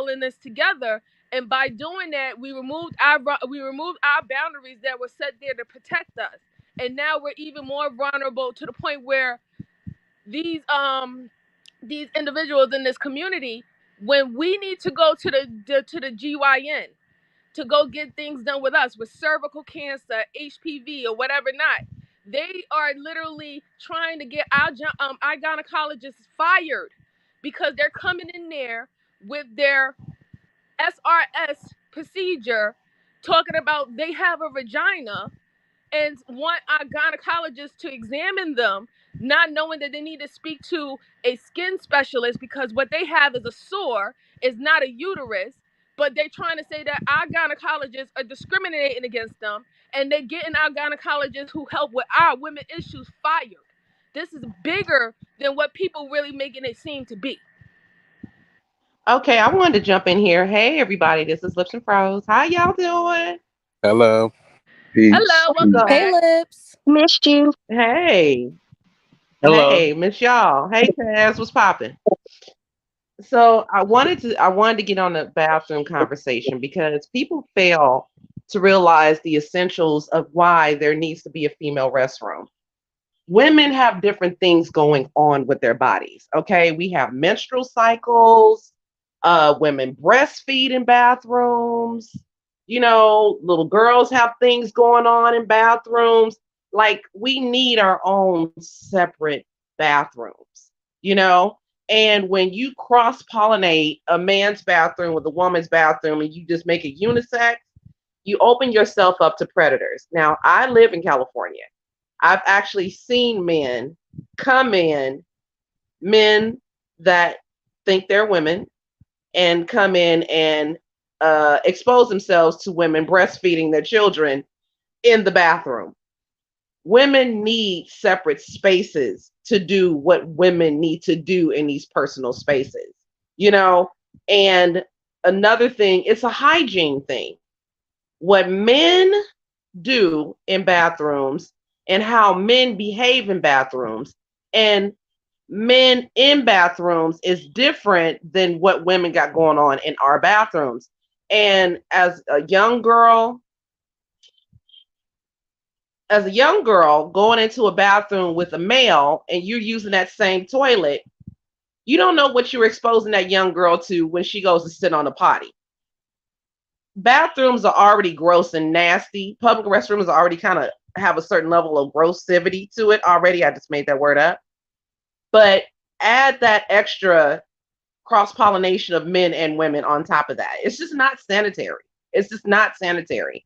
in this together. And by doing that, we removed our boundaries that were set there to protect us. And now we're even more vulnerable to the point where these um these individuals in this community, when we need to go to the GYN to go get things done with us with cervical cancer, HPV, or whatever not. They are literally trying to get our gynecologists fired because they're coming in there with their SRS procedure, talking about they have a vagina and want our gynecologist to examine them, not knowing that they need to speak to a skin specialist because what they have is a sore, is not a uterus. But they're trying to say that our gynecologists are discriminating against them, and they're getting our gynecologists who help with our women issues fired. This is bigger than what people really making it seem to be. Okay, I wanted to jump in here. Hey, everybody, this is Lips and Froze. How y'all doing? Hello. Peace. Hello, welcome So, Hey, back. Lips. Missed you. hey, Hello. hey, Miss Y'all. Hey, Taz, what's popping? So, I wanted to get on the bathroom conversation because people fail to realize the essentials of why there needs to be a female restroom. Women have different things going on with their bodies. Okay, we have menstrual cycles. Women breastfeed in bathrooms. Little girls have things going on in bathrooms. Like we need our own separate bathrooms. You know, and when you cross pollinate a man's bathroom with a woman's bathroom, and you just make it unisex, you open yourself up to predators. Now, I live in California. I've actually seen men come in, men that think they're women, and come in and expose themselves to women breastfeeding their children in the bathroom. Women need separate spaces to do what women need to do in these personal spaces, you know? And another thing, it's a hygiene thing. What men do in bathrooms and how men behave in bathrooms and men in bathrooms is different than what women got going on in our bathrooms. And as a young girl going into a bathroom with a male and you're using that same toilet, you don't know what you're exposing that young girl to when she goes to sit on a potty. Bathrooms are already gross and nasty. Public restrooms already kind of have a certain level of grossivity to it already. I just made that word up. But add that extra cross pollination of men and women on top of that. It's just not sanitary. It's just not sanitary.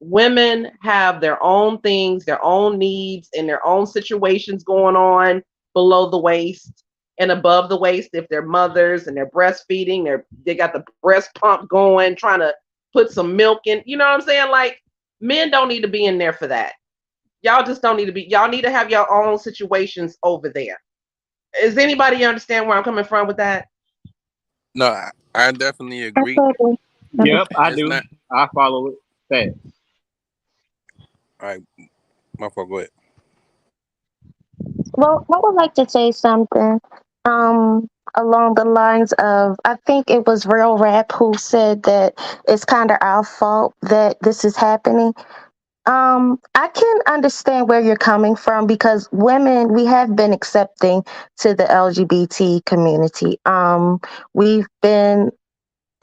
Women have their own things, their own needs, and their own situations going on below the waist and above the waist. If they're mothers and they're breastfeeding, they got the breast pump going, trying to put some milk in. You know what I'm saying? Like men don't need to be in there for that. Y'all just don't need to be. Y'all need to have your own situations over there. Does anybody understand where I'm coming from with that? No, I definitely agree. Absolutely. Yep, I It's do. not. I follow it. Fast. All right, my fault. Go ahead. Well, I would like to say something along the lines of I think it was Real Rap who said that it's kind of our fault that this is happening. I can understand where you're coming from because women, we have been accepting to the LGBT community. We've been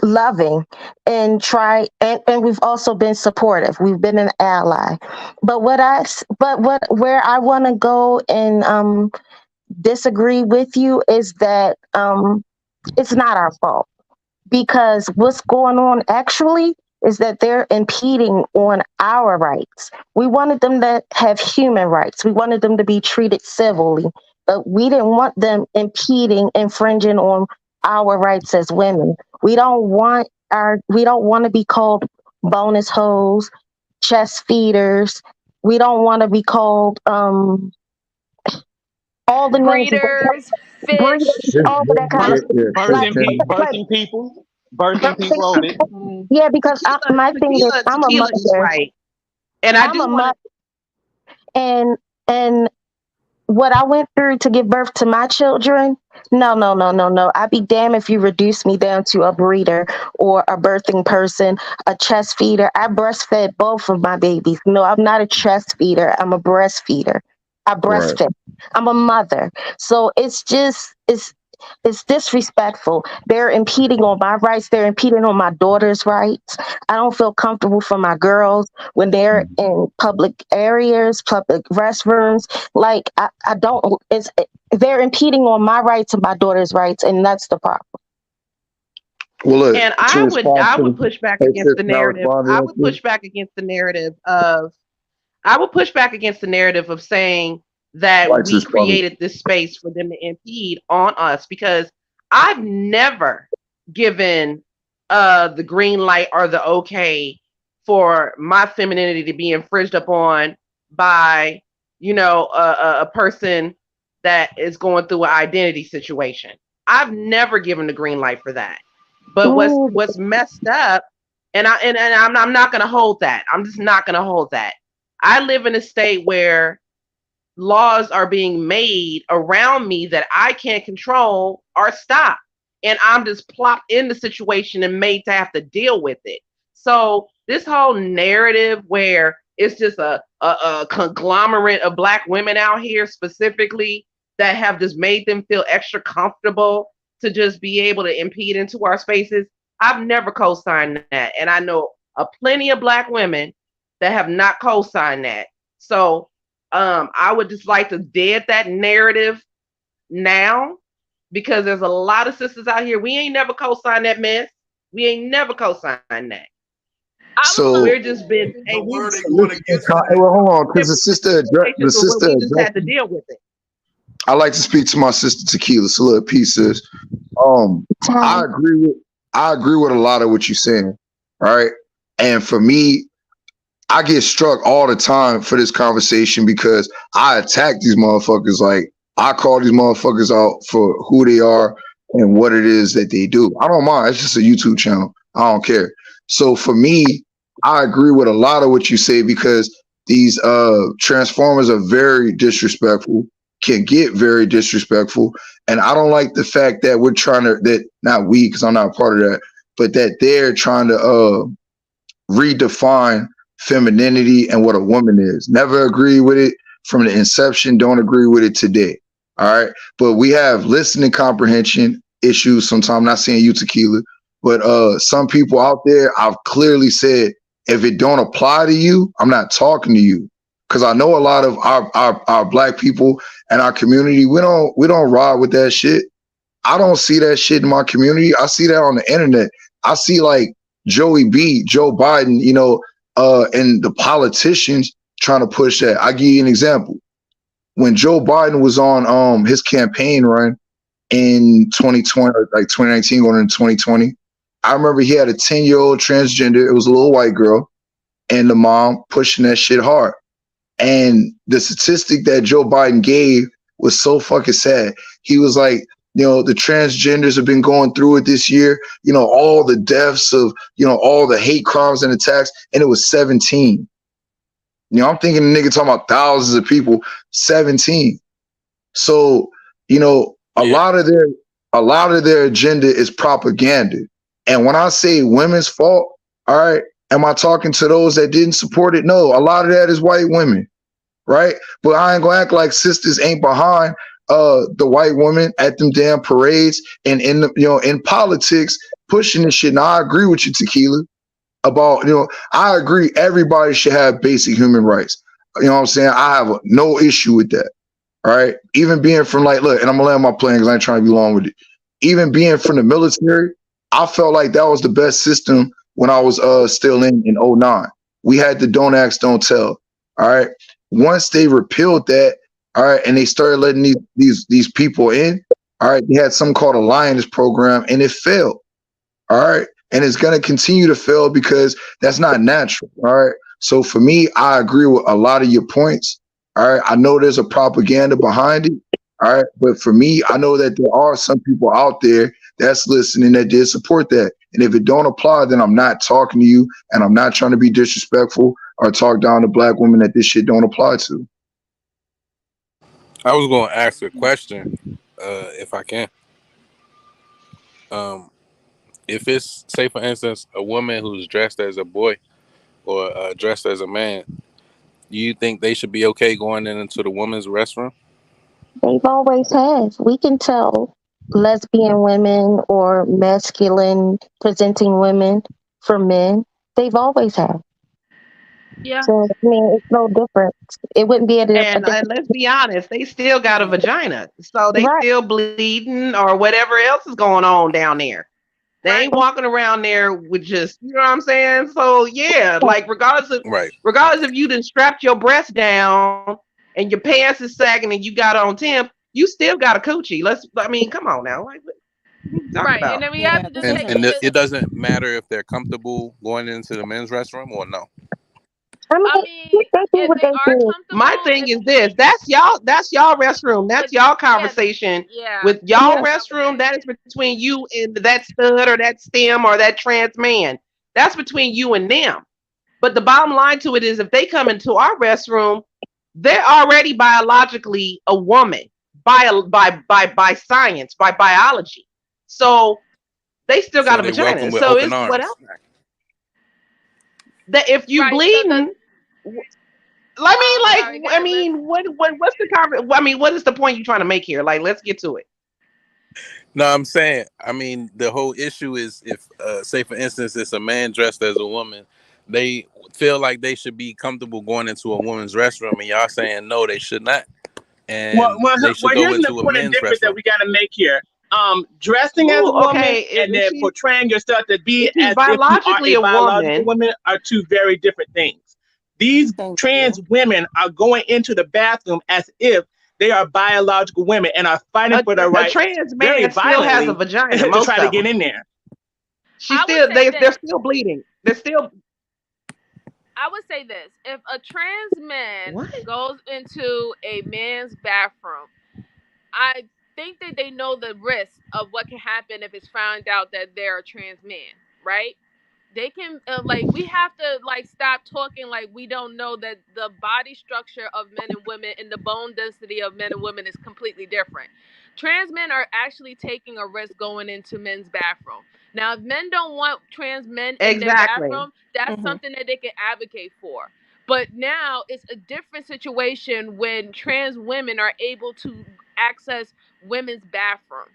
loving and and we've also been supportive. We've been an ally. But where I want to go and disagree with you is that it's not our fault because what's going on actually is that they're impeding on our rights. We wanted them to have human rights. We wanted them to be treated civilly, but we didn't want them impeding, infringing on our rights as women. We don't want to be called bonus hoes, chest feeders. We don't want to be called all the names, Breeders, breeders, fish. all of that kind of stuff. Like, like, Birthing people. Birthing birthing people on it. Mm, yeah, because my thing is, I'm a tequila is mother. right, and I I'm do a want mother, to. and what I went through to give birth to my children, No, no, no, no, no. I'd be damned if you reduce me down to a breeder or a birthing person, a chest feeder. I breastfed both of my babies. No, I'm not a chest feeder. I'm a breastfeeder. I Right. breastfed. I'm a mother. So it's disrespectful. They're impeding on my rights. They're impeding on my daughter's rights. I don't feel comfortable for my girls when they're in public areas, public restrooms. Like I don't. It's they're impeding on my rights and my daughter's rights, and that's the problem. Well, look, And to respond I would to push back hey against sis, the can I narrative. respond to I that would too? push back against the narrative of I would push back against the narrative of saying I that like to we respond. created this space for them to impede on us because I've never given the green light or the okay for my femininity to be infringed upon by a person that is going through an identity situation. I've never given the green light for that. But Mm, what's messed up, and I'm not gonna hold that. I'm just not gonna hold that. I live in a state where laws are being made around me that I can't control or stop. And I'm just plopped in the situation and made to have to deal with it. So this whole narrative where it's just a conglomerate of black women out here specifically that have just made them feel extra comfortable to just be able to impede into our spaces. I've never co-signed that. And I know plenty of black women that have not co-signed that. So I would just like to dead that narrative now because there's a lot of sisters out here. We ain't never co-signed that mess. We ain't never co-signed that. I was So, gonna We're say just been hey, the we word they going listen, against hey, well, today. hold on, because situations the where sister we just had to addressed. deal with it. I like to speak to my sister Tequila. So, look, pieces. Um, I time. agree with I agree with a lot of what you're saying. Right, and for me, I get struck all the time for this conversation because I attack these motherfuckers. Like I call these motherfuckers out for who they are and what it is that they do. I don't mind. It's just a YouTube channel. I don't care. So for me, I agree with a lot of what you say because these transformers are very disrespectful, can get very disrespectful. And I don't like the fact that we're trying to that not we, because I'm not a part of that, but that they're trying to redefine femininity and what a woman is. Never agree with it from the inception. Don't agree with it today. All right. But we have listening comprehension issues sometimes. Not saying you tequila, but some people out there, I've clearly said, if it don't apply to you, I'm not talking to you. Cause I know a lot of our black people and our community, we don't ride with that shit. I don't see that shit in my community. I see that on the internet. I see like Joe Biden, and the politicians trying to push that. I give you an example. When Joe Biden was on his campaign run in 2020, or like 2019 going into 2020, I remember he had a 10-year-old transgender. It was a little white girl, and the mom pushing that shit hard. And the statistic that Joe Biden gave was so fucking sad. He was like, the transgenders have been going through it this year, all the deaths of, all the hate crimes and attacks, and it was 17. I'm thinking the nigga talking about thousands of people, 17. So, a Yeah. lot of their agenda is propaganda. And when I say women's fault, all right, am I talking to those that didn't support it? No, a lot of that is white women, right? But I ain't gonna act like sisters ain't behind the white woman at them damn parades and in politics pushing this shit. Now I agree with you, Tequila, about I agree everybody should have basic human rights. You know what I'm saying? I have no issue with that. All right. Even being from like, look, and I'm gonna land my plane because I ain't trying to be long with it. Even being from the military, I felt like that was the best system when I was still in '09. We had the don't ask, don't tell. All right. Once they repealed that, all right, and they started letting these people in, all right, they had something called a Lioness program and it failed. All right. And it's going to continue to fail because that's not natural. All right. So for me, I agree with a lot of your points. All right. I know there's a propaganda behind it. All right. But for me, I know that there are some people out there that's listening that did support that. And if it don't apply, then I'm not talking to you and I'm not trying to be disrespectful or talk down to black women that this shit don't apply to. I was going to ask a question. if I can. Um, if it's, say for instance, a woman who's dressed as a boy or dressed as a man, do you think they should be okay going into the women's restroom? They've always had. We can tell lesbian women or masculine presenting women for men. They've always had. Yeah. So I mean, it's no different. It wouldn't be a And different. let's be honest, they still got a vagina, so they Right. still bleeding or whatever else is going on down there. They Right. ain't walking around there with just, you know what I'm saying? So yeah, like Right. regardless if you done strapped your breast down and your pants is sagging and you got on temp, you still got a coochie. I mean, come on now. Like, what are you talking Right. about? And then we Yeah, have to just this take isn't. It doesn't matter if they're comfortable going into the men's restroom or no. I mean, I mean, they do if what they they are do. My comfortable, thing is this. That's y'all restroom. That's but y'all yeah, conversation. yeah, With that's y'all Yeah. done with restroom, that. that is between you and that stud or that stem or that trans man. That's between you and them. But the bottom line to it is if they come into our restroom, they're already biologically a woman by science, by biology. So they still got So a they vagina. welcome with So open it's arms. whatever. That if you Right. So the bleeding, I mean, I'm sorry. Go I ahead, Liv. mean, what's the I mean, what is the point you're trying to make here? Like, let's get to it. No, I'm saying, I mean, the whole issue is if, say, for instance, it's a man dressed as a woman, they feel like they should be comfortable going into a woman's restroom, and y'all saying no, they should not, Well, and well, they should well, go here's an into a important men's difference that restroom. we got to make here. Dressing as a Ooh, woman okay. and then portraying yourself to be If she's as if you are biologically a a biological woman, woman are two very different things. These Thank trans you. women are going into the bathroom as if they are biological women and are fighting for their a rights trans very man still has a violently vagina. to Most try to of get them. in there. I would say They're this. still bleeding. They're still I would say this. If a trans man what? goes into a man's bathroom, I think that they know the risk of what can happen if it's found out that they're a trans man, right? They can like we have to like stop talking like we don't know that the body structure of men and women and the bone density of men and women is completely different. Trans men are actually taking a risk going into men's bathroom. Now, if men don't want trans men in their Exactly. bathroom, that's Mhm. something that they can advocate for. But now it's a different situation when trans women are able to access women's bathroom.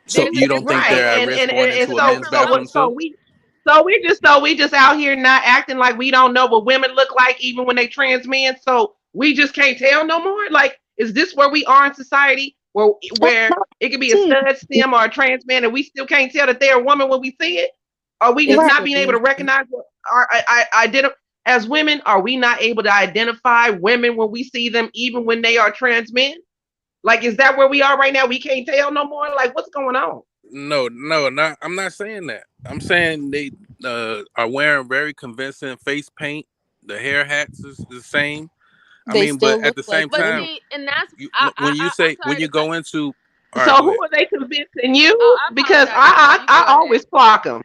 So There's a you don't think difference. Right. they're at risk going And into a so men's bathroom too? we just out here not acting like we don't know what women look like even when they trans men. So we just can't tell no more. Like, is this where we are in society? Where That's it could be a see. stud stem or a trans man and we still can't tell that they're a woman when we see it? Are we just It Right. not should being able to be. recognize what our identify as women? Are we not able to identify women when we see them even when they are trans men? Like, is that where we are right now? We can't tell no more. Like, what's going on? No, not. I'm not saying that. I'm saying they are wearing very convincing face paint. The hair hats is the same. I They mean, but still at look the like same But time, women. see, and that's you when you I'm say when sorry you to cut. go into, all So right, go who ahead. are they convincing Oh, you? I Because apologize. You I go ahead. always clock them.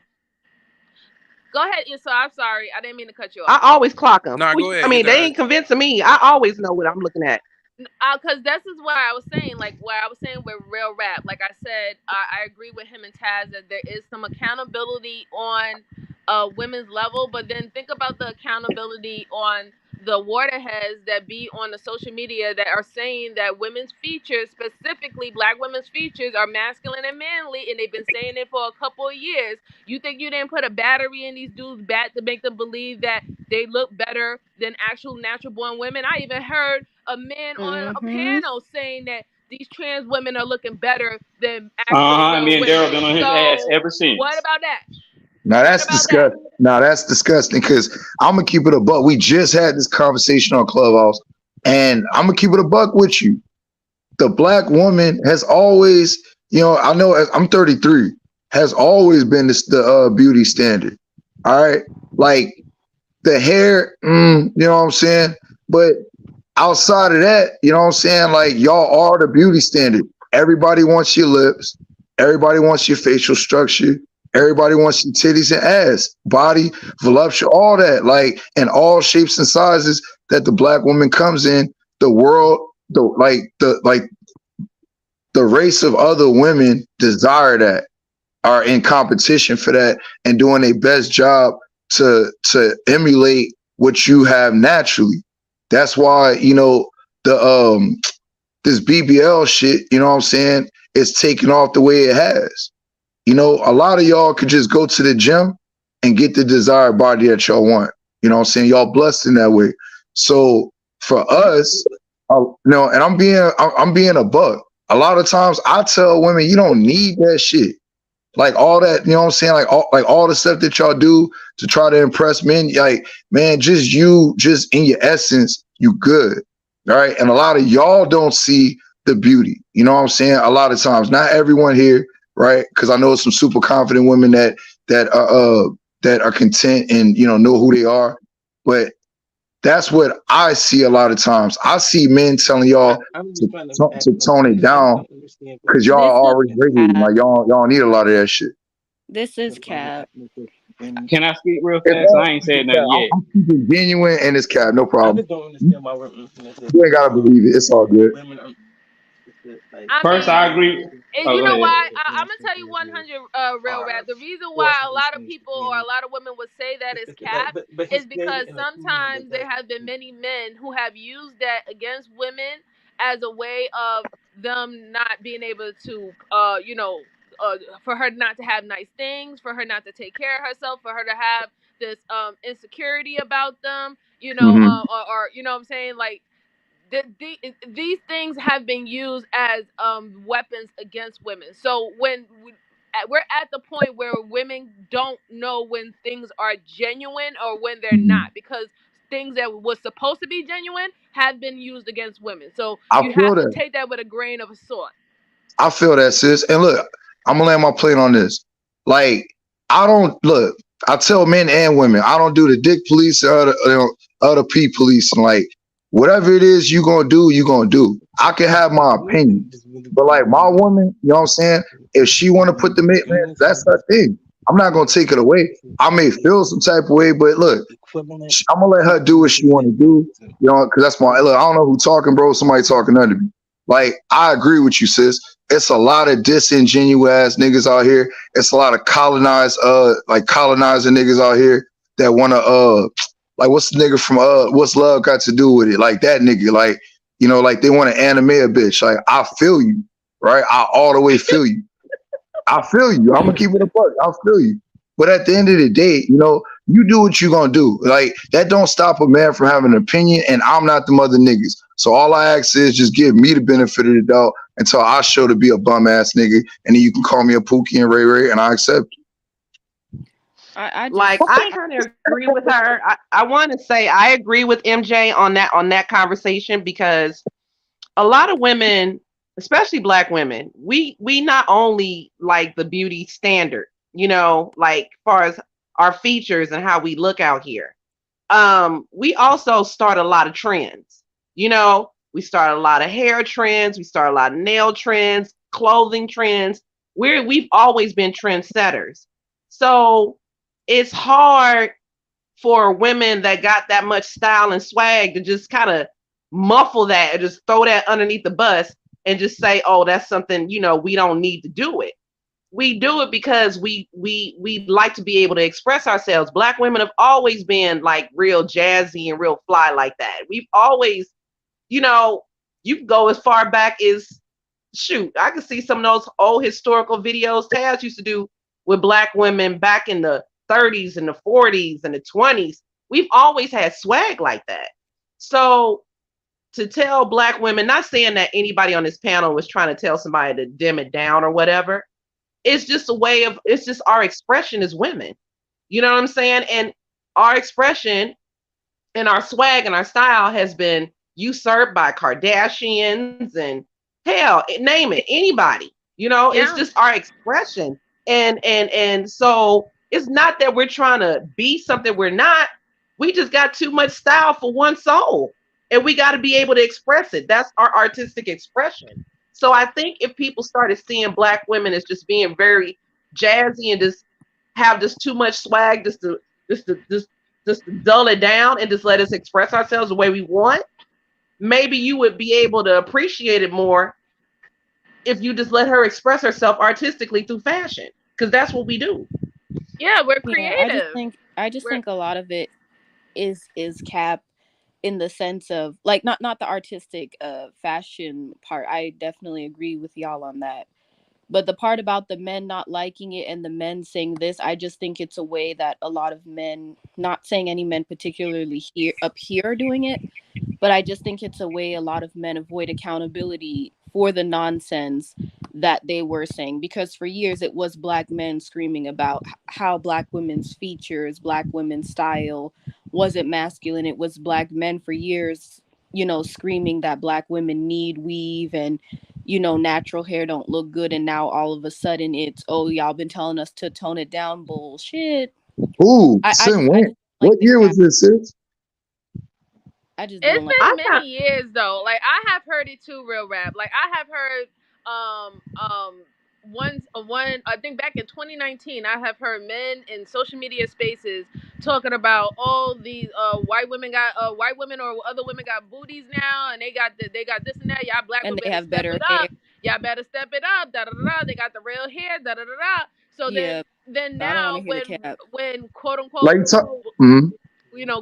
Go ahead. So I'm sorry. I didn't mean to cut you I off. always clock them. No, go I ahead. You mean, they got ain't it. convincing me. I always know what I'm looking at. Because this is what I was saying. Like what I was saying with real rap. Like I said, I agree with him and Taz that there is some accountability on women's level, but then think about the accountability on the waterheads that be on the social media that are saying that women's features, specifically black women's features, are masculine and manly, and they've been saying it for a couple of years. You think you didn't put a battery in these dudes' back to make them believe that they look better than actual natural born women? I even heard a man on a Mhm. panel saying that these trans women are looking better than actual Me real and women. Daryl been on his ass So ever what since. about that? Now What that's about that? disgusting. Now that's disgusting because I'm gonna keep it a buck. We just had this conversation on Clubhouse, and I'm gonna keep it a buck with you. The black woman has always, I know I'm 33, has always been the beauty standard. All right, like the hair, you know what I'm saying? But outside of that, you know what I'm saying? Like y'all are the beauty standard. Everybody wants your lips. Everybody wants your facial structure. Everybody wants your titties and ass, body, voluptuous, all that, like in all shapes and sizes that the black woman comes in. The world, the the race of other women desire that, are in competition for that, and doing a best job to emulate what you have naturally. That's why, the this BBL shit, you know what I'm saying, is taking off the way it has. A lot of y'all could just go to the gym and get the desired body that y'all want. You know what I'm saying? Y'all blessed in that way. So for us, and I'm being a buck. A lot of times I tell women, you don't need that shit. Like all that, you know what I'm saying? Like all the stuff that y'all do to try to impress men, like, man, just in your essence, you good. All right. And a lot of y'all don't see the beauty. You know what I'm saying? A lot of times, not everyone here, right? Because I know some super confident women that are content and know who they are. But that's what I see a lot of times. I see men telling y'all I'm to, just trying to to ask tone it because I down don't understand what because you're y'all This saying. is already radiating. cap. Like y'all don't need a lot of that shit. This is What about me cap. asking a question? When Can I speak real It's fast? I ain't absolutely said cat. nothing yet. I'm keeping genuine and it's cat. No I problem. just don't You understand why women ain't gotta believe it. It's all good. women are like I First, I mean, agree. and Oh, you go know ahead. why? I'm gonna tell you 100 real rap. The reason why a forcing these lot of things to people or a be lot of women would say that is like cap but he is stated because in a tweet sometimes there have been many men who have used that against women as a way of them not being able to, for her not to have nice things, for her not to take care of herself, for her to have this insecurity about them, Mm-hmm. or you know what I'm saying, like these things have been used as weapons against women. So we're at the point where women don't know when things are genuine or when they're Mm-hmm. not, because things that was supposed to be genuine have been used against women. So I you feel have to that. take that with a grain of salt. I feel that, sis. And look, I'm gonna land my plane on this. Like, I don't look. I tell men and women, I don't do the dick police or the pee police. And like, whatever it is you gonna do, you gonna do. I can have my opinions, but like my woman, you know what I'm saying? If she want to put the man, that's her thing. I'm not gonna take it away. I may feel some type of way, but look, equivalent I'm gonna let her do what she want to do. Because that's my look. I don't know who talking, bro. Somebody talking under me. Like, I agree with you, sis. It's a lot of disingenuous ass niggas out here. It's a lot of colonizing niggas out here that wanna like, what's the nigga from what's love got to do with it? Like that nigga, like, like they want to anime a bitch. Like, I feel you, right? I all the way feel you. I feel you. I'm gonna keep it a buck. I feel you. But at the end of the day, you do what you gonna do. Like, that don't stop a man from having an opinion, and I'm not the mother niggas. So all I ask is just give me the benefit of the doubt until I show to be a bum ass nigga, and then you can call me a Pookie and Ray Ray, and I accept it. I Like, just I kind of agree with her. I want to say I agree with MJ on that conversation, because a lot of women, especially black women, we not only like the beauty standard, like far as our features and how we look out here. We also start a lot of trends. We start a lot of hair trends, we start a lot of nail trends, clothing trends. We've always been trendsetters. So it's hard for women that got that much style and swag to just kind of muffle that and just throw that underneath the bus and just say, "Oh, that's something, we don't need to do it." We do it because we like to be able to express ourselves. Black women have always been like real jazzy and real fly like that. We've always, you know, you can go as far back as, shoot, I can see some of those old historical videos Taz used to do with black women back in the 30s and the 40s and the 20s. We've always had swag like that. So to tell black women, not saying that anybody on this panel was trying to tell somebody to dim it down or whatever. It's just a way of, it's just our expression as women. You know what I'm saying? And our expression and our swag and our style has been usurped by Kardashians and hell, name it, anybody. It's Yeah. just our expression. And so it's not that we're trying to be something we're not. We just got too much style for one soul. And we got to be able to express it. That's our artistic expression. So I think if people started seeing black women as just being very jazzy and just have just too much swag, just to just just dull it down and just let us express ourselves the way we want, maybe you would be able to appreciate it more if you just let her express herself artistically through fashion, because that's what we do. Yeah, we're Yeah, creative. I just We're think a lot of it is cap in the sense of like not the artistic fashion part. I definitely agree with y'all on that. But the part about the men not liking it and the men saying this, I just think it's a way that a lot of men, not saying any men particularly here up here are doing it, but I just think it's a way a lot of men avoid accountability for the nonsense that they were saying, because for years it was black men screaming about how black women's features, black women's style wasn't masculine. It was black men for years, screaming that black women need weave and natural hair don't look good, and now all of a sudden it's, oh, y'all been telling us to tone it down bullshit. Ooh, I sin, just I when? just don't What like the year cap. was this, sis? I just don't It's like. I been many got years though. Like I have heard it too, real rap. Like I have heard one I think back in 2019 I have heard men in social media spaces talking about all these white women or other women got booties now, and they got this and that. Y'all black And women they better have step better it hair. up. Y'all better step it up. Da da da. Da. They got the real hair. Da da da da. So Yeah, then I don't want to now hear the cap. when quote Like, unquote mm-hmm,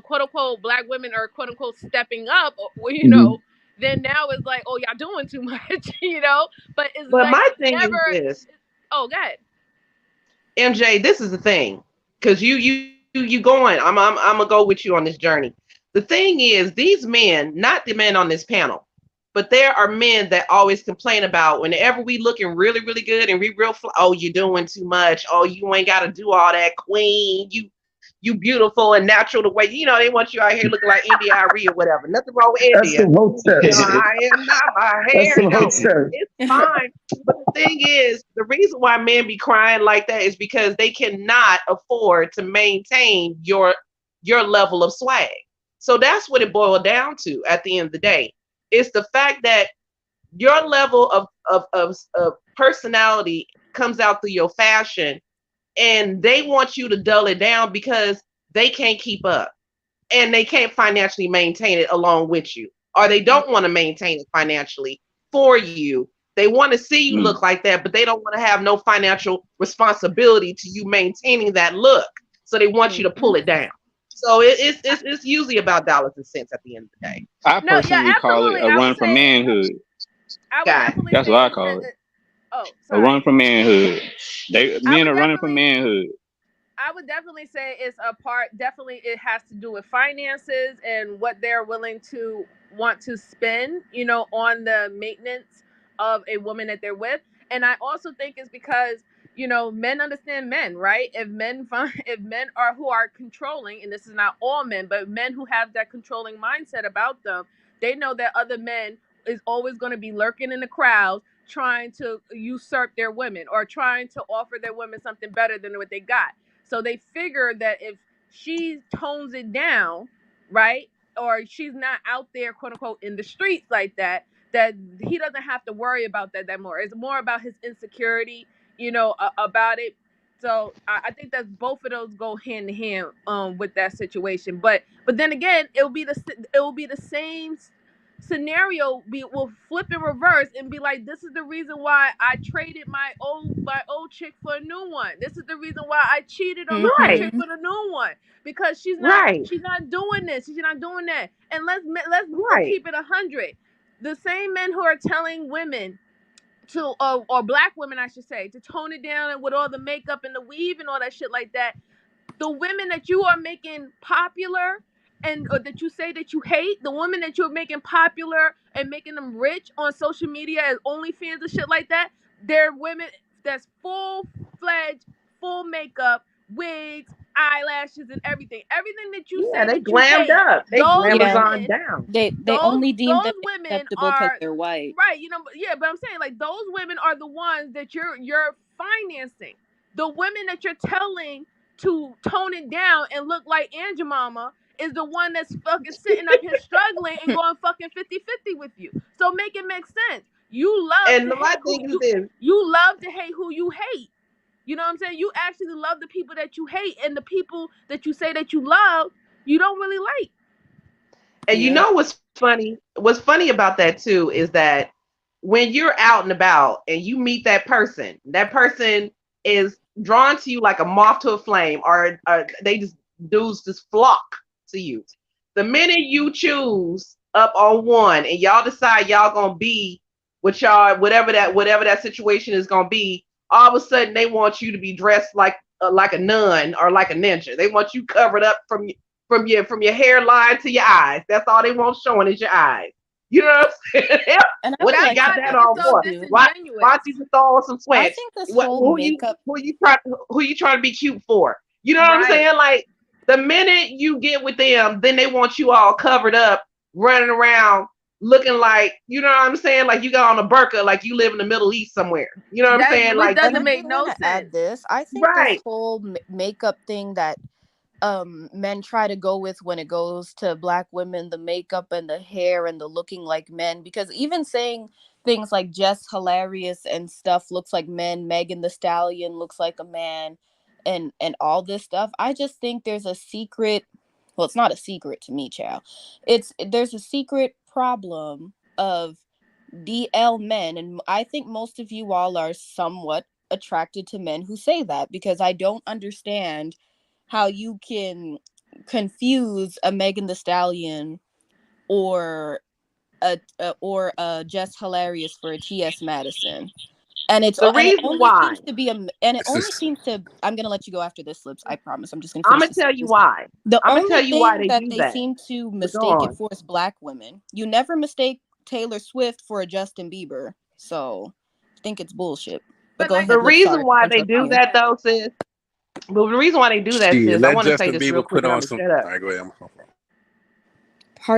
quote unquote black women are quote unquote stepping up, mm-hmm. then now it's like, oh, y'all doing too much, you know. But it's but like my it's thing is never. this, Oh, God. MJ, this is the thing, because you going. I'm gonna go with you on this journey. The thing is, these men, not the men on this panel, but there are men that always complain about whenever we looking really good and we oh, you're doing too much. Oh, you ain't got to do all that, queen. You beautiful and natural the way they want you out here looking like India Arie or whatever. Nothing wrong with That's India. some hotep shit. I am not my That's hair. some No, hotep. it's fine. But the thing is, the reason why men be crying like that is because they cannot afford to maintain your level of swag. So that's what it boiled down to at the end of the day. It's the fact that your level of personality comes out through your fashion, and they want you to dull it down because they can't keep up and they can't financially maintain it along with you, or they don't want to maintain it financially for you. They want to see you look Mm. like that, but they don't want to have no financial responsibility to you maintaining that look. So they want you to Mhm. pull it down. So it's usually about dollars and cents at the end of the day. I No, yeah, personally call it absolutely. a run for manhood. I would God, definitely That's say what I it's call it. oh, A sorry. run for manhood. I Men would are running for definitely manhood. I would definitely say it's a part. Definitely, it has to do with finances and what they're willing to want to spend, on the maintenance of a woman that they're with. And I also think it's because men understand men, right? If men find if men are who are controlling, and this is not all men, but men who have that controlling mindset about them, they know that other men is always going to be lurking in the crowd trying to usurp their women or trying to offer their women something better than what they got. So they figure that if she tones it down, right, or she's not out there, quote unquote, in the streets like that, that he doesn't have to worry about that more. It's more about his insecurity, about it. So I think that both of those go hand in hand with that situation. But then again, it will be the same scenario will flip in reverse and be like, this is the reason why I traded my old chick for a new one. This is the reason why I cheated on my old right, chick for the new one, because right, she's not doing this, she's not doing that. And let's right. keep it 100. The same men who are telling women to or black women, I should say, to tone it down and with all the makeup and the weave and all that shit like that, the women that you are making popular and or that you say that you hate, the women that you're making popular and making them rich on social media as OnlyFans and shit like that, they're women that's full-fledged, full makeup, wigs, eyelashes, and everything. Everything that you Yeah, say they that you glammed hate, up. They those Yeah, glamazon women, down. they those only deem them those women acceptable because are they're white. right. Yeah, but I'm saying like those women are the ones that you're financing. The women that you're telling to tone it down and look like Aunt Mama is the one that's fucking sitting up here struggling and going fucking 50-50 with you. So make it make sense. You love And to my hate who thing is this, you love to hate who you hate. You know what I'm saying? You actually love the people that you hate, and the people that you say that you love, you don't really like. and you Yep. know what's funny? What's funny about that too is that when you're out and about and you meet that person is drawn to you like a moth to a flame, or they just dudes just flock to you. The minute you choose up on one and y'all decide y'all gonna be with y'all, whatever that situation is gonna be, all of a sudden they want you to be dressed like a nun or like a ninja. They want you covered up from your hairline to your eyes. That's all they want showing is your eyes. You know what I'm saying? And I What feel they That's like got why I that think that it's on so for? too. Why don't disingenuous. you just throw on some I sweats? think this What whole who you makeup. who you trying to be cute for? You know what I'm Right. saying? Like the minute you get with them, then they want you all covered up, running around looking like, you know what I'm saying? Like you got on a burqa, like you live in the Middle East somewhere. You know what I'm That saying? which Like And I doesn't you do make want no to sense. add this. I think this right. whole makeup thing that men try to go with when it goes to black women, the makeup and the hair and the looking like men, because even saying things like Jess hilarious and stuff looks like men, Megan the Stallion looks like a man, and all this stuff, I just think there's a secret, well, it's not a secret to me, child. There's a secret problem of DL men, and I think most of you all are somewhat attracted to men who say that, because I don't understand how you can confuse a Megan the Stallion or a Jess Hilarious for a TS Madison. The And it reason only why, seems to be and it It's only just seems to, I'm gonna let you go after this, Lips. I promise. I'm just gonna I'm finish gonna the tell you sentence. why. The I'm gonna tell only you why thing they that do they that. seem to But go mistake it on. for is black women. You never mistake Taylor Swift for a Justin Bieber. So I think it's bullshit. But But go like The ahead, I Lips. said, reason Sorry why for they interrupting do you. that though, sis. But the reason why they do that, shit. sis, I Let want to say Justin this real Bieber quick put and I'm on gonna some. shut up. All right, go ahead.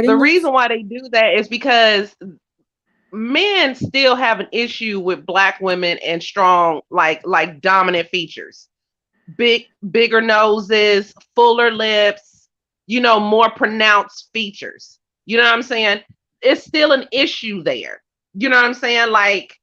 The Pardon, Lips? reason why they do that is because men still have an issue with black women and strong, like dominant features. Bigger noses, fuller lips, more pronounced features. You know what I'm saying? It's still an issue there. You know what I'm saying? Like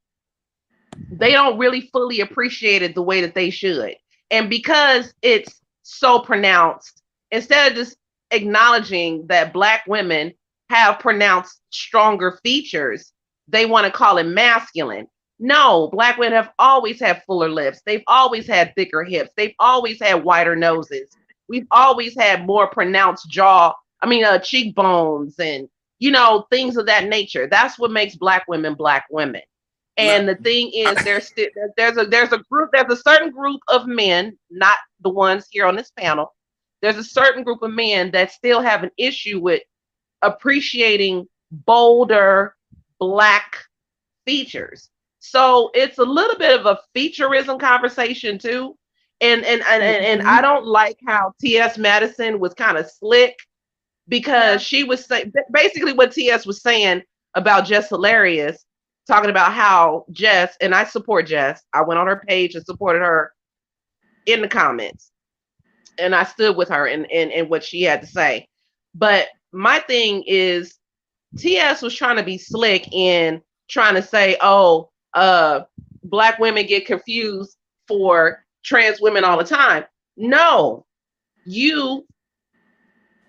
they don't really fully appreciate it the way that they should. And because it's so pronounced, instead of just acknowledging that black women have pronounced stronger features, they want to call it masculine. No, black women have always had fuller lips. They've always had thicker hips. They've always had wider noses. We've always had more pronounced cheekbones and things of that nature. That's what makes black women. Nah, And the thing is, there's a certain group of men, not the ones here on this panel. There's a certain group of men that still have an issue with appreciating bolder black features. So it's a little bit of a featureism conversation too. And Mm-hmm. I don't like how T.S. Madison was kind of slick because yeah. she was saying basically what TS was saying about Jess Hilarious, talking about how Jess, and I support Jess. I went on her page and supported her in the comments, and I stood with her in what she had to say. But my thing is, TS was trying to be slick in trying to say, oh, black women get confused for trans women all the time. No, you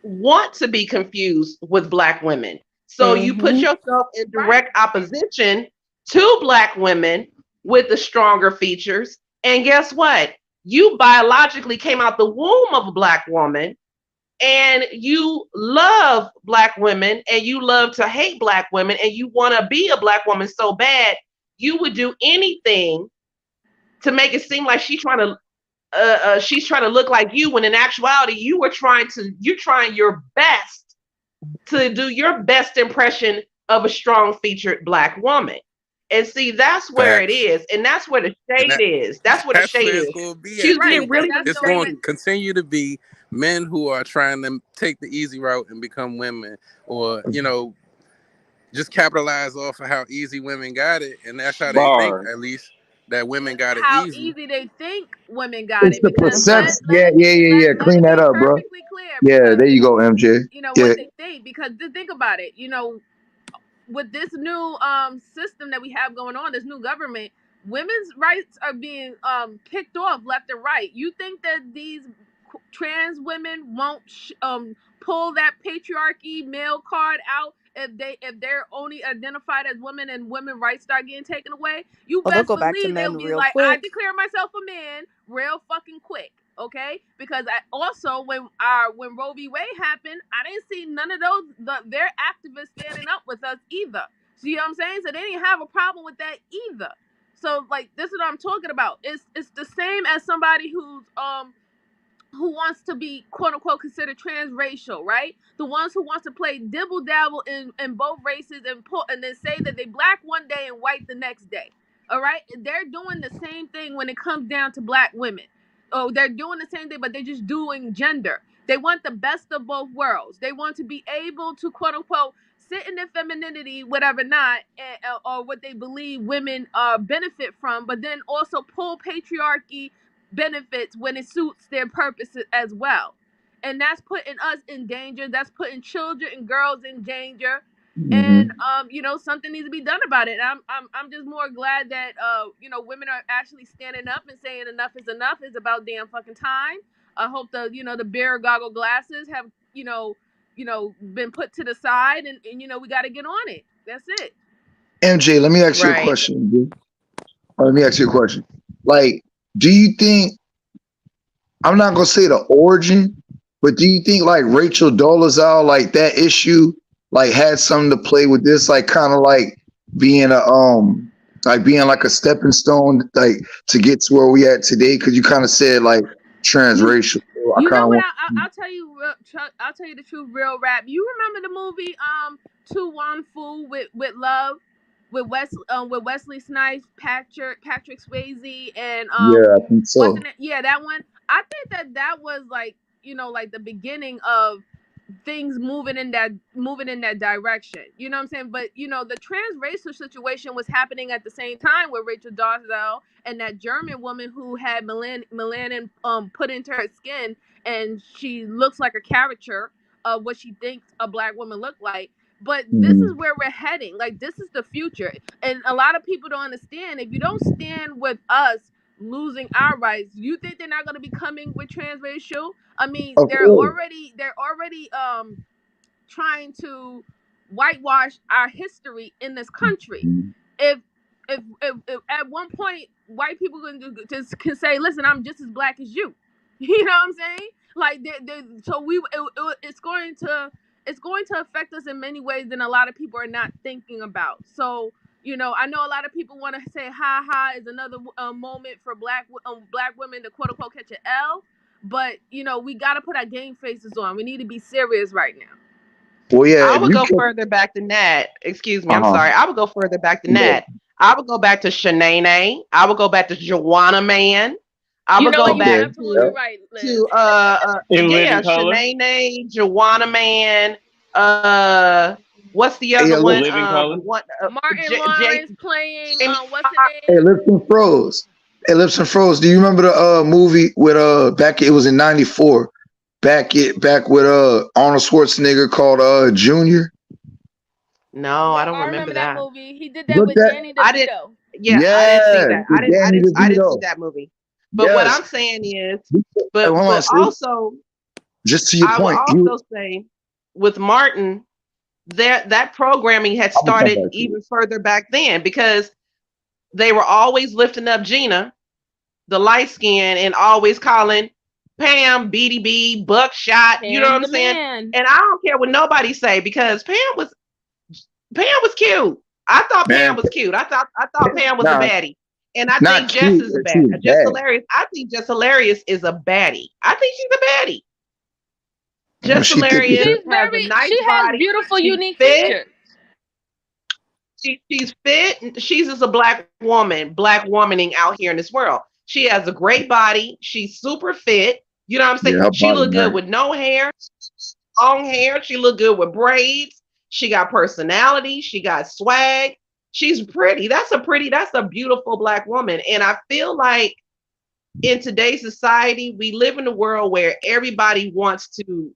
want to be confused with black women. So you put Mm-hmm. yourself in Right. direct opposition to black women with the stronger features. And guess what? You biologically came out the womb of a black woman and you love black women and you love to hate black women and you want to be a black woman so bad, you would do anything to make it seem like she's trying to look like you when in actuality you're trying your best to do your best impression of a strong featured black woman. And see, that's where it facts. is. And that's where the And shade is. That's where the that's shade where it's is. going to be She at was too. getting Right. And really that's It's the going to shady. only continue to be men who are trying to take the easy route and become women, or just capitalize off of how easy women got it, and that's how they think, Bars. at least, that women got it how easy. easy they think women got It's it the because Mm-hmm. perception. Yeah, yeah, yeah, yeah. let Clean it that be up, bro. perfectly clear Yeah, there because you go, MJ. what Yeah. they think, because think about it, with this new system that we have going on, this new government, women's rights are being picked off left and right. You think that these trans women won't pull that patriarchy male card out if they're only identified as women and women rights start getting taken away, you Well, they'll best go back to believe they'll men be real like, I quick. declare myself a man real fucking quick. Okay, because I also when Roe v. Wade happened, I didn't see none of their activists standing up with us either. See what I'm saying? So they didn't have a problem with that either. So like this is what I'm talking about. It's the same as somebody who wants to be quote unquote considered transracial, right? The ones who wants to play dibble dabble in both races and then say that they black one day and white the next day. All right, they're doing the same thing when it comes down to black women. Oh, they're doing the same thing, but they're just doing gender. They want the best of both worlds. They want to be able to quote unquote sit in their femininity, whatever not, or what they believe women benefit from, but then also pull patriarchy benefits when it suits their purposes as well. And that's putting us in danger. That's putting children and girls in danger. Mm-hmm. And something needs to be done about it. And I'm just more glad that women are actually standing up and saying enough is enough. It's about damn fucking time. I hope the beer goggle glasses have been put to the side, and we got to get on it. That's it. MJ, let me ask you a Right. question. MJ. Let me ask you a question. Like, do you think I'm not gonna say the origin, but do you think like Rachel Dolezal, like that issue, like had something to play with this, like kind of being a being like a stepping stone, like to get to where we at today? Because you kind of said like transracial. So I You kind know of what? want. I'll tell you. Chuck, I'll tell you the truth. Real rap. You remember the movie To Wan Fu with Love with Wesley Snipes, Patrick Swayze, and Yeah, I think what's so. the name? Yeah, that one. I think that was like like the beginning of things moving in that direction. You know what I'm saying? But the transracial situation was happening at the same time with Rachel Dolezal and that German woman who had melanin put into her skin, and she looks like a caricature of what she thinks a black woman looked like. But this is Mhm. where we're heading. Like this is the future, and a lot of people don't understand. If you don't stand with us losing our rights, you think they're not going to be coming with transracial? I mean, Of course. they're already trying to whitewash our history in this country. Mhm. If if at one point white people just can say, "Listen, I'm just as black as you," you know what I'm saying? Like, so it's going to affect us in many ways than a lot of people are not thinking about. So I know a lot of people want to say, "Ha ha," is another moment for black women to quote unquote catch an L. But we got to put our game faces on. We need to be serious right now. Well, yeah. I If would you go can, further back than that. Excuse me, I'm uh sorry. I would go further back than huh. that. I would go back to Shanae. I would go back to Joanna Man. I You would know go what? You're Okay. back absolutely Yep. to right, Liz. to In yeah, living color. Shanae, Joanna Man. What's the other Hey, one? Living color. One Martin J. Lawrence playing Jamie what's the Foxx. Hey, name? Lips and Froze. Hey, Lips and Froze. Do you remember the movie with back? It was in '94. Back with Arnold Schwarzenegger called Junior. No, I Yep, don't I remember remember that that. movie. He did that Look with that. Danny I didn't. DeVito. Yeah, I didn't see Yes, that. with Danny I didn't see DeVito. that movie. But what Yes. I'm saying is, Hey, hold on, but sis. also, Just to your I would point, he. also say with Martin, that programming had I'm gonna come started back to it. even further back then because they were always lifting up Gina, the light skin, and always calling Pam BDB, Buckshot. You know what Pam I'm the saying? man. And I don't care what nobody say because Pam was cute. I thought Man, Pam was cute. I thought Pam was a nah, baddie. And I not think Jess cute. is a She bad. was Jess bad. Hilarious. I think Jess Hilarious is a baddie. I think she's a baddie. When Jess she thick as Hilarious hell. has a She nice has body. beautiful, She's unique fit. features. She's fit. She's just a black womaning out here in this world. She has a great body. She's super fit. You know what I'm saying? Yeah, her She body look good nice. with no hair, long hair. She look good with braids. She got personality. She got swag. She's pretty. That's a beautiful black woman. And I feel like in today's society, we live in a world where everybody wants to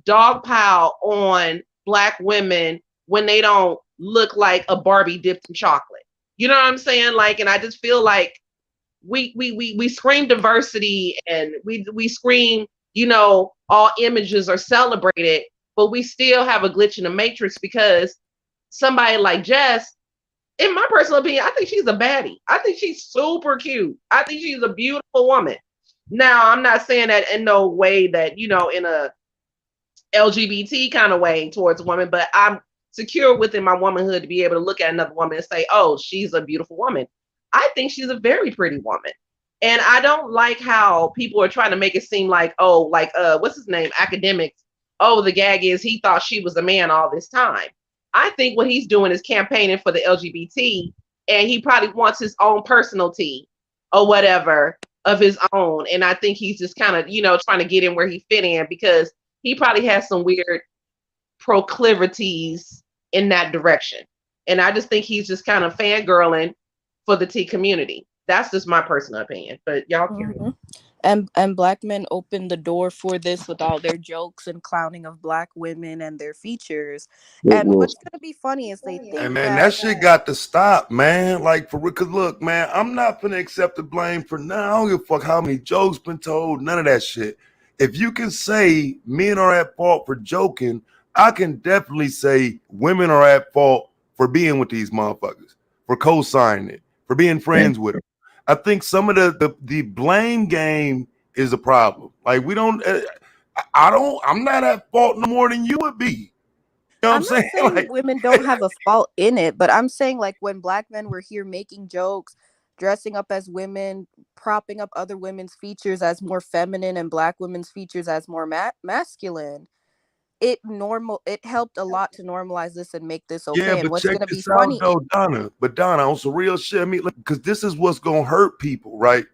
dogpile on black women when they don't look like a Barbie dipped in chocolate. You know what I'm saying? Like, and I just feel like we scream diversity and we scream, all images are celebrated, but we still have a glitch in the matrix because somebody like Jess, in my personal opinion, I think she's a baddie. I think she's super cute. I think she's a beautiful woman. Now, I'm not saying that in no way that, in a LGBT kind of way towards a woman, but I'm secure within my womanhood to be able to look at another woman and say, oh, she's a beautiful woman. I think she's a very pretty woman. And I don't like how people are trying to make it seem like, oh, like what's his name? Academics. Oh, the gag is he thought she was a man all this time. I think what he's doing is campaigning for the LGBT, and he probably wants his own personal tea or whatever of his own. And I think he's just kind of, trying to get in where he fit in, because he probably has some weird proclivities in that direction. And I just think he's just kind of fangirling for the T community. That's just my personal opinion. But y'all carry on. And black men opened the door for this with all their jokes and clowning of black women and their features. It And was what's gonna be funny is they Hey think man, that that shit got to stop, man. Like for real, cause look, man, I'm not gonna accept the blame for now. I don't give a fuck how many jokes been told, none of that shit. If you can say men are at fault for joking, I can definitely say women are at fault for being with these motherfuckers, for co-signing it, for being friends with them. I think some of the blame game is a problem. Like we don't, I'm not at fault no more than you would be. You know what I'm I'm not saying? saying Like, women don't have a fault in it, but I'm saying like when black men were here making jokes, dressing up as women, propping up other women's features as more feminine and black women's features as more masculine, it helped a lot to normalize this and make this yeah, okay. And but what's check gonna be this out funny? though, Donna. But Donna, on some real shit, I mean, because this is what's gonna hurt people, right?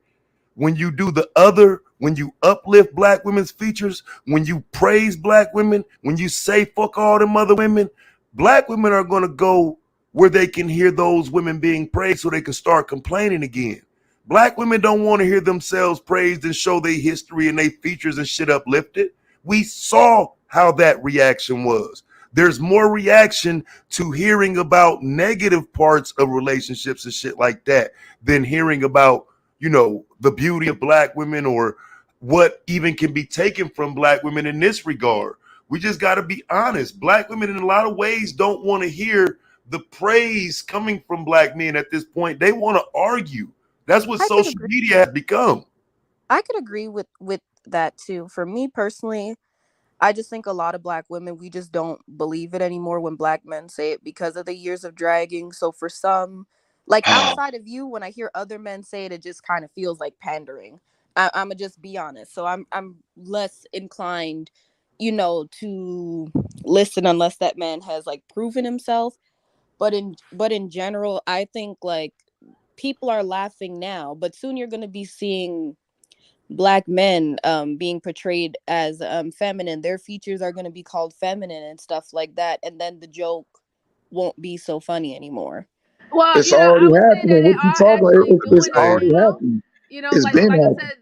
When you do the other, when you uplift black women's features, when you praise black women, when you say fuck all them other women, black women are going to go where they can hear those women being praised so they can start complaining again. Black women don't want to hear themselves praised and show their history and their features and shit uplifted. We saw how that reaction was. There's more reaction to hearing about negative parts of relationships and shit like that than hearing about the beauty of black women or what even can be taken from black women in this regard. We just got to be honest. Black women, in a lot of ways, don't want to hear the praise coming from black men at this point. They want to argue. That's what I could social agree. media has become. I could agree with that too. For me personally, I just think a lot of black women, we just don't believe it anymore when black men say it because of the years of dragging. So for some, like outside of you, when I hear other men say it, it just kind of feels like pandering. I'm gonna just be honest. So I'm less inclined, to listen unless that man has like proven himself. But in general, I think like people are laughing now, but soon you're gonna be seeing black men being portrayed as feminine. Their features are going to be called feminine and stuff like that, and then the joke won't be so funny anymore. Well, it's I already would say that happening. they What you are talking about? actually It's doing it Hey, already now. happening. Like It's been I happening. said,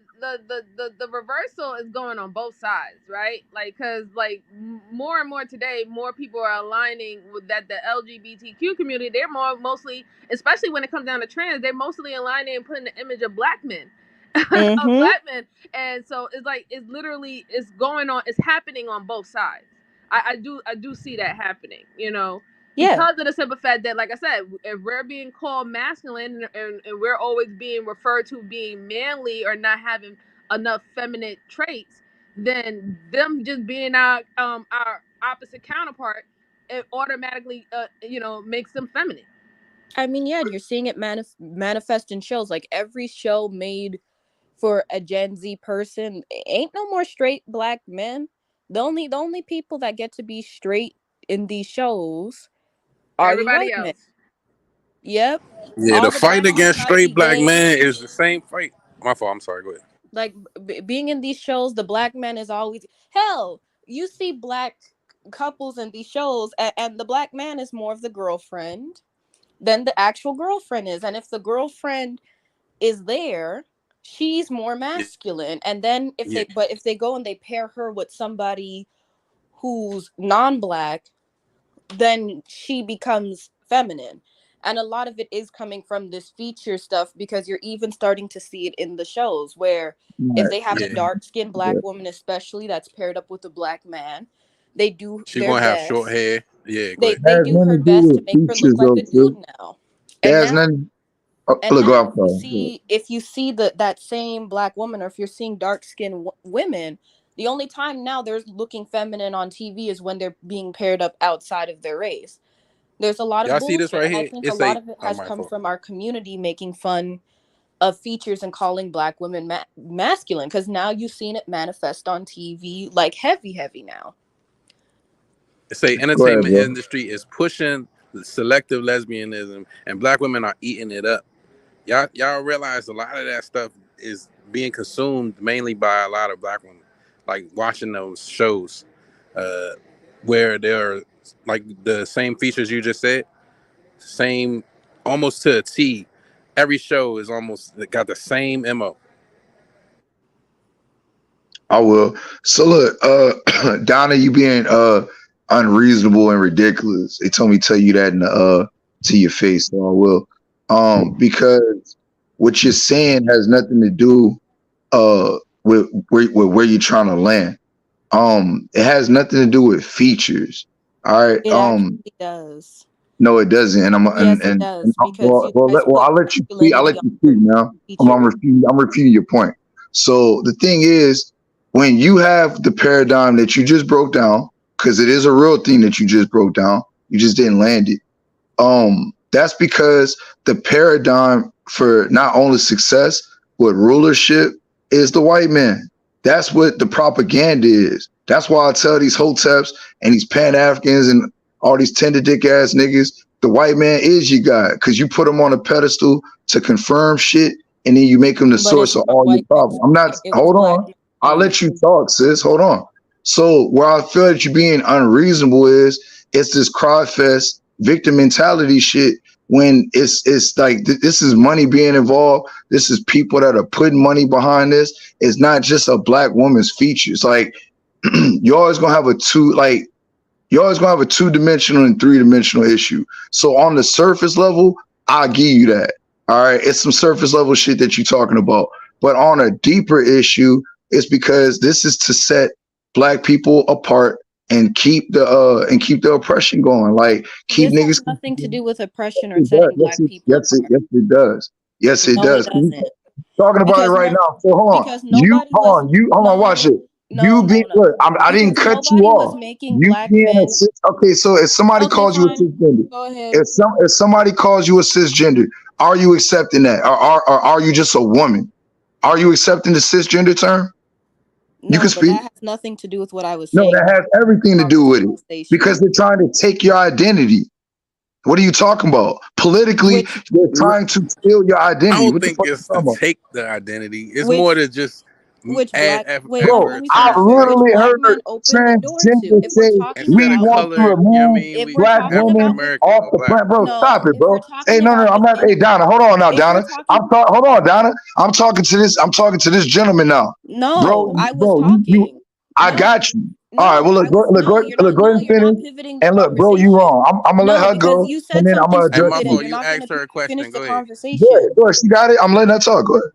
the reversal is going on both sides, right? Like, cause like more and more today, more people are aligning with that the LGBTQ community. They're mostly, especially when it comes down to trans, they're mostly aligning and putting the image of black men, of Mm-hmm. black men, and so it's like it's going on. It's happening on both sides. I do see that happening. Yeah. Because of the simple fact that, like I said, if we're being called masculine and we're always being referred to being manly or not having enough feminine traits, then them just being our opposite counterpart, it automatically makes them feminine. I mean, yeah, and you're seeing it manifest in shows. Like every show made for a Gen Z person ain't no more straight black men. The only people that get to be straight in these shows are the Everybody white men. else. Yep. Yeah, the All the fight black men against gotta be straight black gay. men is the same fight. My fault. I'm sorry. Go ahead. Like being in these shows, the black man is always hell. You see black couples in these shows, and the black man is more of the girlfriend than the actual girlfriend is. And if the girlfriend is there, she's more Yeah, masculine. And then yeah. if they go and they pair her with somebody who's non-black, then she becomes feminine. And a lot of it is coming from this feature stuff because you're even starting to see it in the shows where if Right. they have a Yeah. dark skinned black Yeah. woman, especially that's paired up with a black man, they do She their gonna have short best. hair. Yeah, go They ahead. they has do nothing her to do best to with make her look features like though, a sis. dude now. It And has now nothing. Oh, and look, go now off, bro. if you see that same black woman, or if you're seeing dark skinned women, the only time now they're looking feminine on TV is when they're being paired up outside of their race. There's a lot of Y'all see this bullshit, right and I here? think a It's lot a of it oh has my come fault. from our community making fun of features and calling black women masculine, because now you've seen it manifest on TV like heavy now. It's a Go ahead, entertainment bro. industry is pushing selective lesbianism, and black women are eating it up. Y'all realize a lot of that stuff is being consumed mainly by a lot of black women, like watching those shows, uh, where there are like the same features you just said, same almost to a T. Every show is almost got the same mo. I will. So look, Donna, you being unreasonable and ridiculous. They told me to tell you that in the to your face, so I will. Because what you're saying has nothing to do with where you're trying to land. It has nothing to do with features. All right. It actually does. No, it doesn't. And I'm Yes, it and does, because you guys well, put I'll let you speak. I'll masculinity let on you speak certain now. features. I'm refuting your point. So the thing is, when you have the paradigm that you just broke down, because it is a real thing that you just broke down, you just didn't land it. That's because the paradigm for not only success but rulership is the white man. That's what the propaganda is. That's why I tell these hoteps and these Pan Africans and all these tender dick ass niggas, the white man is your God, because you put him on a pedestal to confirm shit, and then you make him the But source it's of not all your white men problems. I'm not. doing it. It was Hold black on. men I'll doing it. let you talk, sis. Hold on. So where I feel that you're being unreasonable is it's this cry fest victim mentality shit, when it's like this is money being involved. This is people that are putting money behind this. It's not just a black woman's features. Like you're always gonna have a two-dimensional and three-dimensional issue. So on the surface level, I'll give you that. All right. It's some surface level shit that you're talking about. But on a deeper issue, it's because this is to set black people apart and keep the oppression going. Like keep This has niggas. nothing to do with oppression or It does. setting black people apart. Yes, it does. Yes, it No, it does. doesn't. Talking about it Because right no, now. So because nobody was hold on, watch no, it. no, no, Look, no. I didn't Because cut you nobody was off. making You black being a men. cis, okay, so if somebody Okay, calls you a fine. cisgender, Go ahead. if somebody calls you a cisgender, are you accepting that? Or are you just a woman? Are you accepting the cisgender term? You can No, but speak. that has nothing to do with what I was No, saying that has everything to about do this with it. Because conversation. they're trying to take your identity. What are you talking about? Politically, Which they're trying to steal your I identity. don't What the think fuck are you it's to talking about? take the identity. It's more which to just which add black wait, Bro, let effort me I to finish. Which literally black heard men opened the door to? transgender If we're say talking instead we of about want to color. You know what I remove mean? if We we're black talking African women about the American off or the black. planet. Bro, stop no, it, if bro. we're Hey, talking no, no, about I'm the not. Hey, Donna, hold on now, if we're Donna. talking Hold on, Donna. I'm talking to this gentleman now, no, I was bro. You, talking. I No, got you. All right, no, well, I was look, no, you're not go ahead no, and you're not finish. pivoting the And look, bro, you conversation. wrong. I'm gonna let No, her because go, you and said then I'm something gonna Hey, address my stupid and fault. you. you're You not going asked to her a finish question. the Go ahead. conversation. Go ahead. She got it. I'm letting her talk. Go ahead.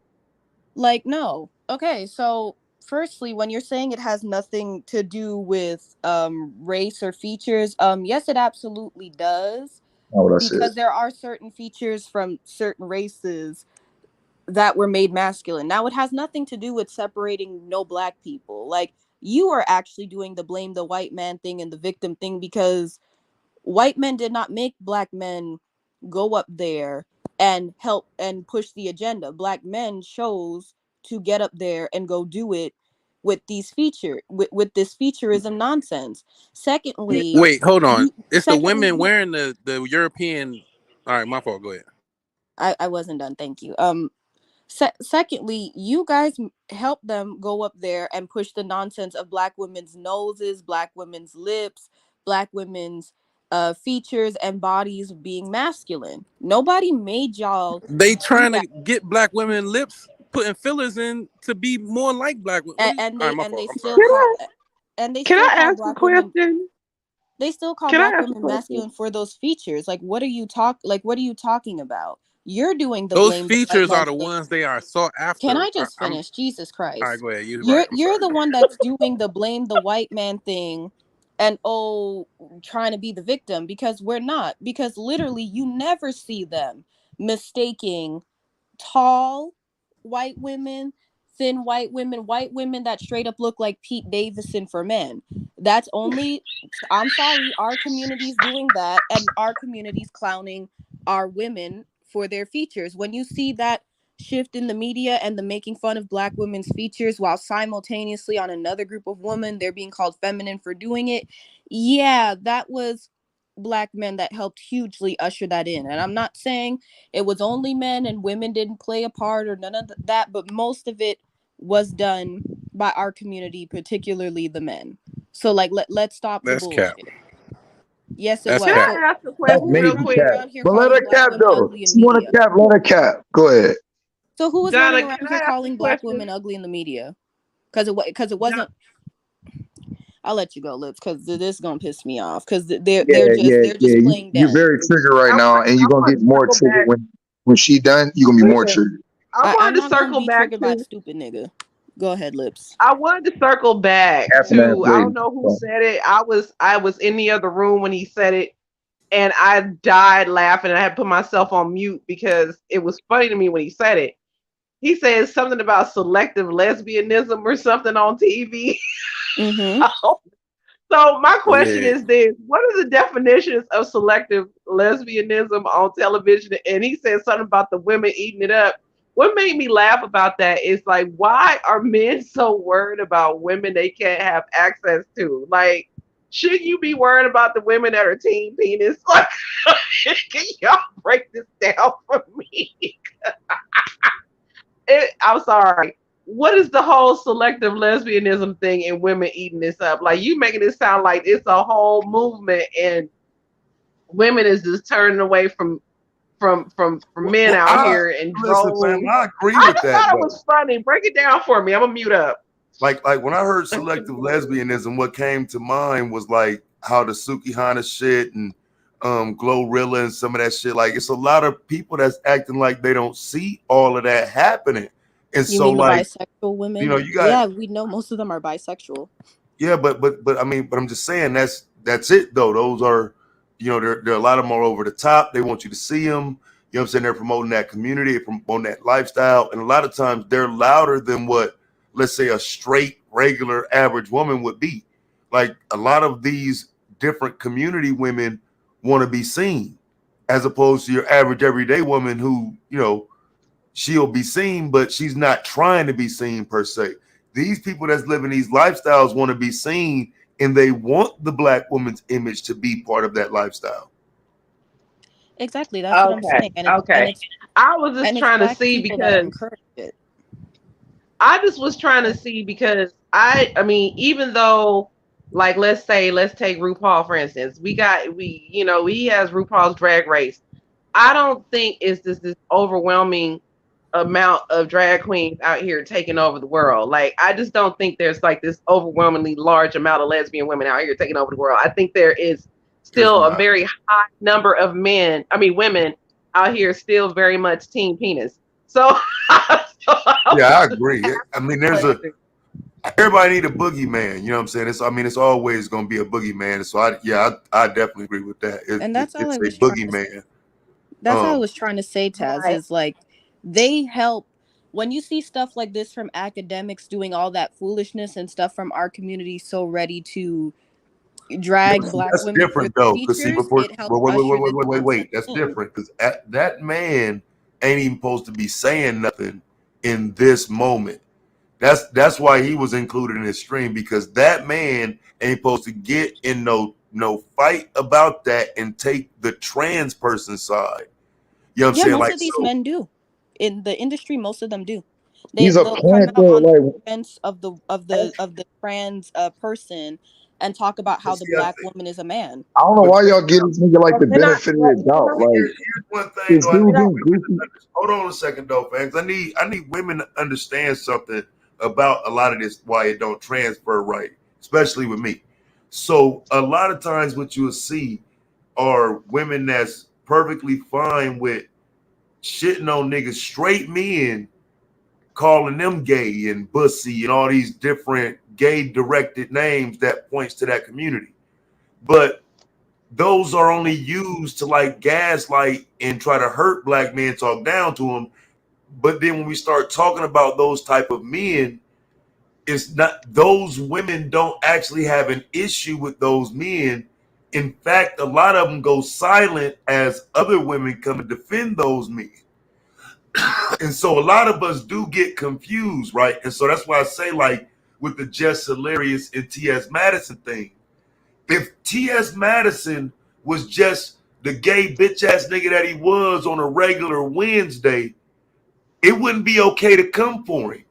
Like, no. Okay, so firstly, when you're saying it has nothing to do with race or features, yes, it absolutely does, That's what I said. because there are certain features from certain races that were made masculine. Now, it has nothing to do with separating no black people. Like, you are actually doing the blame the white man thing and the victim thing, because white men did not make black men go up there and help and push the agenda. Black men chose to get up there and go do it with with this featureism nonsense. Secondly, Wait, hold on. you It's the secondly women you wearing the European. All right, my fault. Go ahead. I wasn't done. Thank you. Secondly, you guys help them go up there and push the nonsense of black women's noses, black women's lips, black women's features and bodies being masculine. Nobody made y'all They do trying to that. get black women lips putting fillers in to be more like black women. What and, is? and All right, they my and fault. they I'm still sorry. Can call I and they can still I call ask a black women question? they still call Can I black ask a women question? masculine for those features. Like, what are you talking about? You're doing the Those blame the white features are man the thing. ones they are sought Can after. I just I'm finish? Jesus all right. Christ. Go ahead. You're right. You're I'm you're sorry. the one that's doing the blame the white man thing and trying to be the victim, because we're not. Because literally you never see them mistaking tall white women, thin white women that straight up look like Pete Davidson for men. That's only, I'm sorry, our community's doing that, and our community's clowning our women for their features. When you see that shift in the media and the making fun of black women's features while simultaneously on another group of women they're being called feminine for doing it, yeah, that was black men that helped hugely usher that in. And I'm not saying it was only men and women didn't play a part or none of that, but most of it was done by our community, particularly the men. So like let's stop the That's cap. bullshit. Yes, it That's Can was. cap. I So ask a That who question was may real be running quick? cap. around here But let calling her black cap women though. ugly in She want media? to cap, let her cap. Go ahead. So who was Donna, running can around I here ask a calling black question? women ugly in the media? Because it wasn't. I'll let you go, Lips, because this is gonna piss me off. Because they're just playing You're dead. very triggered right now, and I you're gonna want get to more circle triggered back. when she done. You're gonna be more Listen, triggered. I I'm wanted to not gonna circle be back triggered by a to. stupid nigga. Go ahead, Lips. I wanted to circle back Half an ass to. I don't lady. know who So, said it. I was in the other room when he said it, and I died laughing. I had put myself on mute because it was funny to me when he said it. He said something about selective lesbianism or something on TV. Mm-hmm. So my question Yeah, is this: what are the definitions of selective lesbianism on television? And he said something about the women eating it up. What made me laugh about that is like, why are men so worried about women they can't have access to? Like, should you be worried about the women that are team penis? Like, can y'all break this down for me? I'm sorry. What is the whole selective lesbianism thing and women eating this up? Like you making it sound like it's a whole movement and women is just turning away from men Well, out I here in listen, fam. droves. I agree I with just that thought it though. was funny. Break it down for me. I'm gonna mute up. Like when I heard selective lesbianism, what came to mind was like how the Sukihana shit and Glorilla and some of that shit. Like it's a lot of people that's acting like they don't see all of that happening. And You so mean the like, bisexual you women? know, you got Yeah, we know most of them are bisexual. yeah, but I mean, but I'm just saying that's it though. Those are, you know, there are a lot of them are over the top. They want you to see them. You know what I'm saying? They're promoting that community, they're promoting that lifestyle, and a lot of times they're louder than what, let's say, a straight, regular, average woman would be. Like a lot of these different community women want to be seen, as opposed to your average everyday woman who, you know, she'll be seen, but she's not trying to be seen per se. These people that's living these lifestyles want to be seen, and they want the black woman's image to be part of that lifestyle. Exactly, that's what I'm Okay, saying. And it's and okay. it's I was just and it's trying to black see people that because encourage it. I just was trying to see because I mean, even though like let's take RuPaul for instance. He has RuPaul's drag race. I don't think it's this overwhelming amount of drag queens out here taking over the world. Like I just don't think there's like this overwhelmingly large amount of lesbian women out here taking over the world. I think there is It's still a not. very high number of women out here still very much team penis. So, so I Yeah, was I just agree. I asking mean, the there's a question. everybody need a boogeyman. You know what I'm saying? It's always going to be a boogeyman. So I definitely agree with that. And that's all I It's a was trying to boogeyman. that's all I Um, was trying to say, Taz, Right. is like they help when you see stuff like this from academics doing all that foolishness and stuff from our community so ready to drag black that's women for different their though. Cause see, features, before it helps wait, wait, wait, usher wait, this wait, wait, nonsense wait. That's in. different because that man ain't even supposed to be saying nothing in this moment. That's why he was included in his stream because that man ain't supposed to get in no fight about that and take the trans person side. You know what I'm Yeah, saying? most Like of these so, men do. In the industry, most of them do. he's a They'll come plant out though. on Like, the defense of the trans person and talk about but how the see, black woman is a man. I don't know but why y'all give this nigga like the And I benefit of the and doubt. Like, here's one thing this though. I dude and I need do women to goofy. hold on a second though, fans. I need women to understand something about a lot of this why it don't transfer right, especially with me. So a lot of times what you'll see are women that's perfectly fine with shitting on niggas, straight men, calling them gay and bussy and all these different gay directed names that points to that community. but those are only used to like gaslight and try to hurt black men, talk down to them. But then when we start talking about those type of men, it's not, those women don't actually have an issue with those men. In fact, a lot of them go silent as other women come and defend those men. And so a lot of us do get confused, right? And so that's why I say, like, with the Jess Hilarious and T.S. Madison thing, if T.S. Madison was just the gay bitch ass nigga that he was on a regular Wednesday, it wouldn't be okay to come for him.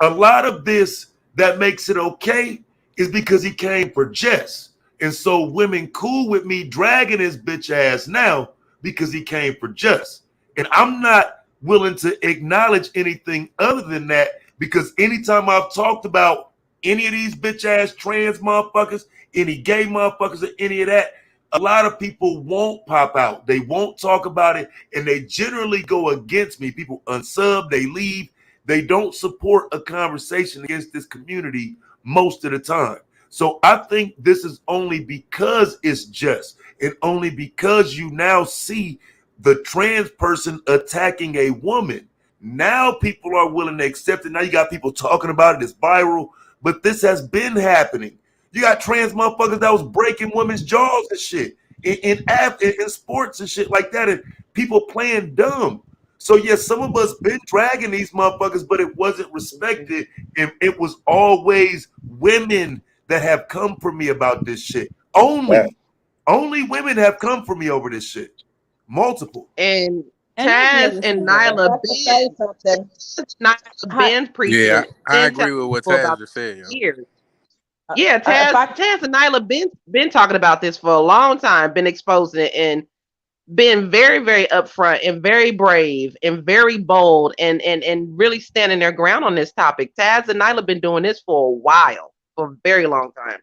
A lot of this that makes it okay is because he came for Jess. And so women cool with me dragging his bitch ass now because he came for Jess. And I'm not willing to acknowledge anything other than that, because anytime I've talked about any of these bitch ass trans motherfuckers, any gay motherfuckers, or any of that, a lot of people won't pop out. They won't talk about it, and they generally go against me. People unsub, they leave. They don't support a conversation against this community most of the time. So I think this is only because it's just, and only because you now see the trans person attacking a woman. Now people are willing to accept it. Now you got people talking about it. It's viral, but this has been happening. You got trans motherfuckers that was breaking women's jaws and shit in sports and shit like that, and people playing dumb. So yes, some of us been dragging these motherfuckers, but it wasn't respected, and it was always women that have come for me about this shit. Only women have come for me over this shit. Multiple. And And I agree Taz with and you there. Nyla I have to say been something. Nyla Hi, been Yeah, preaching, I been agree telling with what people Taz about just this said, for yo. years. Yeah, if I Taz and Nyla been talking about this for a long time, been exposing it and been very, very upfront and very brave and very bold and really standing their ground on this topic. Taz and Nyla been doing this for a while, for a very long time.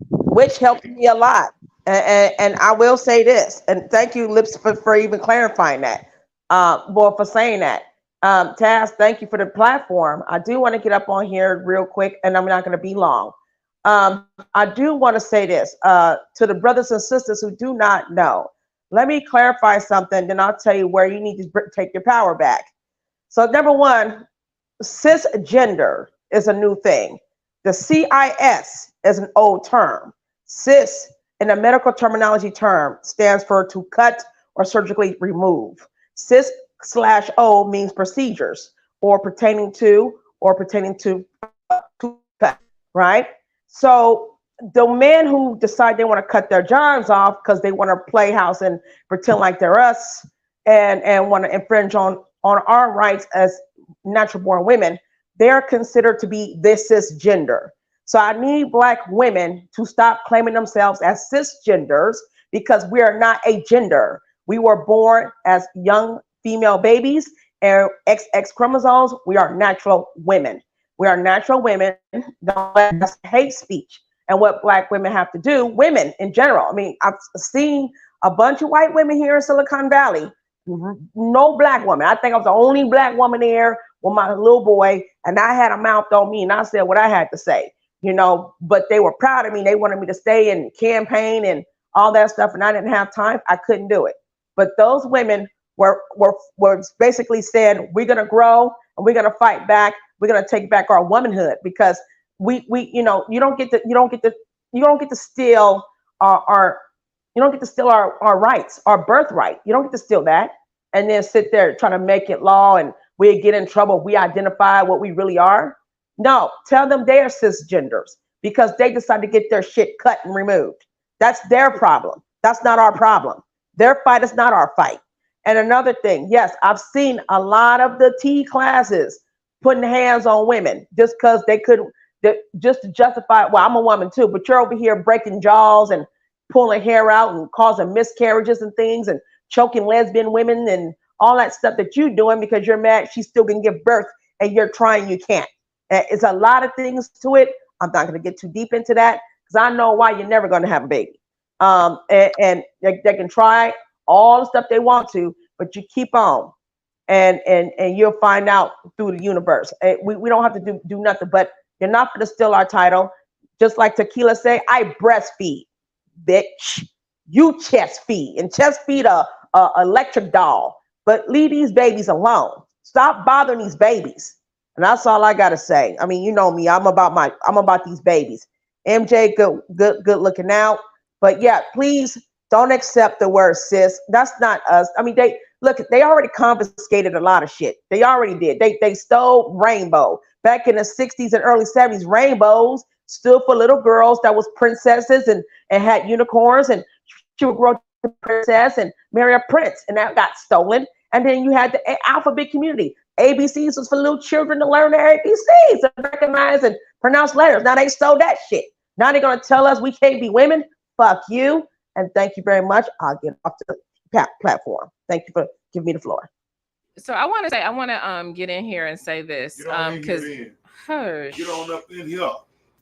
which helped me a lot. And I will say this, and thank you, Lips, for even clarifying that, well, for saying that. Taz, thank you for the platform. I do want to get up on here real quick, and I'm not going to be long. I do want to say this to the brothers and sisters who do not know. Let me clarify something, then I'll tell you where you need to take your power back. So, number one, cisgender is a new thing. The CIS is an old term. Cis, in a medical terminology term, stands for to cut or surgically remove. Cis slash O means procedures or pertaining to cut, right? So the men who decide they want to cut their johns off because they want to play house and pretend like they're us and want to infringe on our rights as natural born women, they're considered to be this cisgender. So I need black women to stop claiming themselves as cisgenders because we are not a gender. We were born as young female babies and XX chromosomes. We are natural women. We are natural women. That's hate speech. And what black women have to do, women in general. I mean, I've seen a bunch of white women here in Silicon Valley, no black woman. I think I was the only black woman there with my little boy, and I had a mouth on me, and I said what I had to say, But they were proud of me. They wanted me to stay and campaign and all that stuff, and I didn't have time. I couldn't do it. But those women were basically said, we're gonna grow and we're gonna fight back. We're gonna take back our womanhood because we you don't get to steal our you don't get to steal our rights, our birthright. You don't get to steal that and then sit there trying to make it law and we get in trouble. We identify what we really are. No, tell them they are cisgenders because they decide to get their shit cut and removed. That's their problem. That's not our problem. Their fight is not our fight. And another thing, yes, I've seen a lot of the T classes putting hands on women just because they couldn't, just to justify, well, I'm a woman too, but you're over here breaking jaws and pulling hair out and causing miscarriages and things and choking lesbian women and all that stuff that you're doing because you're mad she's still gonna give birth and you're trying, you can't. It's a lot of things to it. I'm not gonna get too deep into that because I know why you're never gonna have a baby. And they can try all the stuff they want to, but you keep on and you'll find out through the universe. We don't have to do nothing, but you're not going to steal our title. Just like Tequila say, I breastfeed. bitch. You chest feed and chest feed a electric doll. But leave these babies alone. Stop bothering these babies. And that's all I gotta say. I mean, you know me. I'm about these babies. MJ, good looking out. But yeah, please don't accept the word cis. That's not us. I mean, they already confiscated a lot of shit. They already did. They stole rainbow. Back in the 60s and early 70s, rainbows stood for little girls that was princesses and had unicorns, and she would grow to be a princess and marry a prince, and that got stolen. And then you had the alphabet community. ABCs was for little children to learn their ABCs and recognize and pronounce letters. Now they stole that shit. Now they're gonna tell us we can't be women. Fuck you. And thank you very much. I'll get off the platform. Thank you for giving me the floor. So I want to get in here and say this because Get on up in here.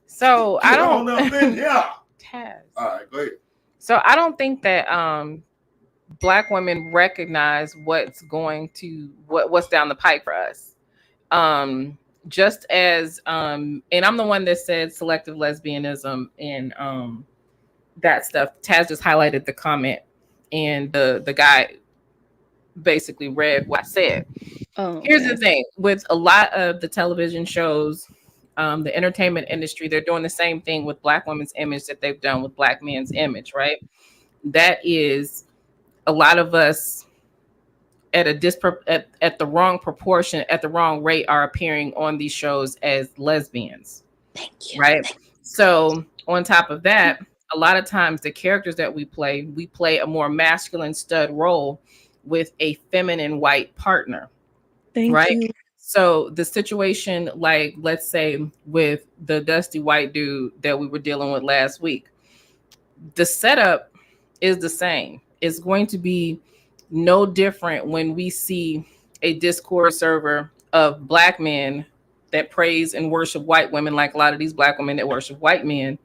So Get on up in here. Taz. All right, go ahead. So I don't think that Black women recognize what's down the pipe for us. Just as and I'm the one that said selective lesbianism and that stuff. Taz just highlighted the comment, and the guy basically read what I said. Oh, Here's the thing with a lot of the television shows, the entertainment industry, they're doing the same thing with Black women's image that they've done with Black men's image, right? That is a lot of us at the wrong proportion, at the wrong rate, are appearing on these shows as lesbians. Thank you. Right. So on top of that, a lot of times the characters that we play a more masculine stud role with a feminine white partner. Thank you. So the situation, like let's say with the dusty white dude that we were dealing with last week, the setup is the same. It's going to be no different when we see a Discord server of Black men that praise and worship white women, like a lot of these Black women that worship white men,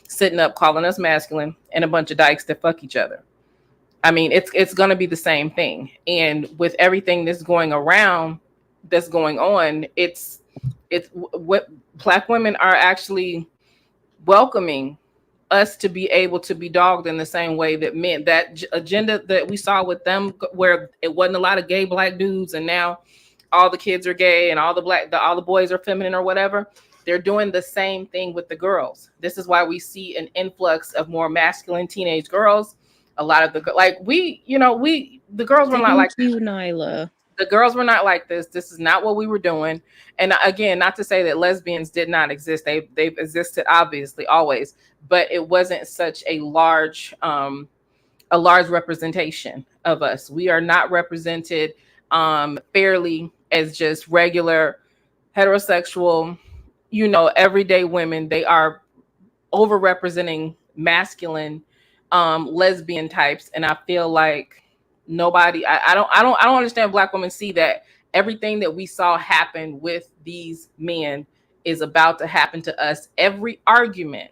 sitting up calling us masculine, and a bunch of dykes that fuck each other. I mean, it's going to be the same thing. And with everything that's going on, it's what Black women are actually welcoming us to be able to be dogged in the same way that men, that agenda that we saw with them, where it wasn't a lot of gay Black dudes, and now all the kids are gay and all the boys are feminine or whatever. They're doing the same thing with the girls. This is why we see an influx of more masculine teenage girls. A lot of the girls were not like you, Nyla. The girls were not like this. This is not what we were doing. And again, not to say that lesbians did not exist. They've existed, obviously, always, but it wasn't such a large representation of us. We are not represented fairly as just regular heterosexual, everyday women. They are overrepresenting masculine lesbian types, and I feel like I don't understand. Black women see that everything that we saw happen with these men is about to happen to us. Every argument,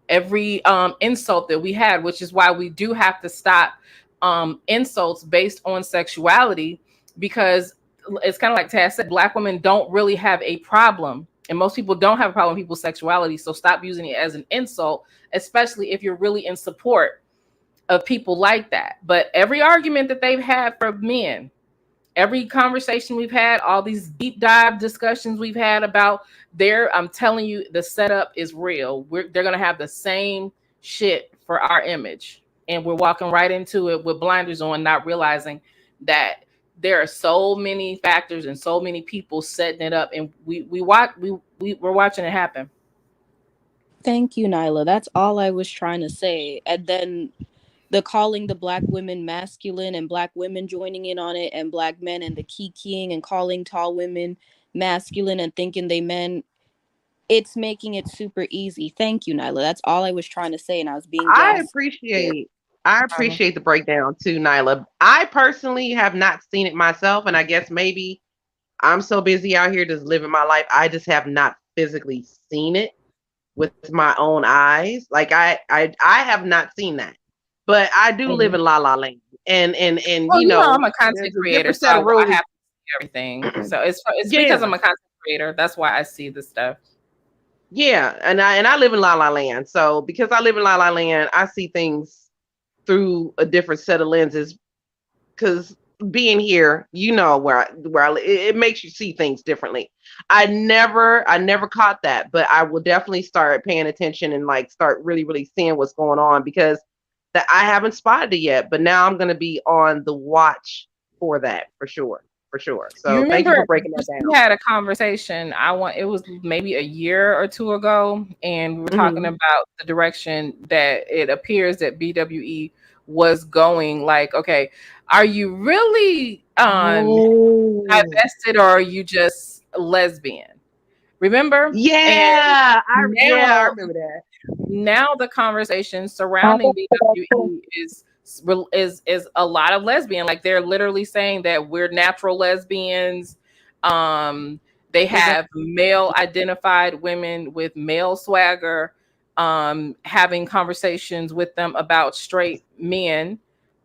every insult that we had, which is why we do have to stop insults based on sexuality, because it's kind of like Taz said, Black women don't really have a problem, and most people don't have a problem with people's sexuality. So stop using it as an insult, especially if you're really in support of people like that. But every argument that they've had for men, every conversation we've had, all these deep dive discussions we've had about I'm telling you, the setup is real. They're going to have the same shit for our image. And we're walking right into it with blinders on, not realizing that there are so many factors and so many people setting it up. And we're watching it happen. Thank you, Nyla. That's all I was trying to say. And then the calling the Black women masculine and Black women joining in on it, and Black men and the kikiing and calling tall women masculine and thinking they men, it's making it super easy. Thank you, Nyla. That's all I was trying to say, and I was being I gassed. appreciate the breakdown too, Nyla. I personally have not seen it myself, and I guess maybe I'm so busy out here just living my life, I just have not physically seen it with my own eyes. Like I have not seen that. But I do live in La La Land, and I'm a content creator, so I have to see everything. So it's because I'm a content creator. That's why I see the stuff. Yeah, and I live in La La Land. So because I live in La La Land, I see things through a different set of lenses. Because being here, it makes you see things differently. I never caught that, but I will definitely start paying attention and like start really, really seeing what's going on because that I haven't spotted it yet. But now I'm gonna be on the watch for that for sure, for sure. You So thank you for remember breaking that we down. had a conversation. It was maybe a year or two ago, and we were talking Hmm. about the direction that it appears that BWE was going. Like, okay, are you really Oh, divested or are you just lesbian? Remember? And yeah, I now remember that. the conversation I surrounding think that too. BWE is a lot of lesbian. Like they're literally saying that we're natural lesbians. Um, they Is that have male identified women with male swagger, having conversations with them about straight men,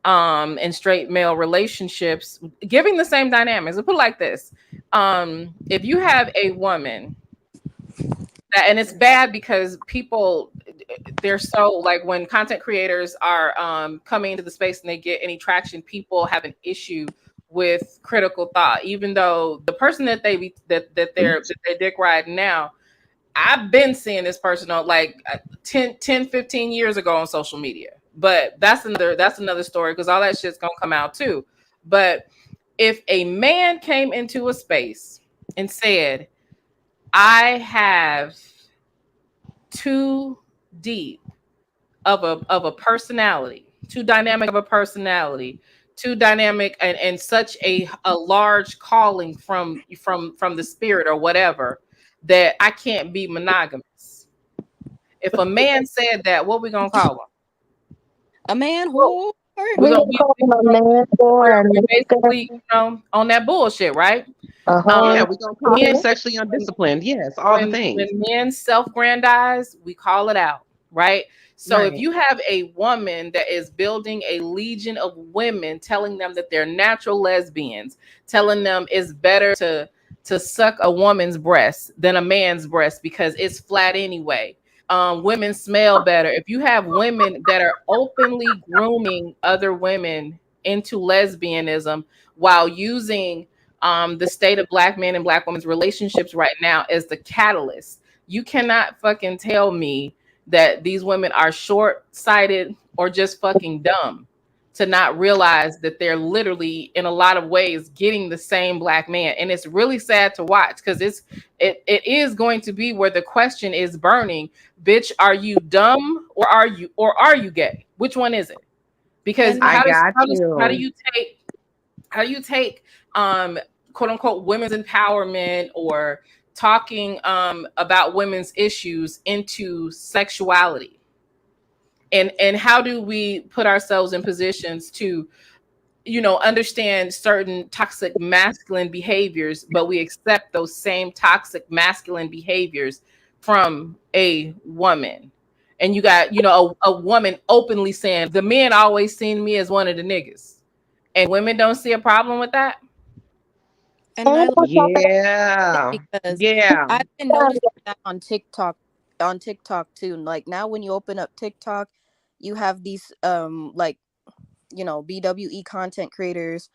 and straight male relationships, giving the same dynamics. We'll put it like this. If you have a woman and it's bad because people, they're so like, when content creators are coming into the space and they get any traction, people have an issue with critical thought, even though the person that they dick riding now, I've been seeing this person on like 10, 15 years ago on social media. But that's another story, because all that shit's gonna come out too. But if a man came into a space and said, I have too deep of a personality, too dynamic of a personality, too dynamic, and such a large calling from the spirit or whatever, that I can't be monogamous. If a man said that, what we gonna call him? A man Well, whore. we're We gonna don't be call him a man or a we're nigga. basically, on that bullshit, right? A Um, Yeah, whore. we're gonna call him men sexually when undisciplined. Yes, all the when things. men self-grandize, we call it out, right? So if Right. you have a woman that is building a legion of women, telling them that they're natural lesbians, telling them it's better to suck a woman's breast than a man's breast because it's flat anyway. Women smell better. If you have women that are openly grooming other women into lesbianism while using the state of black men and black women's relationships right now as the catalyst, you cannot fucking tell me that these women are short-sighted or just fucking dumb to not realize that they're literally in a lot of ways getting the same black man. And it's really sad to watch, because it is going to be where the question is burning: bitch, are you dumb or are you gay? Which one is it? Because And I how does got how does how do you. you take how do you take quote unquote women's empowerment or talking about women's issues into sexuality? And how do we put ourselves in positions to, understand certain toxic masculine behaviors, but we accept those same toxic masculine behaviors from a woman? And you got, a woman openly saying, the men always seen me as one of the niggas. And women don't see a problem with that. and And I on top of it Yeah. because Yeah. I've been that, noticing that on TikTok too. Like now when you open up TikTok, you have these like, BWE content creators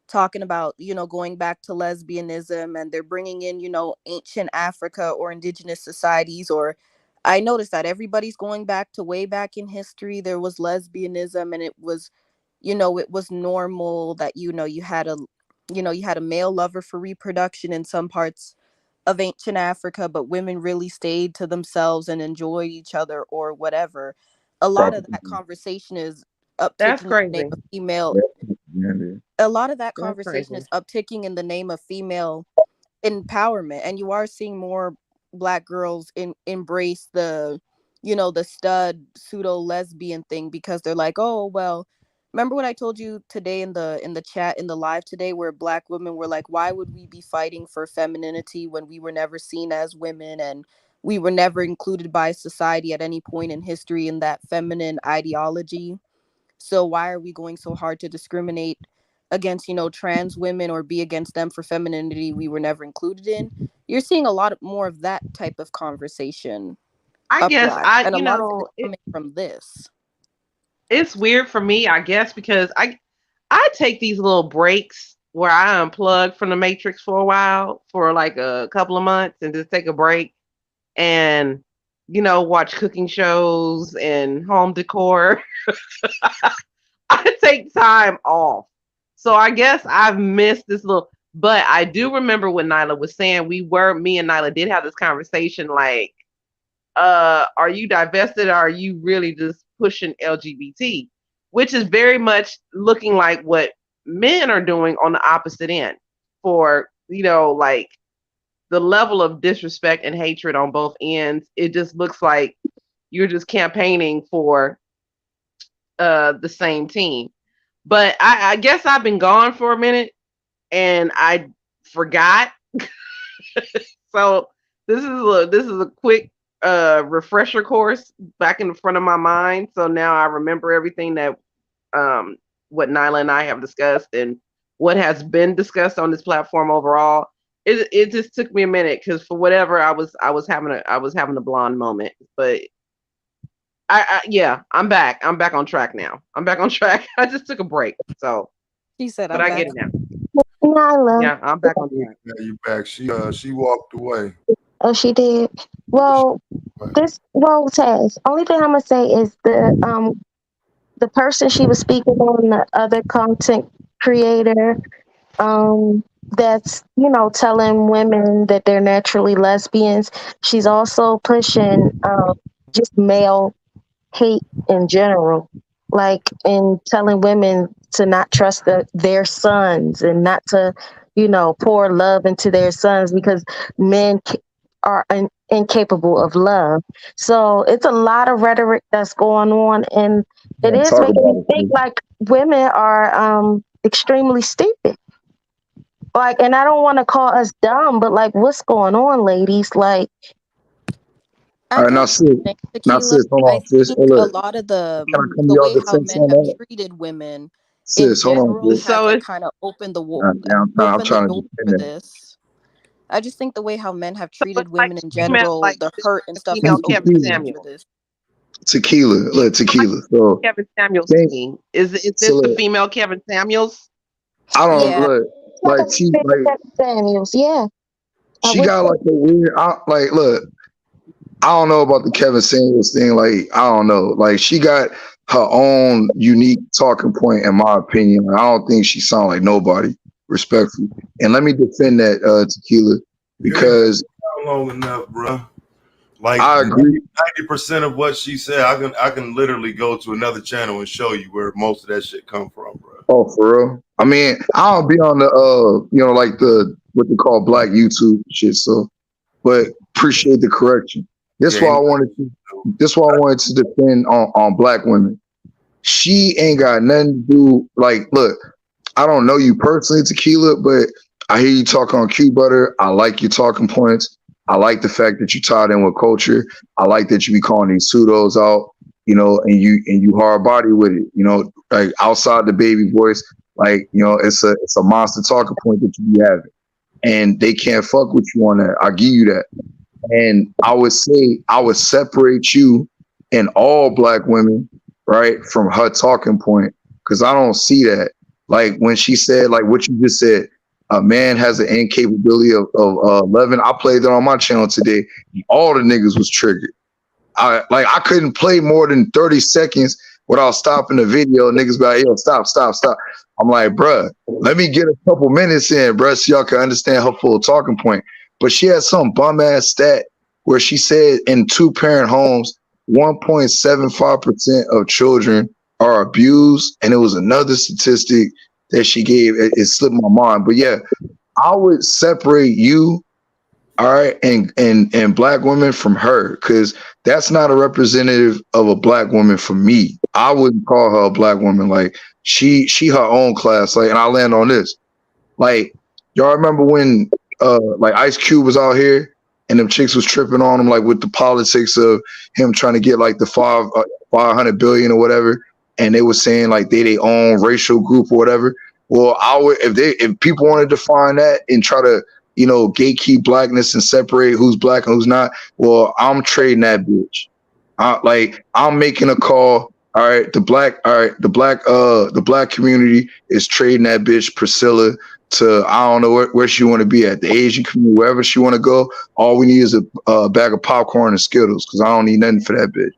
talking about, going back to lesbianism, and they're bringing in, ancient Africa or indigenous societies. Or I noticed that everybody's going back to way back in history. There was lesbianism, and it was normal that, you had a male lover for reproduction in some parts of ancient Africa, but women really stayed to themselves and enjoyed each other or whatever. A lot of that Propaganda. conversation is That's upticking in the name crazy. of female. That's propaganda. A lot of that That's conversation crazy. is upticking in the name of female empowerment, and you are seeing more black girls embrace the stud pseudo lesbian thing, because they're like, oh well, remember what I told you today in the chat in the live today, where black women were like, why would we be fighting for femininity when we were never seen as women, and we were never included by society at any point in history in that feminine ideology? So why are we going so hard to discriminate against, you know, trans women or be against them for femininity we were never included in. You're seeing a lot more of that type of conversation I guess uprise, and a lot of it is coming from this. it's weird for me, I guess, because I take these little breaks where I unplug from the matrix for a while, for like a couple of months, and just take a break and watch cooking shows and home decor. I take time off. So I guess I've missed this little, but I do remember what Nyla was saying. Me and Nyla did have this conversation like, are you divested or are you really just pushing LGBT? Which is very much looking like what men are doing on the opposite end for, like the level of disrespect and hatred on both ends. It just looks like you're just campaigning for the same team. But I guess I've been gone for a minute and I forgot. So this is a quick refresher course back in the front of my mind. So now I remember everything that what Nyla and I have discussed and what has been discussed on this platform overall. It just took me a minute because for whatever I was having a blonde moment, but I'm back. I'm back on track now. I'm back on track. I just took a break, so. She said, but I'm I back. get it now. Nyla. Yeah, I'm back on track. Yeah, you back. She walked away. Oh, she did. Well, Taz. Only thing I'm gonna say is the person she was speaking on, the other content creator, that's telling women that they're naturally lesbians. She's also pushing just male hate in general, like in telling women to not trust their sons and not to pour love into their sons because men are incapable of love. So it's a lot of rhetoric that's going on, and it is Talk making about me it. think like women are extremely stupid. Like, and I don't want to call us dumb, but like, what's going on, ladies? Like, All right, now sis, Tequila, hold I on, sis. think Hold a up. lot of Can I come to the y'all way how defense men on have that? treated women in Sis, hold on, general sis. has So like it's kind of opened the I'm opened the trying to door defend for that. this. I just think the way how men have treated like women in female, general, like the hurt and stuff female has Kevin opened the door for Samuels. this. Tequila. So Kevin Samuels think, team. Is so this the look, female Kevin Samuels? I don't Yeah. look like Samuels, yeah. she got like a weird. Look, I don't know about the Kevin Samuels thing. Like, I don't know. Like, she got her own unique talking point, in my opinion. I don't think she sound like nobody, respectfully. And let me defend that Tequila because long enough, bro. Like I agree. 90% of what she said, I can literally go to another channel and show you where most of that shit come from, bro. Oh, for real? I mean, I don't be on the like the what they call black YouTube shit. So, but appreciate the correction. This why I wanted to defend on black women. She ain't got nothing to do. Like, look, I don't know you personally, Tequila, but I hear you talk on Q Butter. I like your talking points. I like the fact that you tied in with culture. I like that you be calling these pseudos out, and you hard body with it, like outside the baby voice, like, it's a monster talking point that you be having. And they can't fuck with you on that. I'll give you that. And I would say I would separate you and all black women, right, from her talking point, because I don't see that. Like when she said, like what you just said, a man has an incapability of loving. I played that on my channel today. All the niggas was triggered. I couldn't play more than 30 seconds without stopping the video. Niggas be like, yo, stop. I'm like, bruh, let me get a couple minutes in, bruh, so y'all can understand her full talking point. But she had some bum ass stat where she said in 2-parent homes, 1.75% of children are abused. And it was another statistic that she gave. It slipped my mind. But yeah, I would separate you, all right, and black women from her, because that's not a representative of a black woman for me. I wouldn't call her a black woman. Like she her own class. Like, and I land on this. Like, y'all remember when like Ice Cube was out here and them chicks was tripping on him, like with the politics of him trying to get like the 500 billion or whatever, and they were saying like they own racial group or whatever. Well, if people want to define that and try to, gatekeep blackness and separate who's black and who's not, well, I'm trading that bitch. I'm making a call. All right, the black community is trading that bitch Priscilla to, I don't know where she want to be at, the Asian community, wherever she want to go. All we need is a bag of popcorn and Skittles, because I don't need nothing for that bitch.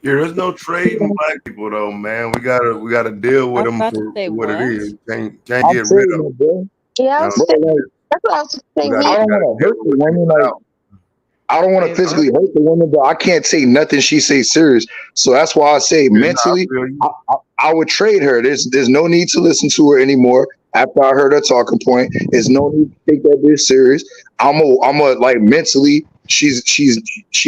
Yeah, there's no trading black people though, man. We gotta deal I with was them about to for say what it what? is. Can't I'm get rid of trading them. it, bro. Yeah, You know, that's what I was we saying. gotta, I we don't gotta want to deal hurt the with what they women. put Like, out. I don't want to physically hurt the woman, but I can't take nothing she say serious. So that's why I say Yeah, no, I mentally, feel you. I would trade her. There's no need to listen to her anymore. After I heard her talking point, there's no need to take that bitch serious. I'm a like mentally, she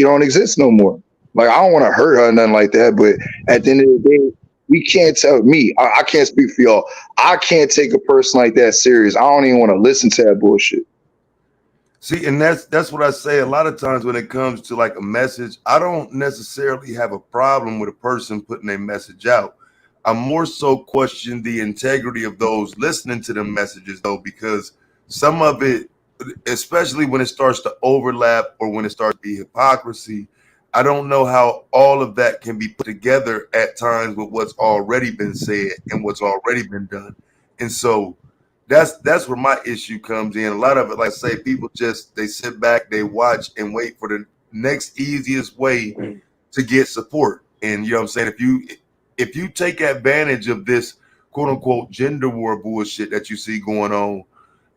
don't exist no more. Like, I don't want to hurt her or nothing like that. But at the end of the day, we can't tell me. I can't speak for y'all. I can't take a person like that serious. I don't even want to listen to that bullshit. See, and that's what I say. A lot of times when it comes to like a message, I don't necessarily have a problem with a person putting a message out. I more so question the integrity of those listening to the messages though, because some of it, especially when it starts to overlap or when it starts to be hypocrisy, I don't know how all of that can be put together at times with what's already been said and what's already been done. And so that's where my issue comes in. A lot of it, like I say, people just they sit back, they watch and wait for the next easiest way to get support. And you know what I'm saying? If you take advantage of this quote unquote gender war bullshit that you see going on,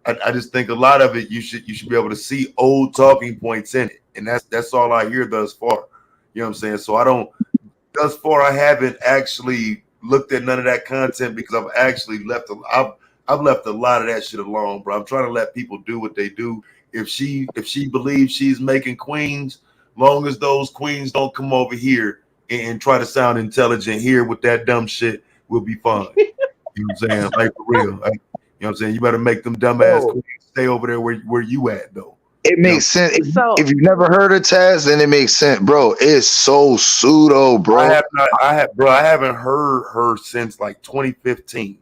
I just think a lot of it you should be able to see old talking points in it. And that's all I hear thus far. You know what I'm saying? So I don't thus far I haven't actually looked at none of that content because I've actually I've left a lot of that shit alone, bro. I'm trying to let people do what they do. If she believes she's making queens, long as those queens don't come over here and try to sound intelligent here with that dumb shit, we'll be fine. You know what I'm saying? Like for real. Like, you know what I'm saying? You better make them dumbass Bro, queens stay over there where you at though. it You know? makes sense. So If you've never heard of Taz, then it makes sense, bro. It's so pseudo, bro. I haven't heard her since like 2015.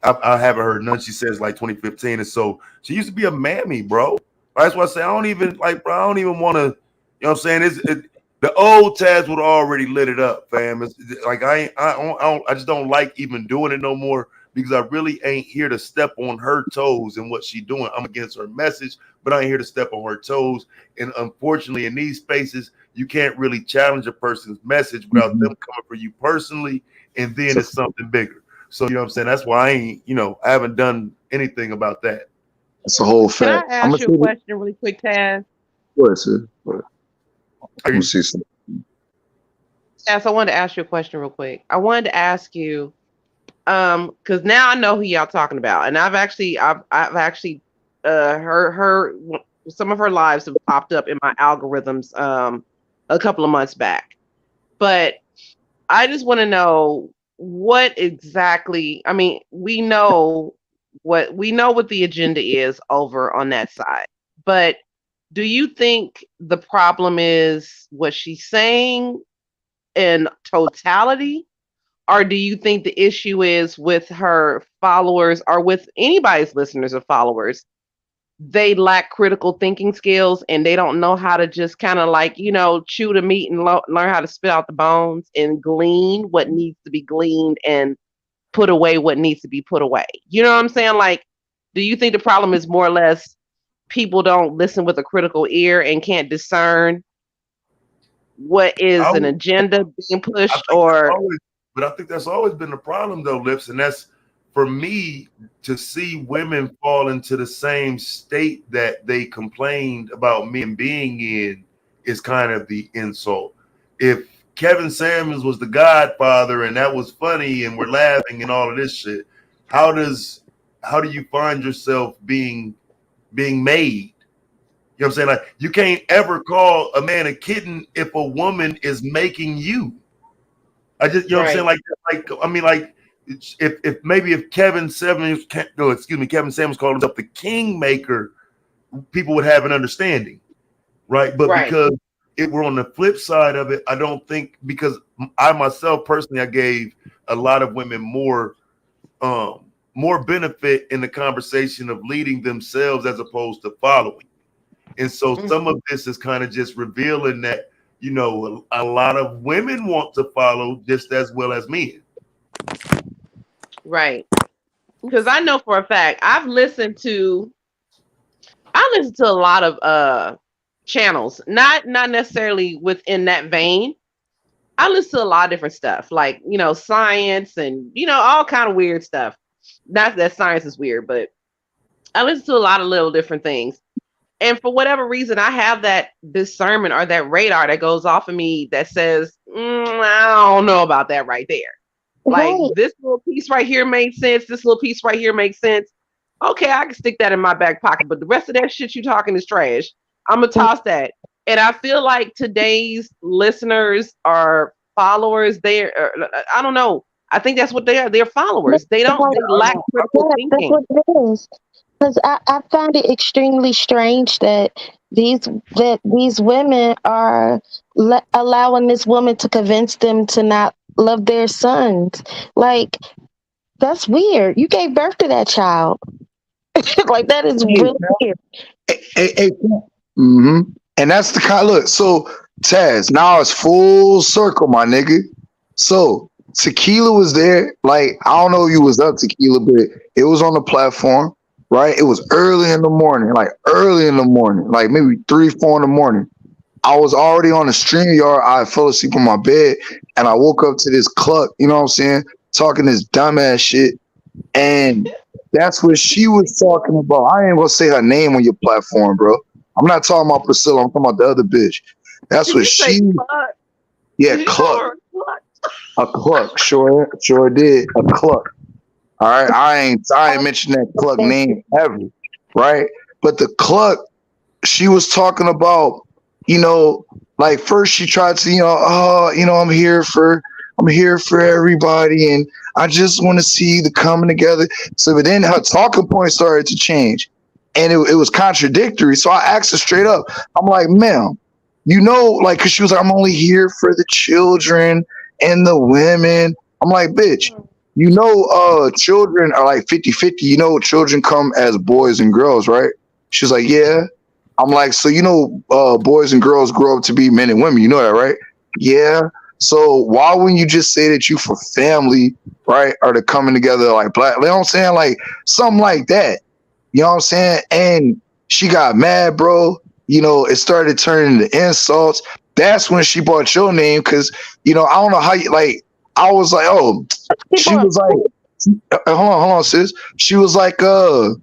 I haven't heard none. She says like 2015, and so she used to be a mammy, bro. That's why I say I don't even like, bro. I don't even want to. You know what I'm saying? The old Taz would have already lit it up, fam. It's like I just don't like even doing it no more because I really ain't here to step on her toes and what she doing. I'm against her message, but I ain't here to step on her toes. And unfortunately, in these spaces, you can't really challenge a person's message without them coming for you personally, and then it's something bigger. So you know what I'm saying? That's why I ain't, I haven't done anything about that. It's a whole can I fact. I'm ask gonna you say a this. question really quick, Taz? What is it? What? Let me see something. Taz, I wanted to ask you a question real quick. I wanted to ask you, because now I know who y'all talking about, and I've actually heard her some of her lives have popped up in my algorithms a couple of months back. But I just want to know what exactly. I mean, we know what the agenda is over on that side, but do you think the problem is what she's saying in totality, or do you think the issue is with her followers or with anybody's listeners or followers? They lack critical thinking skills and they don't know how to just kind of like, chew the meat and learn how to spit out the bones and glean what needs to be gleaned and put away what needs to be put away. You know what I'm saying? Like, do you think the problem is more or less people don't listen with a critical ear and can't discern what I, is an would- agenda being I pushed think that's or always, but I think that's always been the problem though, Lips, and that's for me to see women fall into the same state that they complained about men being in is kind of the insult. If Kevin Samuels was the Godfather and that was funny and we're laughing and all of this shit, how do you find yourself being made? You know what I'm saying? Like you can't ever call a man a kitten if a woman is making you. I just, you know what I'm saying? right, I mean, like, if Kevin Samuels, Kevin Samuels called himself the Kingmaker, people would have an understanding, right? But right, because if we're on the flip side of it, I don't think, because I myself personally, I gave a lot of women more benefit in the conversation of leading themselves as opposed to following. And so some of this is kind of just revealing that, you know, a lot of women want to follow just as well as men. Right. Because I know for a fact I listen to a lot of channels, not necessarily within that vein. I listen to a lot of different stuff, like, you know, science and, you know, all kind of weird stuff. Not that science is weird, but I listen to a lot of little different things. And for whatever reason, I have that discernment or that radar that goes off of me that says, I don't know about that right there. Like, Right. this little piece right here made sense. This little piece right here makes sense. Okay, I can stick that in my back pocket. But the rest of that shit you talking is trash. I'm gonna toss that. And I feel like today's listeners are followers. I don't know. I think that's what they are. They're followers. They lack critical Yeah, that's thinking. what it is. Because I find it extremely strange that these women are allowing this woman to convince them to not love their sons. Like, that's weird. You gave birth to that child. Like, that is really weird. And that's the kind. Look, so Taz, now it's full circle, my nigga. So Tequila was there. Like, I don't know if you was up, Tequila, but it was on the platform, right? It was early in the morning, like maybe 3, 4 in the morning. I was already on the stream yard. I fell asleep on my bed, and I woke up to this cluck. You know what I'm saying? Talking this dumbass shit, and that's what she was talking about. I ain't gonna say her name on your platform, bro. I'm not talking about Priscilla. I'm talking about the other bitch. That's Did what you say she. cluck? Yeah, Did you call cluck. her a cluck? A cluck. Sure did. A cluck. All right. I ain't mentioned that cluck name ever. Right. But the cluck, she was talking about, you know, like first she tried to, I'm here for everybody, and I just want to see the coming together. So, but then her talking point started to change, and it was contradictory. So I asked her straight up. I'm like, ma'am, you know, like, cause she was like, I'm only here for the children and the women. I'm like, bitch, you know, children are like 50-50. You know, children come as boys and girls, right? She's like, yeah. I'm like, so you know, boys and girls grow up to be men and women. You know that, right? Yeah. So why wouldn't you just say that you for family, right? Or the coming together like black? You know what I'm saying? Like something like that. You know what I'm saying? And she got mad, bro. You know, it started turning into insults. That's when she brought your name, because, you know, I don't know how you, like, I was like, oh, she was like, hold on, sis. She was like, do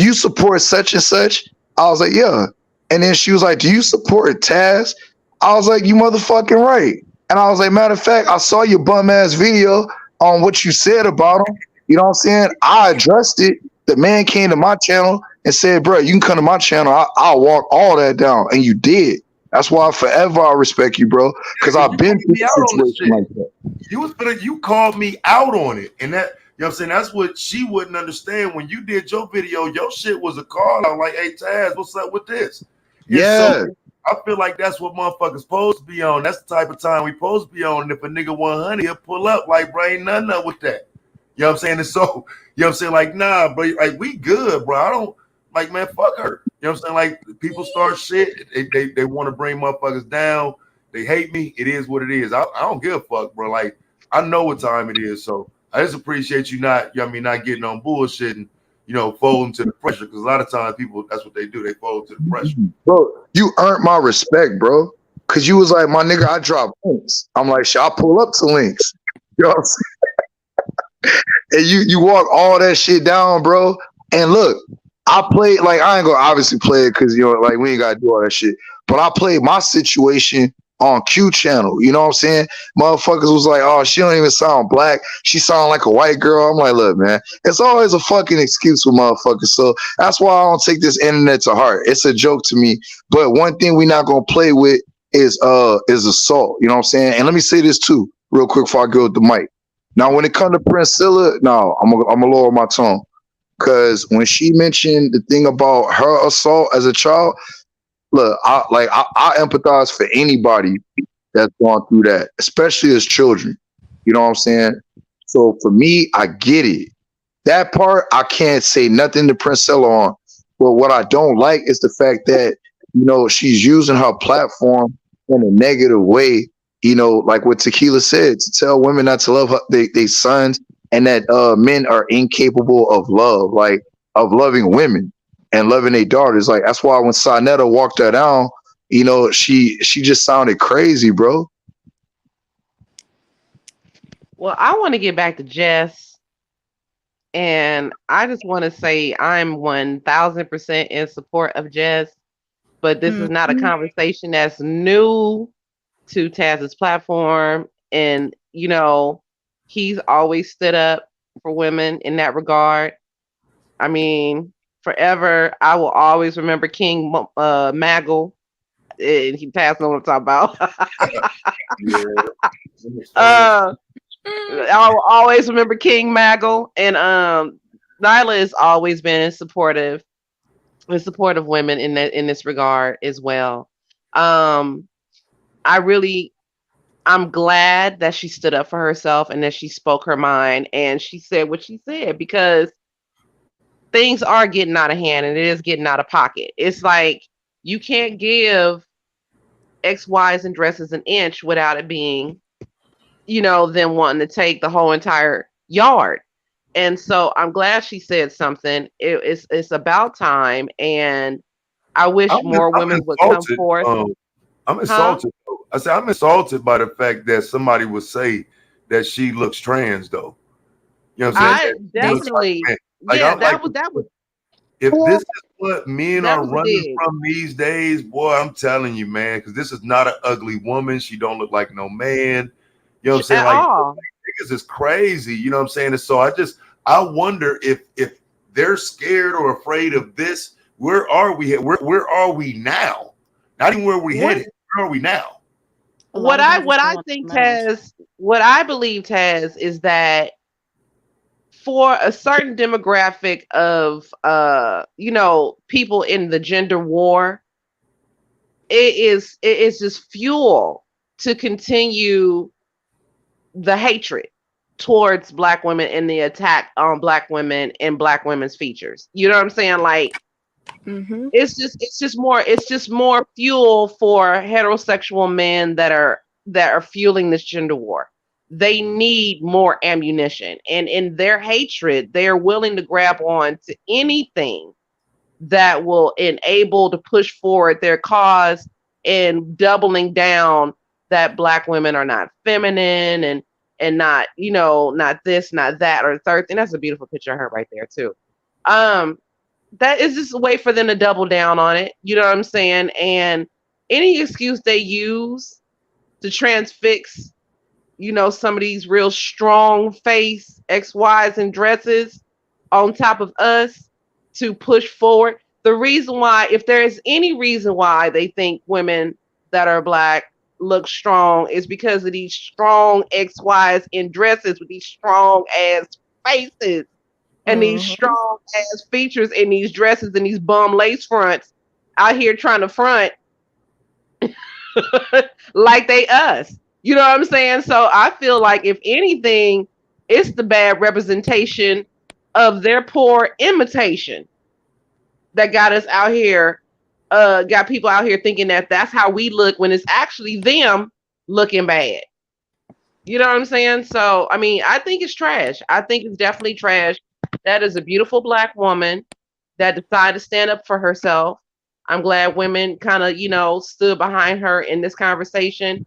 you support such and such? I was like, yeah. And then she was like, do you support Taz? I was like, you motherfucking right. And I was like, matter of fact, I saw your bum ass video on what you said about him. You know what I'm saying? I addressed it. The man came to my channel and said, bro, you can come to my channel. I'll walk all that down. And you did. That's why forever I respect you, bro. Because I've been through a situation like that. You called me out on it. And that, you know what I'm saying? That's what she wouldn't understand. When you did your video, your shit was a call out like, hey, Taz, what's up with this? And yeah. So I feel like that's what motherfuckers supposed to be on. That's the type of time we supposed to be on. And if a nigga 100, he'll pull up like, bro, ain't nothing up with that. You know what I'm saying? And so, you know what I'm saying? Like, nah, bro, like, we good, bro. I don't, like, man, fuck her. You know what I'm saying? Like, people start shit. They want to bring motherfuckers down. They hate me. It is what it is. I don't give a fuck, bro. Like, I know what time it is. So I just appreciate you not, you know what I mean, not getting on bullshit and, you know, folding to the pressure. Because a lot of times people, that's what they do. They fold to the pressure. Bro, you earned my respect, bro. Because you was like, my nigga, I drop links. I'm like, shit, I pull up to links. You know what I'm saying? And you walk all that shit down, bro. And look, I played, like, I ain't gonna obviously play it because, you know, like, we ain't gotta do all that shit. But I played my situation on Q channel. You know what I'm saying? Motherfuckers was like, oh, she don't even sound black. She sound like a white girl. I'm like, look, man, it's always a fucking excuse for motherfuckers. So that's why I don't take this internet to heart. It's a joke to me. But one thing we not gonna play with is assault. You know what I'm saying? And let me say this too, real quick before I go with the mic. Now, when it comes to Priscilla, no, I'm gonna lower my tone. Because when she mentioned the thing about her assault as a child, look, I empathize for anybody that's gone through that, especially as children. You know what I'm saying? So for me, I get it. That part I can't say nothing to Princella on. But what I don't like is the fact that, she's using her platform in a negative way, like what Tequila said, to tell women not to love they sons, and that men are incapable of love, like of loving women and loving their daughters. Like that's why when Sonetta walked her down, she just sounded crazy, bro. Well, I want to get back to Jess, and I just want to say I'm 1000% in support of Jess, but this is not a Mhm. conversation that's new to Taz's platform. And, he's always stood up for women in that regard. I mean, forever, I will always remember King Maggle. And he passed on what I'm talking about. uh, I will always remember King Maggle. And Nyla has always been in support of women in this regard as well. Um, I really I'm glad that she stood up for herself and that she spoke her mind and she said what she said, because things are getting out of hand and it is getting out of pocket. It's like you can't give X, Y's and dresses an inch without it being, them wanting to take the whole entire yard. And so I'm glad she said something. It's about time, and I wish more I'm women would come insulted. forth. I'm Huh? insulted. I say I'm insulted by the fact that somebody would say that she looks trans, though. You know what I'm saying? I That she They looks like a definitely, man. Like yeah, I'm like, if this is what men that are was running big. from these days, boy, I'm telling you, man, because this is not an ugly woman. She don't look like no man. You know what I'm saying? At Like all. niggas is crazy. You know what I'm saying? And so I wonder if they're scared or afraid of this. Where are we? Where are we now? Not even where we What headed. Where are we now? a lot of things are what still I on think, their mind. Taz, what I believe, Taz, is that for a certain demographic of people in the gender war, it is just fuel to continue the hatred towards black women and the attack on black women and black women's features. You know what I'm saying? Like Mhm. it's just more fuel for heterosexual men that are fueling this gender war. They need more ammunition, and in their hatred they are willing to grab on to anything that will enable to push forward their cause, and doubling down that black women are not feminine, and not, not this, not that, or the third thing. That's a beautiful picture of her right there too. um that is just a way for them to double down on it. You know what I'm saying? And any excuse they use to transfix, some of these real strong face XYs and dresses on top of us to push forward. The reason why, if there is any reason why they think women that are black look strong, is because of these strong XYs in dresses with these strong ass faces and these Mhm. strong ass features in these dresses and these bum lace fronts out here trying to front like they us. You know what I'm saying? So I feel like if anything, it's the bad representation of their poor imitation that got us out here, got people out here thinking that that's how we look when it's actually them looking bad. You know what I'm saying? So, I mean, I think it's trash. I think it's definitely trash. That is a beautiful black woman that decided to stand up for herself. I'm glad women kind of, stood behind her in this conversation.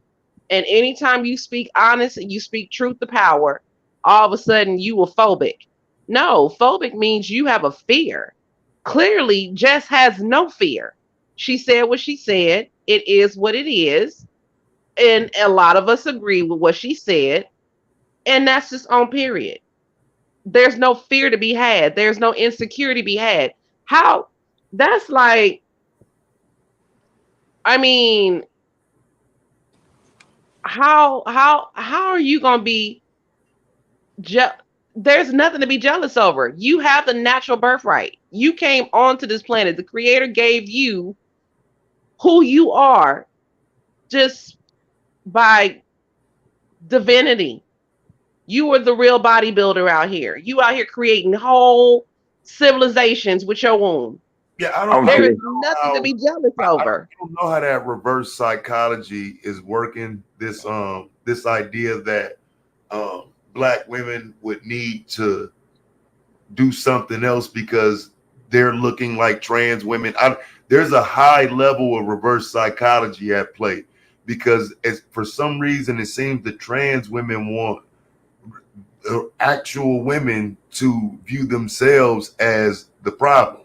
And anytime you speak honest and you speak truth to power, all of a sudden you are phobic. No, phobic means you have a fear. Clearly, Jess has no fear. She said what she said. It is what it is. And a lot of us agree with what she said. And that's just on period. There's no fear to be had. There's no insecurity to be had. How that's like, I mean, how are you gonna be je- there's nothing to be jealous over. You have the natural birthright. You came onto this planet. The creator gave you who you are just by divinity. You are the real bodybuilder out here. You out here creating whole civilizations with your womb. Yeah, I don't I'm I There don't is just know nothing to how be jealous over. I don't know how that reverse psychology is working. This idea that black women would need to do something else because they're looking like trans women. There's a high level of reverse psychology at play because for some reason it seems the trans women want actual women to view themselves as the problem.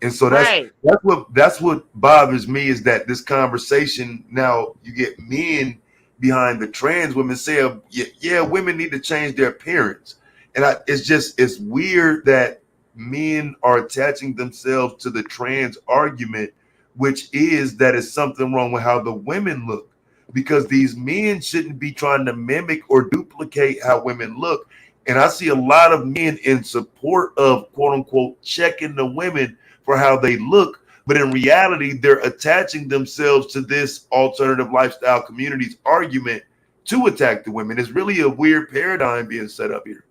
And so Right. that's what bothers me is that this conversation now you get men behind the trans women say, yeah, women need to change their appearance, and it's weird that men are attaching themselves to the trans argument, which is that it's something wrong with how the women look, because these men shouldn't be trying to mimic or duplicate how women look. And I see a lot of men in support of quote unquote checking the women for how they look, but in reality, they're attaching themselves to this alternative lifestyle community's argument to attack the women. It's really a weird paradigm being set up here.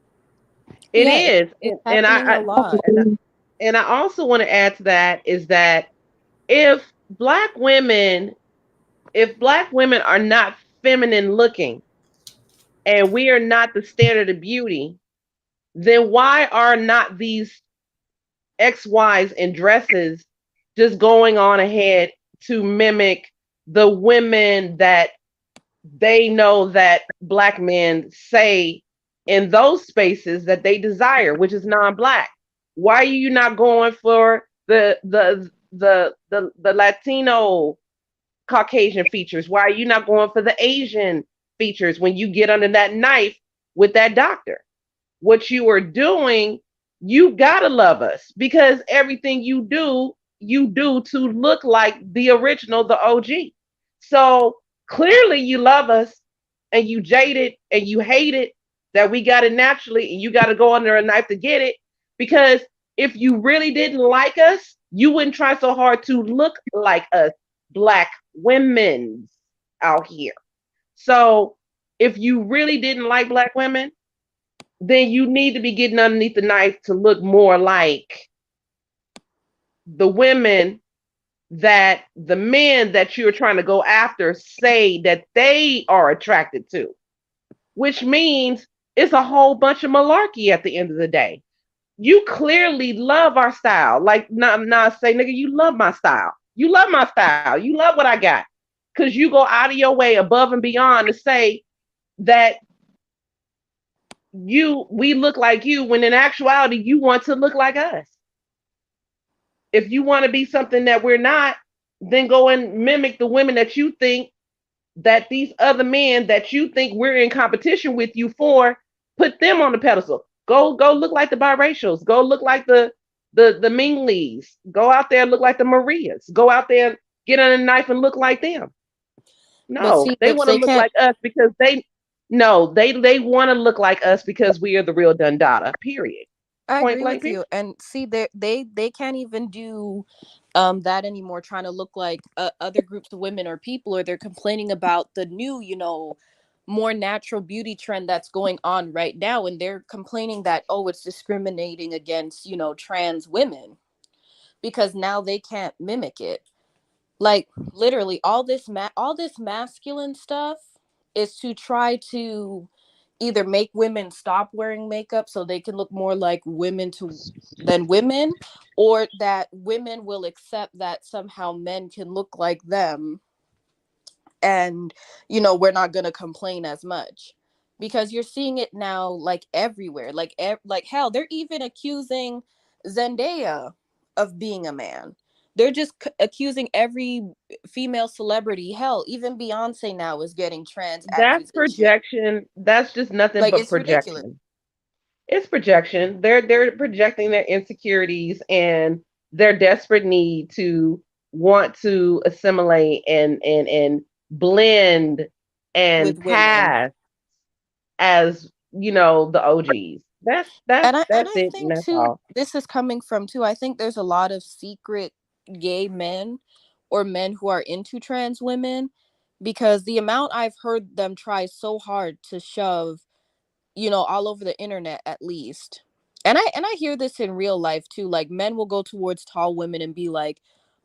It Yeah, is. it's And happening a lot. and I also want to add to that is that if black women if black women are not feminine looking and we are not the standard of beauty, then why are not these XYs and dresses just going on ahead to mimic the women that they know that black men say in those spaces that they desire, which is non-black? Why are you not going for the Latino Caucasian features? Why are you not going for the Asian features when you get under that knife with that doctor? What you are doing, you gotta love us because everything you do to look like the original, the OG. So clearly you love us and you jaded and you hate it that we got it naturally and you got to go under a knife to get it. Because if you really didn't like us, you wouldn't try so hard to look like us, black women out here. So if you really didn't like black women, then you need to be getting underneath the knife to look more like the women that the men that you're trying to go after say that they are attracted to, which means it's a whole bunch of malarkey at the end of the day. You clearly love our style. Like, nah, say, nigga, you love my style. You love my style. You love what I got. Because you go out of your way above and beyond to say that we look like you when in actuality you want to look like us. If you want to be something that we're not, then go and mimic the women that you think that these other men that you think we're in competition with you for, put them on the pedestal. Go look like the biracials. Go look like the Ming Lees. Go out there and look like the Marias. Go out there and get on a knife and look like them. But No, see, they want to they look can't. like us because they no, they want to look like us because we are the real Dundada. Period. I Point agree blank. with Period. you. And see, they can't even do that anymore. Trying to look like other groups of women or people, or they're complaining about the new, more natural beauty trend that's going on right now, and they're complaining that, oh, it's discriminating against trans women because now they can't mimic it. Like literally all this masculine stuff is to try to either make women stop wearing makeup so they can look more like women to than women, or that women will accept that somehow men can look like them, and we're not going to complain as much, because you're seeing it now like everywhere, like hell, they're even accusing Zendaya of being a man. They're just accusing every female celebrity. Hell, even Beyonce now is getting trans That's accusation. projection. That's just nothing Like, but it's ridiculous. projection. It's projection. They're projecting their insecurities and their desperate need to want to assimilate and blend and With women. pass as the OGs. That's And I it, and think that's too, all. this is coming from too, I think there's a lot of secret gay men or men who are into trans women, because the amount I've heard them try so hard to shove, all over the internet at least. And I hear this in real life too. Like, men will go towards tall women and be like,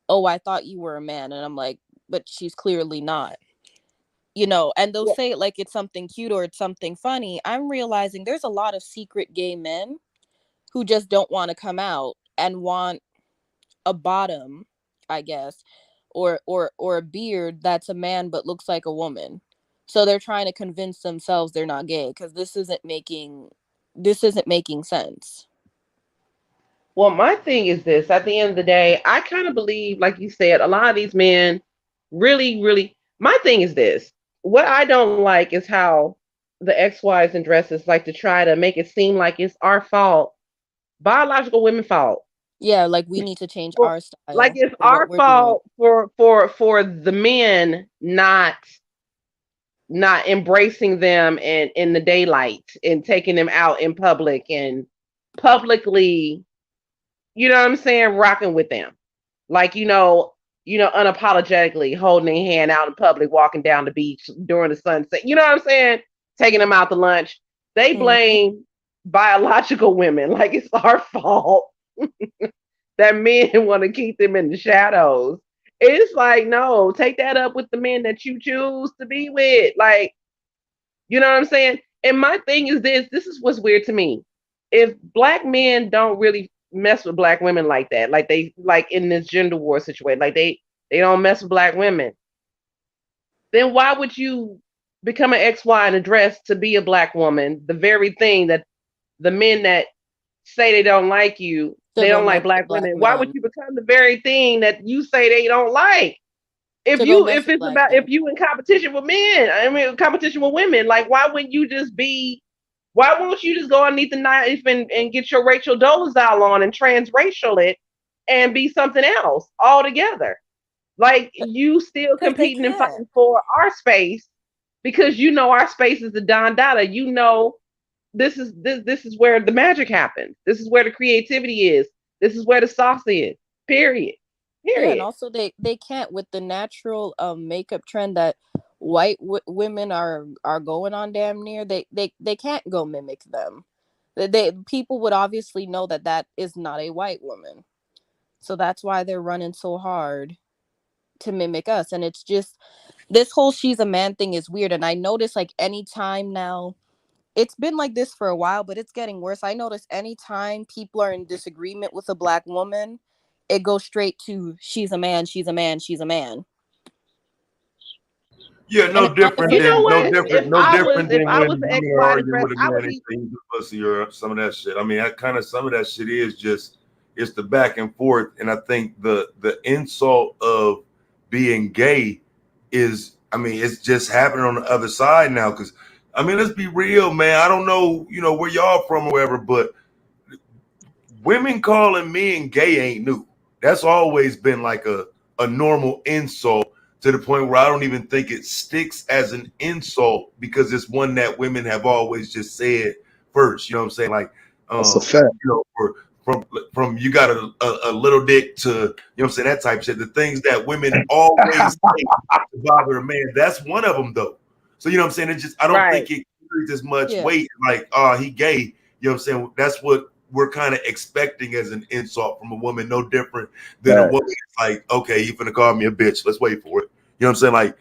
"Oh, I thought you were a man." And I'm like, "But she's clearly not." And they'll Well, say it like it's something cute or it's something funny. I'm realizing there's a lot of secret gay men who just don't want to come out and want a bottom, I guess, or a beard that's a man but looks like a woman. So they're trying to convince themselves they're not gay because this isn't making sense. well, my thing is this. At the end of the day, I kind of believe, like you said, a lot of these men really, really. My thing is this. What I don't like is how the X, Y's, and dresses like to try to make it seem like it's our fault, biological women fault. Yeah, like we need to change For, our like style it's for what our we're doing. fault for the men not embracing them and in the daylight and taking them out in public and publicly, you know what I'm saying, rocking with them. Like, unapologetically holding their hand out in public, walking down the beach during the sunset. You know what I'm saying? Taking them out to lunch. They Hmm. blame biological women like it's our fault that men want to keep them in the shadows. It's like, no, take that up with the men that you choose to be with. Like, you know what I'm saying? And my thing is this is what's weird to me. If black men don't really mess with black women like that, like they like in this gender war situation, like they don't mess with black women, then why would you become an XY and a dress to be a black woman? The very thing that the men that say they don't like you, To they go don't mess like with black black women. Why would men. you become the very thing that you say they don't like? If To go you mess if with it's black about men. if you in competition with men, I mean competition with women, like why wouldn't you just be why won't you just go underneath the knife and get your Rachel Dolezal on and transracial it and be something else altogether? Like you still Because they competing and can't. fighting for our space because you know our space is the Don Dada. You know this is where the magic happens. This is where the creativity is. This is where the sauce is. Period. Yeah, and Period. also they can't with the natural makeup trend that white women are going on damn near. They can't go mimic them. People would obviously know that that is not a white woman. So that's why they're running so hard to mimic us. And it's just this whole she's a man thing is weird. And I notice like anytime now, it's been like this for a while, but it's getting worse. I notice anytime people are in disagreement with a black woman, it goes straight to she's a man, she's a man, she's a man. Yeah, And no it's not the different You know than same. no what? different, If no I was different if than I when was an women XY argue dress, with a I man, would they be say he's a pussy or some of that shit. I mean, I kind of some of that shit is just it's the back and forth, and I think the insult of being gay is, I mean, it's just happening on the other side now. Because I mean, let's be real, man. I don't know, where y'all from or whatever, but women calling men gay ain't new. That's always been like a normal insult to the point where I don't even think it sticks as an insult because it's one that women have always just said first. You know what I'm saying? Like, That's a fact. for, from you got a little dick to, what I'm saying, that type of shit. The things that women always say to bother a man. That's one of them though. So you know what I'm saying? It just I don't right. think it carries as much Yeah. weight. Like, oh, he gay. You know what I'm saying? That's what we're kind of expecting as an insult from a woman, no different than a Right. woman. It's like, okay, you finna call me a bitch. Let's wait for it. You know what I'm saying? Like,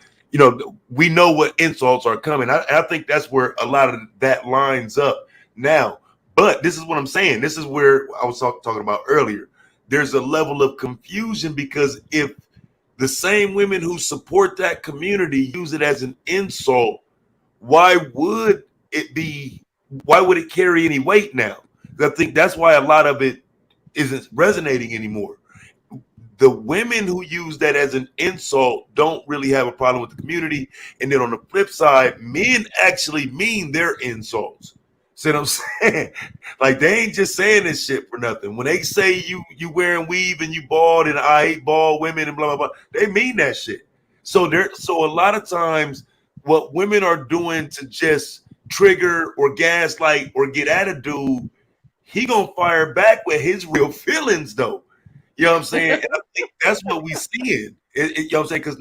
we know what insults are coming. I think that's where a lot of that lines up now. But this is what I'm saying. This is where I was talking about earlier. There's a level of confusion because if the same women who support that community use it as an insult, why would it be? Why would it carry any weight now? I think that's why a lot of it isn't resonating anymore. The women who use that as an insult don't really have a problem with the community. And then on the flip side, men actually mean their insults. See what I'm saying? Like they ain't just saying this shit for nothing. When they say you wearing weave and you bald and I hate bald women and blah blah blah, they mean that shit. So a lot of times what women are doing to just trigger or gaslight or get at a dude, he gonna fire back with his real feelings though. You know what I'm saying? And I think that's what we seeing. You know what I'm saying? Because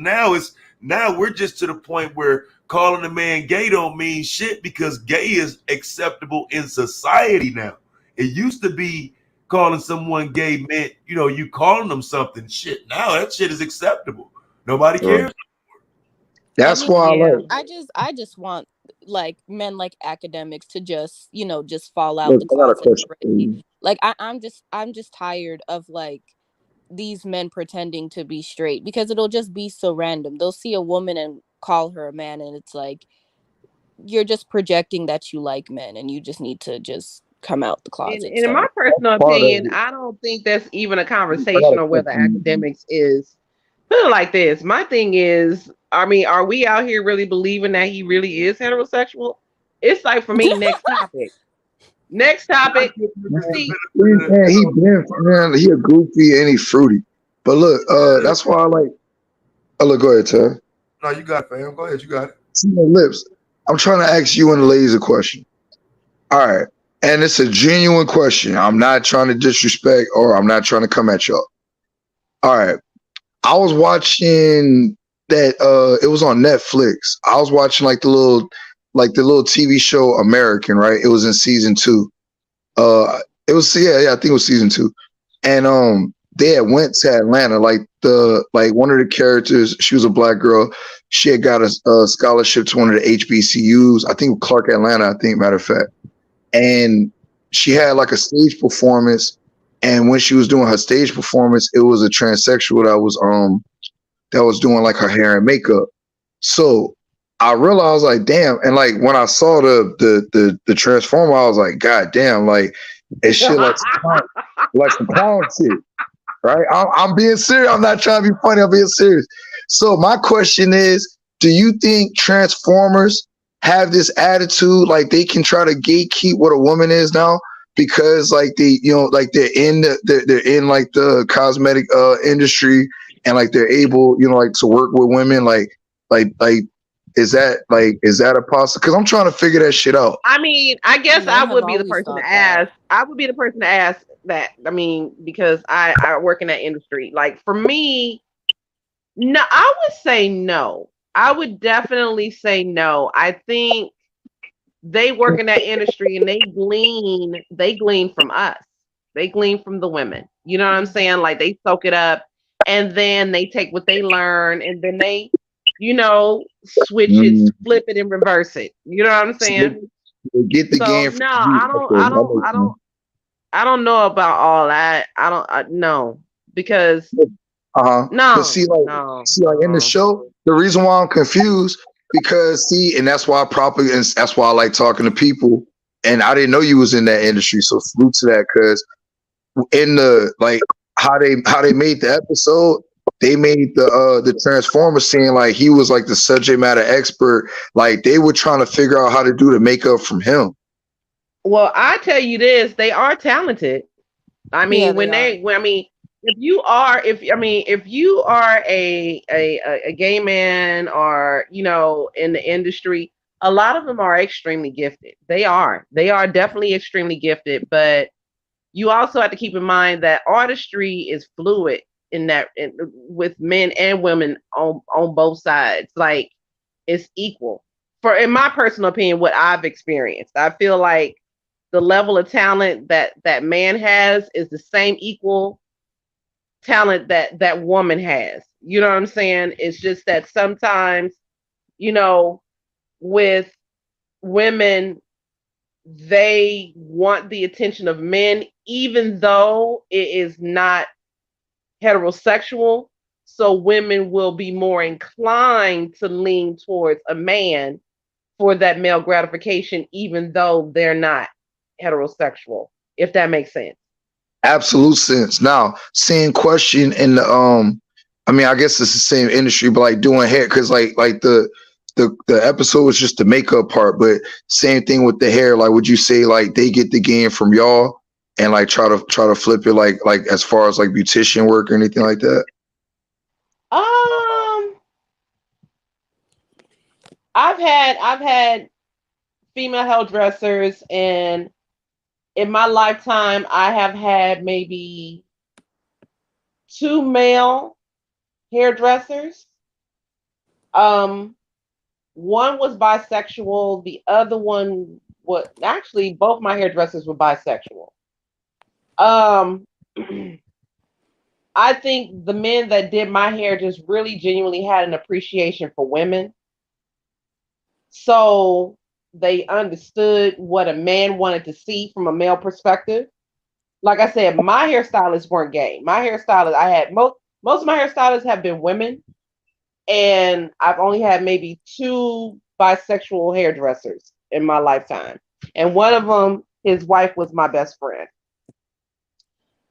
now we're just to the point where calling a man gay don't mean shit because gay is acceptable in society now. It used to be calling someone gay meant, you calling them something shit. Now that shit is acceptable. Nobody Right. cares. I That's mean, why, Yeah. like, I just want like men like academics to just, just fall out look, the I got a closet question for already. you. Like I'm just tired of like these men pretending to be straight because it'll just be so random. They'll see a woman and call her a man, and it's like you're just projecting that you like men and you just need to just come out the closet. And in my So personal Part of opinion, it, I don't think that's even a I got conversation a on whether question. academics is. Put it like this. My thing is, I mean, are we out here really believing that he really is heterosexual? It's like for me, next topic. Next I topic. give Man, niggas the See, benefit of man, he been, man, he a goofy and he fruity. But look, the that's why I like. Oh, look, go ahead, Ted. No, you got it, fam. Go ahead, you got it. See my lips. I'm trying to ask you and the ladies a question. All right, and it's a genuine question. I'm not trying to disrespect or I'm not trying to come at y'all. All right, I was watching that. It was on Netflix. I was watching like the little TV show American. Right, it was in season 2. It was yeah, I think it was season 2, and they had went to Atlanta. Like one of the characters, she was a black girl. She had got a scholarship to one of the HBCUs. I think Clark Atlanta. I think matter of fact, and she had like a stage performance. And when she was doing her stage performance, it was a transsexual that was doing like her hair and makeup. So I realized like damn, and like when I saw the transformer, I was like, God damn, like it's shit like some clown shit. Right? I'm being serious. I'm not trying to be funny. I'm being serious. So my question is, do you think Transformers have this attitude like they can try to gatekeep what a woman is now? Because like like they're in like the cosmetic industry and like they're able, like to work with women like is that a possible? Because I'm trying to figure that shit out. I mean, I guess I men have would be the always person to thought that. ask. I would be the person to ask that. I mean, because I work in that industry. Like for me, no, I would say no. I would definitely say no. I think they work in that industry and they glean from us. They glean from the women. You know what I'm saying? Like they soak it up and then they take what they learn and then they, switch it, Mm. flip it and reverse it. You know what I'm So saying? they get the So game from no, you. I don't Okay, I that don't makes I don't I don't know about all that. No, because sense. Uh-huh. But no, see, like, no, in the no. show, the reason why I'm confused because see, and that's why and that's why I like talking to people. And I didn't know you was in that industry, so salute to that. Because in the like how they made the episode, they made the Transformer scene like he was like the subject matter expert. Like they were trying to figure out how to do the makeup from him. Well, I tell you this, they are talented. I Yeah, mean, they are. if you are a gay man or in the industry, a lot of them are extremely gifted. They are definitely extremely gifted, but you also have to keep in mind that artistry is fluid with men and women on both sides. Like it's equal. For in my personal opinion, what I've experienced, I feel like the level of talent that man has is the same equal talent that woman has. You know what I'm saying? It's just that sometimes, you know, with women, they want the attention of men, even though it is not heterosexual. So women will be more inclined to lean towards a man for that male gratification, even though they're not heterosexual, if that makes sense. Absolute sense. Now, same question in the I mean, I guess it's the same industry, but like doing hair, because like the episode was just the makeup part, but same thing with the hair. Like, would you say like they get the game from y'all and like try to flip it like as far as like beautician work or anything like that? Um, I've had female hairdressers, and in my lifetime, I have had maybe two male hairdressers. Um, one was bisexual. The other one was actually both my hairdressers were bisexual. Um, I think the men that did my hair just really genuinely had an appreciation for women. So they understood what a man wanted to see from a male perspective. Like I said, my hairstylists weren't gay. My hairstylists, I had most of my hairstylists have been women, and I've only had maybe two bisexual hairdressers in my lifetime. And one of them, his wife was my best friend.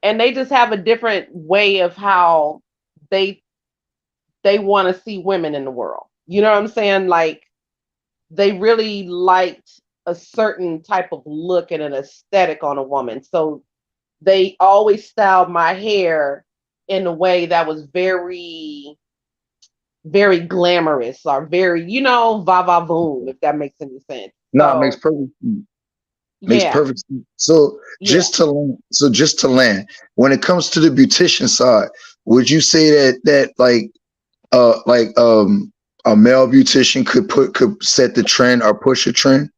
And they just have a different way of how they they want to see women in the world. You know what I'm saying? Like they really liked a certain type of look and an aesthetic on a woman. So they always styled my hair in a way that was very, very glamorous or very, va va boom, if that makes any sense. No, it makes So perfect makes yeah, perfect sense. So yeah. just to land, when it comes to the beautician side, would you say that like a male beautician could set the trend or push a trend?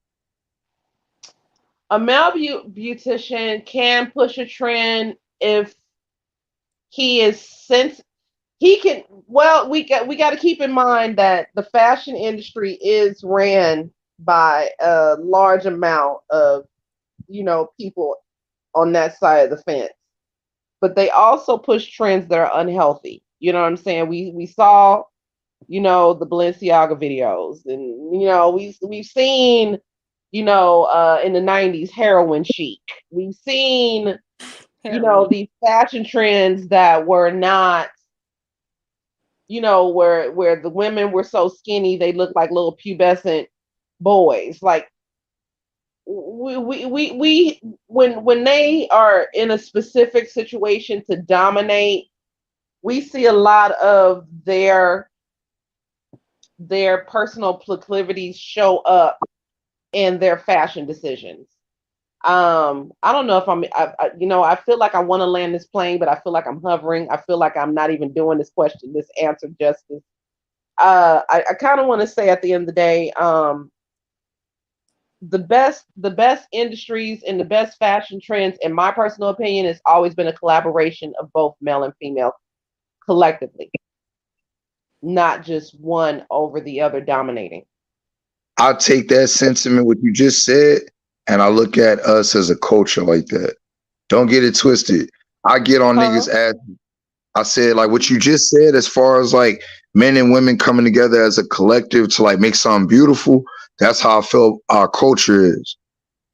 A male beautician can push a trend if he is sens he can well we got to keep in mind that the fashion industry is ran by a large amount of people on that side of the fence, but they also push trends that are unhealthy. You know what I'm saying? We saw the Balenciaga videos, and we've seen in the 90s heroin chic. We've seen Heroin. these fashion trends that were not where the women were so skinny they looked like little pubescent boys. Like we when they are in a specific situation to dominate, we see a lot of their personal proclivities show up in their fashion decisions. I don't know if I feel like I want to land this plane, but I feel like I'm hovering. I feel like I'm not even doing this answer justice. I kind of want to say at the end of the day, the best industries and the best fashion trends, in my personal opinion, has always been a collaboration of both male and female collectively, not just one over the other dominating. I take that sentiment, what you just said, and I look at us as a culture like that. Don't get it twisted. I get on Huh? niggas' ass. I said like what you just said, as far as like men and women coming together as a collective to like make something beautiful. That's how I felt our culture is.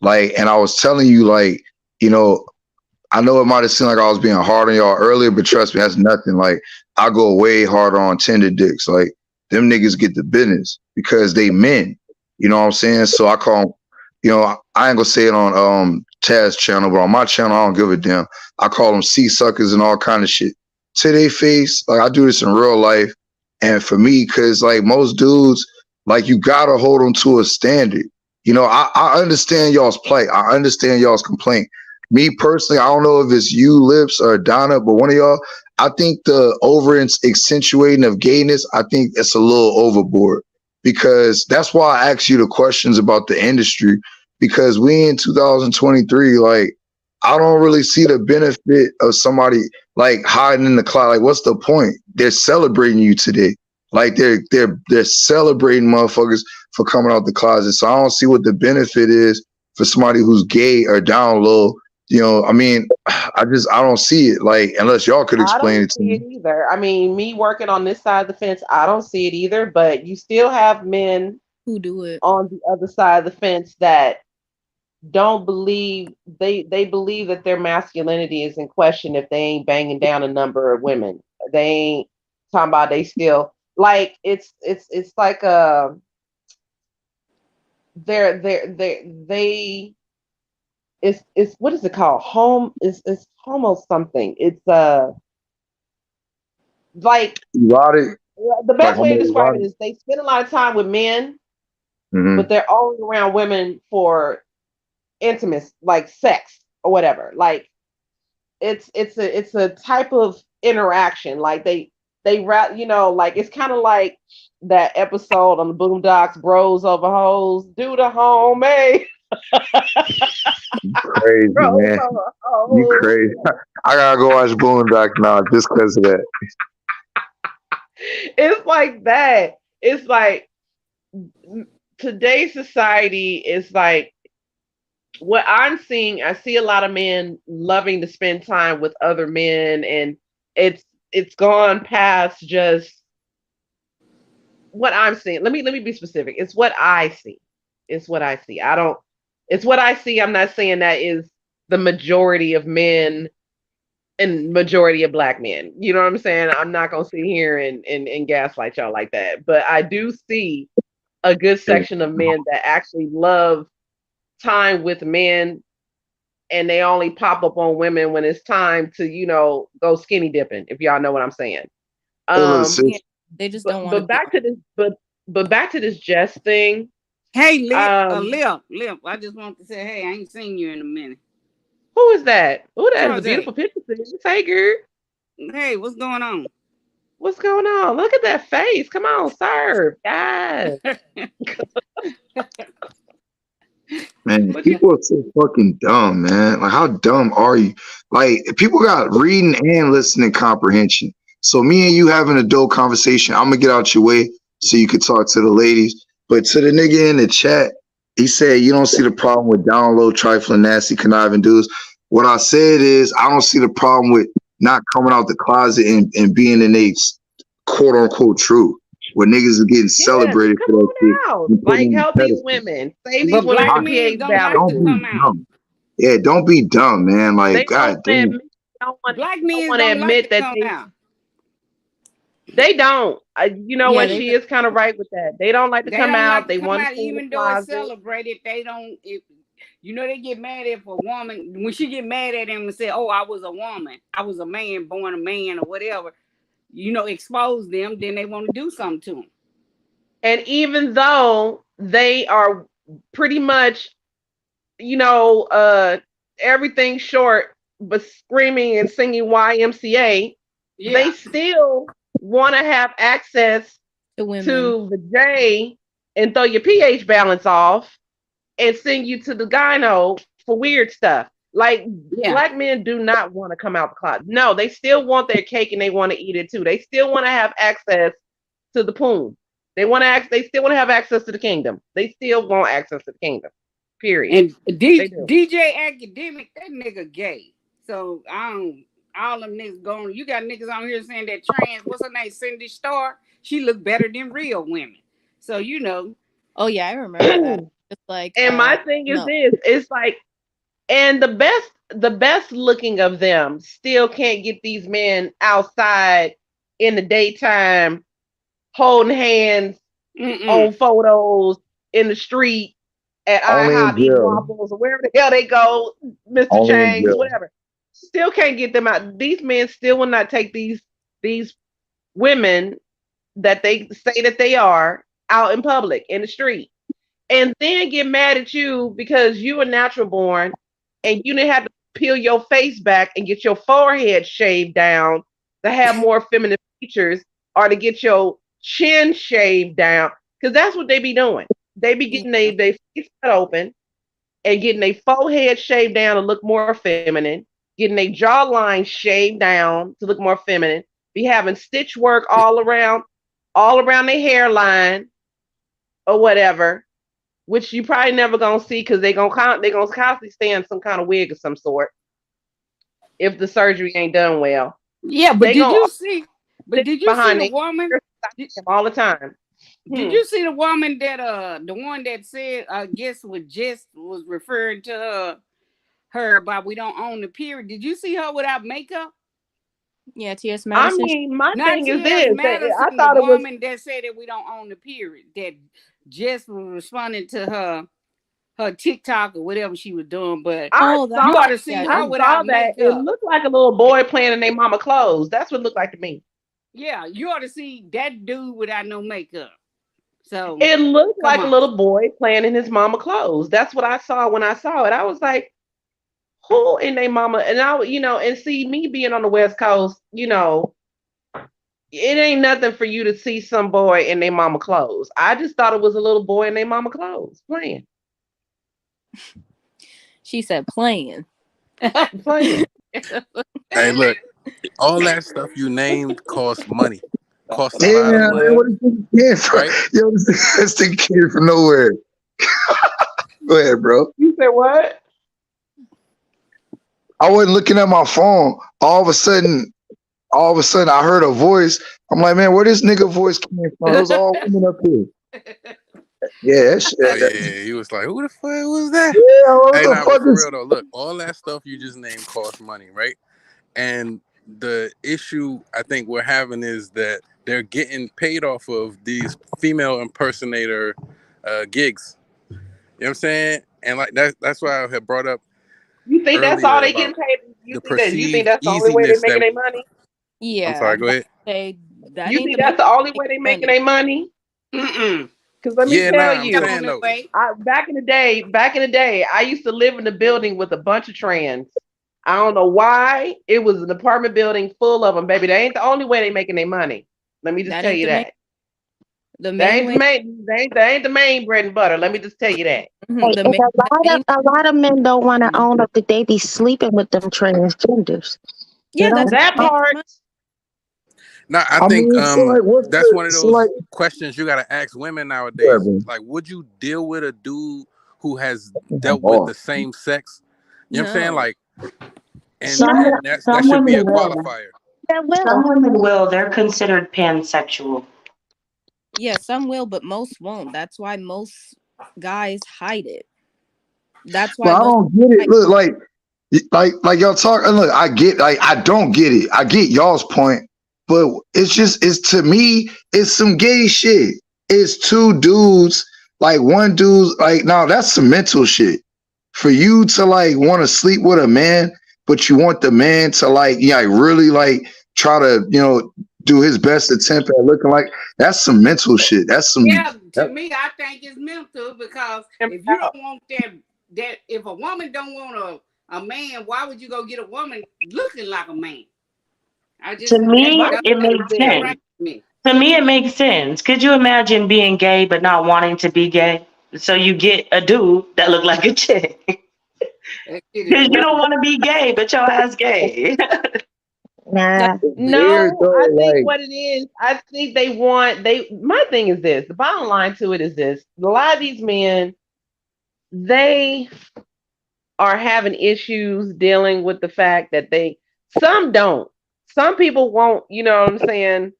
Like, and I was telling you, like, you know, I know it might have seemed like I was being hard on y'all earlier, but trust me, that's nothing. Like, I go way harder on tender dicks. Like, them niggas get the business because they men. You know what I'm saying? So I call 'em, I ain't gonna say it on Taz's channel, but on my channel, I don't give a damn. I call them sea suckers and all kind of shit to their face. Like, I do this in real life, and for me, cause like most dudes, like you gotta hold them to a standard. I understand y'all's plight. I understand y'all's complaint. Me personally, I don't know if it's you, Lips, or Donna, but one of y'all, I think the over accentuating of gayness, I think it's a little overboard because that's why I asked you the questions about the industry because we in 2023, like, I don't really see the benefit of somebody like hiding in the cloud. Like, what's the point? They're celebrating you today. Like they're celebrating motherfuckers for coming out the closet. So I don't see what the benefit is for somebody who's gay or down low. I mean, I don't see it. Like, unless y'all could I explain don't it to see me. it either. I mean, me working on this side of the fence, I don't see it either. But you still have men Who do it? on the other side of the fence that don't believe they believe that their masculinity is in question if they ain't banging down a number of women. They ain't talking about they still like it's like they it's what is it called? Home is it's homo something. It's like Erotic, the like best way to describe it homoerotic. is they spend a lot of time with men, but Mm-hmm. they're only around women for intimacy, like sex or whatever. Like it's a type of interaction. Like you know, like it's kind of like that episode on the Boondocks, Bros Over Hoes, do the homemade Crazy, Bros man. Over You Hoes. crazy. I gotta go watch Boondock now just because of that. It's like that. It's like today's society is like what I'm seeing. I see a lot of men loving to spend time with other men, and it's gone past just what I'm seeing. Let me be specific. It's what I see. It's what I see. I don't. It's what I see. I'm not saying that is the majority of men and majority of black men. You know what I'm saying? I'm not gonna sit here and gaslight y'all like that. But I do see a good section of men that actually love time with men, and they only pop up on women when it's time to, you know, go skinny dipping, if y'all know what I'm saying. Hey, look, Yeah, sis. they just don't But want to but be. back to this but back to this Jess thing. Hey, Um, Lip. I just want to say, hey, I ain't seen you in a minute. who is that? Oh, that is a Charles, beautiful picture, sis. Hey, girl. hey, what's going on? What's going on? Look at that face. Come on, serve. Guys. Man, What you people are so fucking dumb, man. Like, how dumb are you? Like, people got reading and listening comprehension. So, me and you having a dope conversation, I'm gonna get out your way so you could talk to the ladies. But to the nigga in the chat, he said you don't see the problem with download trifling, nasty, conniving dudes. What I said is I don't see the problem with not coming out the closet and being in a quote unquote truth, where niggas are getting Yes, celebrated come for that shit on out. and put Like on help the these pedestal. women. Save these But women black from men pH don't like Don't to balances. come be out. dumb. Yeah, don't be dumb, man. Like, They don't god want to damn. admit don't want Black don't men want to don't like to admit that come out. they don't. You know Yeah, what? they She just. is kind of right with that. They don't like to They come don't like out. to They come want to out, stay in the even though it's closet. celebrated. They don't. You know, they get mad if a woman when she get mad at them and say, "Oh, I was a woman. I was a man, born a man, or whatever." You know, expose them. Then they want to do something to them. And even though they are pretty much, you know, everything short, but screaming and singing YMCA, they Yeah. still want to have access To women. to the J and throw your pH balance off and send you to the gyno for weird stuff. Like Yeah. black men do not want to come out the closet. No, they still want their cake and they want to eat it too. They still want to have access to the poon. They still want to have access to the kingdom. They still want access to the kingdom. Period. And They do. DJ Academic, that nigga gay. So I don't. All them niggas going. You got niggas on here saying that trans. What's her name? Cindy Starr. She look better than real women. So you know. Oh yeah, I remember that. It's like And my thing is no. this, it's like, and the best looking of them still can't get these men outside in the daytime holding hands Mm-mm. on photos in the street at Only in IHOP eating jail. waffles or wherever the hell they go, Mr. Only in Chang's, jail. whatever. Still can't get them out. These men still will not take these women that they say that they are out in public in the street, and then get mad at you because you were natural born and you didn't have to peel your face back and get your forehead shaved down to have more feminine features, or to get your chin shaved down, because that's what they be doing. They be getting Yeah. they face cut open and getting their forehead shaved down to look more feminine, getting their jawline shaved down to look more feminine, be having stitch work all around their hairline or whatever, which you probably never gonna see because they gonna constantly stay in some kind of wig of some sort if the surgery ain't done well. Yeah, but They did gonna you see? But stick did you see behind the their woman? Did, ears all the time. did Hmm. you see the woman that the one that said I guess what Jess was referring to her about we don't own the period? Did you see her without makeup? Yeah, T.S. I Madison. mean, my Not thing is T.S. this: that I Madison, the thought it was. woman that said that we don't own the period. That Jess was responding to her TikTok or whatever she was doing. But I Oh, that. you saw ought it. to Yeah, see I her saw without that. It makeup. looked like a little boy playing in their mama clothes. That's what it looked like to me. Yeah, you ought to see that dude without no makeup. So It looked come like a on. little boy playing in his mama clothes. That's what I saw when I saw it. I was like, who in their mama, and and see me being on the West Coast, it ain't nothing for you to see some boy in their mama clothes. I just thought it was a little boy in their mama clothes playing. She said playing. Playing. Hey, look, all that stuff you named costs money. Costs a Yeah, lot of money, man, what is this kid from? right? Yo, this thing came from nowhere. Go ahead, bro. You said what? I wasn't looking at my phone. All of a sudden, I heard a voice. I'm like, man, where this nigga voice came from? It was all women up here. Yeah, that shit. Oh yeah, he was like, "Who the fuck was that?" Yeah, what Hey, the nah, but fuck for is? real though, look, all that stuff you just named costs money, right? And the issue I think we're having is that they're getting paid off of these female impersonator gigs. You know what I'm saying? And like that's why I had brought up You think that's all earlier they about getting paid? the You think perceived that's the only way they're easiness making that. their money? I'm Yeah, sorry. I'm Go about ahead. to say that You ain't think the main that's the only way thing, they making money. their money? Mm-mm. Because let me Yeah, tell nah. I'm The you, saying only though. way. back in the day, I used to live in a building with a bunch of trans. I don't know why. It was an apartment building full of them, baby. They ain't the only way they making their money. Let me just That tell ain't you the main. that. The They main ain't the way. main. They ain't the main bread and butter. Let me just tell you that. Hey, The and main. The main. a lot of men don't want to Mhm. own up that they be sleeping with them transgenders. They Yeah, don't. that's That making part. money. Nah, I I think mean, so like, what's that's the one of so like? those questions you gotta ask women nowadays. Whatever. Like, would you deal with a dude who has dealt with Oh, the same sex? You know what I'm saying? No. Like, and Yeah, Some and that some should be a women will. qualifier. that Some will. women will. They're considered pansexual. Yeah, some will, but most won't. That's why most guys hide it. That's but why I most don't get it. like Look, like y'all talk. Look, I get. Like, I don't get it. I get y'all's point, but it's to me, it's some gay shit. It's two dudes. Like one dude's like, no, that's some mental shit. For you to like want to sleep with a man, but you want the man to like, yeah, really like try to, do his best attempt at looking like that's some mental shit. That's some. Yeah, to me, I think it's mental because if you don't want that if a woman don't want a man, why would you go get a woman looking like a man? I To just me, My that it thing makes is this. sense. strange to me. To me, it makes sense. Could you imagine being gay but not wanting to be gay? So you get a dude that look like a chick That shit is because you don't weird. want to be gay, but your ass gay. that's Nah. It's weird No, I though. think Like, what it is, I think my thing is this. The bottom line to it is this. A lot of these men, they are having issues dealing with the fact that some don't. Some people won't, you know what I'm saying,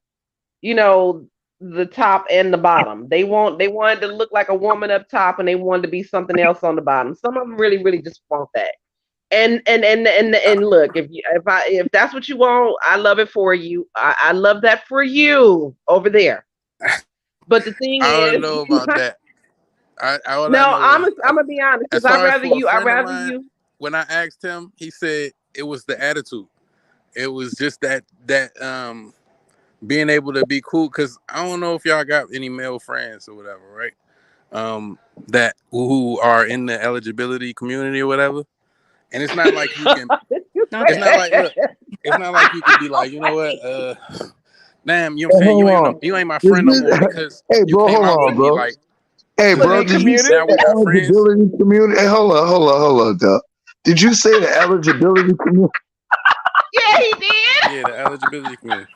you know, the top and the bottom. They wanted to look like a woman up top and they wanted to be something else on the bottom. Some of them really, really just want that. And look, if that's what you want, I love it for you. I love that for you over there. But the thing I don't is, know about that. All I no, know is I'm gonna be honest as because far as for a I'd friend of rather mine, you. when I asked him, he said it was the attitude. It was just that being able to be cool. Cause I don't know if y'all got any male friends or whatever, right? That who are in the eligibility community or whatever. And it's not like you can. not It's the not like look. It's not like you could be like, you know what? Damn, you know what I'm hey, saying? hold on. You ain't my This, friend no more because hey, you bro, came hold out to on, me bro. like Hey, Was bro, good. it did you say community? Now we the not friends. eligibility community? Hey, hold up, Doc. Did you say the eligibility community? Yeah, he did. Yeah, the eligibility community.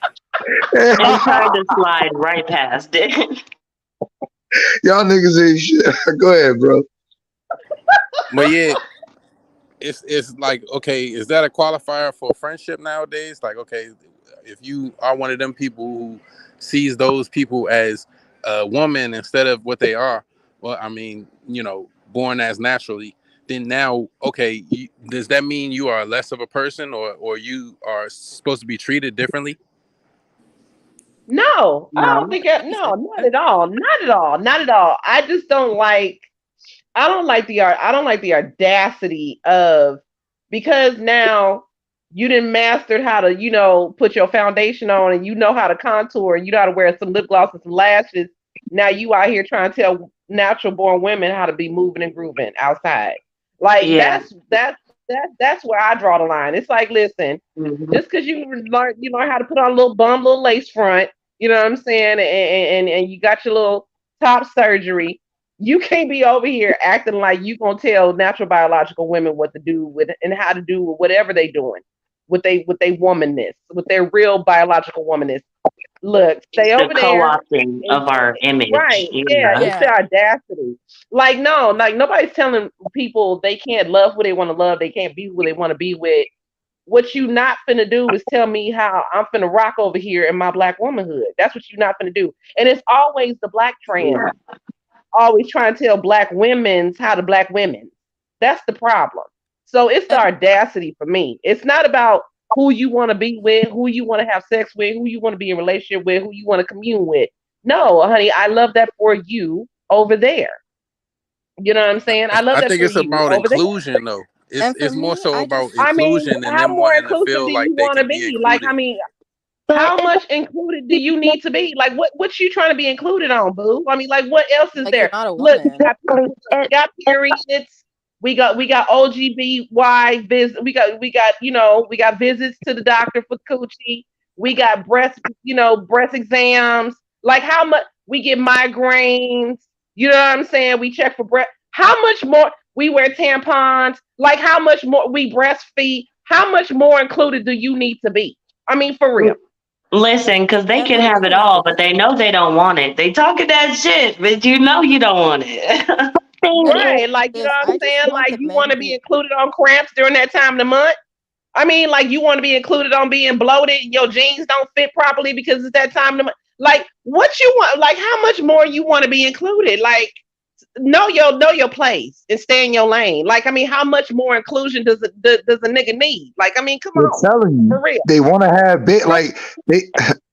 And tried to slide right past it. Y'all niggas ain't shit. Go ahead, bro. But yeah, it's like, okay, is that a qualifier for friendship nowadays? Like, okay, if you are one of them people who sees those people as a woman instead of what they are, well, I mean, born as naturally, then now, okay, does that mean you are less of a person, or you are supposed to be treated differently? No, I don't No. think that. No, not at all. Not at all. Not at all. I just don't like. I don't like the art. I don't like the audacity of because now you didn't mastered how to, put your foundation on and you know how to contour and you know how to wear some lip gloss and some lashes. Now you out here trying to tell natural born women how to be moving and grooving outside. Like Yeah. that's That's where I draw the line. It's like, listen, Mhm. just because you learn how to put on a little bum, little lace front, you know what I'm saying, and you got your little top surgery, you can't be over here acting like you gonna tell natural biological women what to do with and how to do with whatever they doing with they womanness, with their real biological womanness. Look, It's stay the over there. co-opting And, of our image. right, yeah, Yeah. it's Yeah. the audacity. Like, no, like nobody's telling people they can't love who they want to love, they can't be who they want to be with. What you not finna do is tell me how I'm finna rock over here in my black womanhood. That's what you not finna do. And it's always the black trans always trying to tell black women's how to black women. That's the problem. So it's the And audacity for me. It's not about who you want to be with, who you want to have sex with, who you want to be in a relationship with, who you want to commune with. No, honey, I love that for you over there. You know what I'm saying? I love I that think for it's you about over there. inclusion though. It's and for it's more me, so I about just I mean, inclusion than how them more wanting to inclusive feel do like you they want to can be be? Like, I included. mean, But how much included do you need to be? Like, what you trying to be included on, boo? I mean, like, what else is like you're there? not a Look, we woman. got people, we it, got it, periods. We got OGBY visit. We got we got visits to the doctor for coochie. We got breast exams. Like, how much we get migraines? You know what I'm saying? We check for breast. How much more we wear tampons? Like, how much more we breastfeed? How much more included do you need to be? I mean, for real. Listen, because they And can the have it thing is all, but this, they know they don't want it. They talking that shit, but you know you don't want it. thing and the is, Right. thing Like, you know is, what I'm I just saying? want Like, the you want men to be who included on cramps during that time of the month. I mean, like, you want to be included on being bloated, your jeans don't fit properly because it's that time of the month. Like, what you want? Like, how much more you want to be included? Like, know your place and stay in your lane. Like, I mean, how much more inclusion does a nigga need? Like, I mean, come They're on, telling for you real. they want to have like like they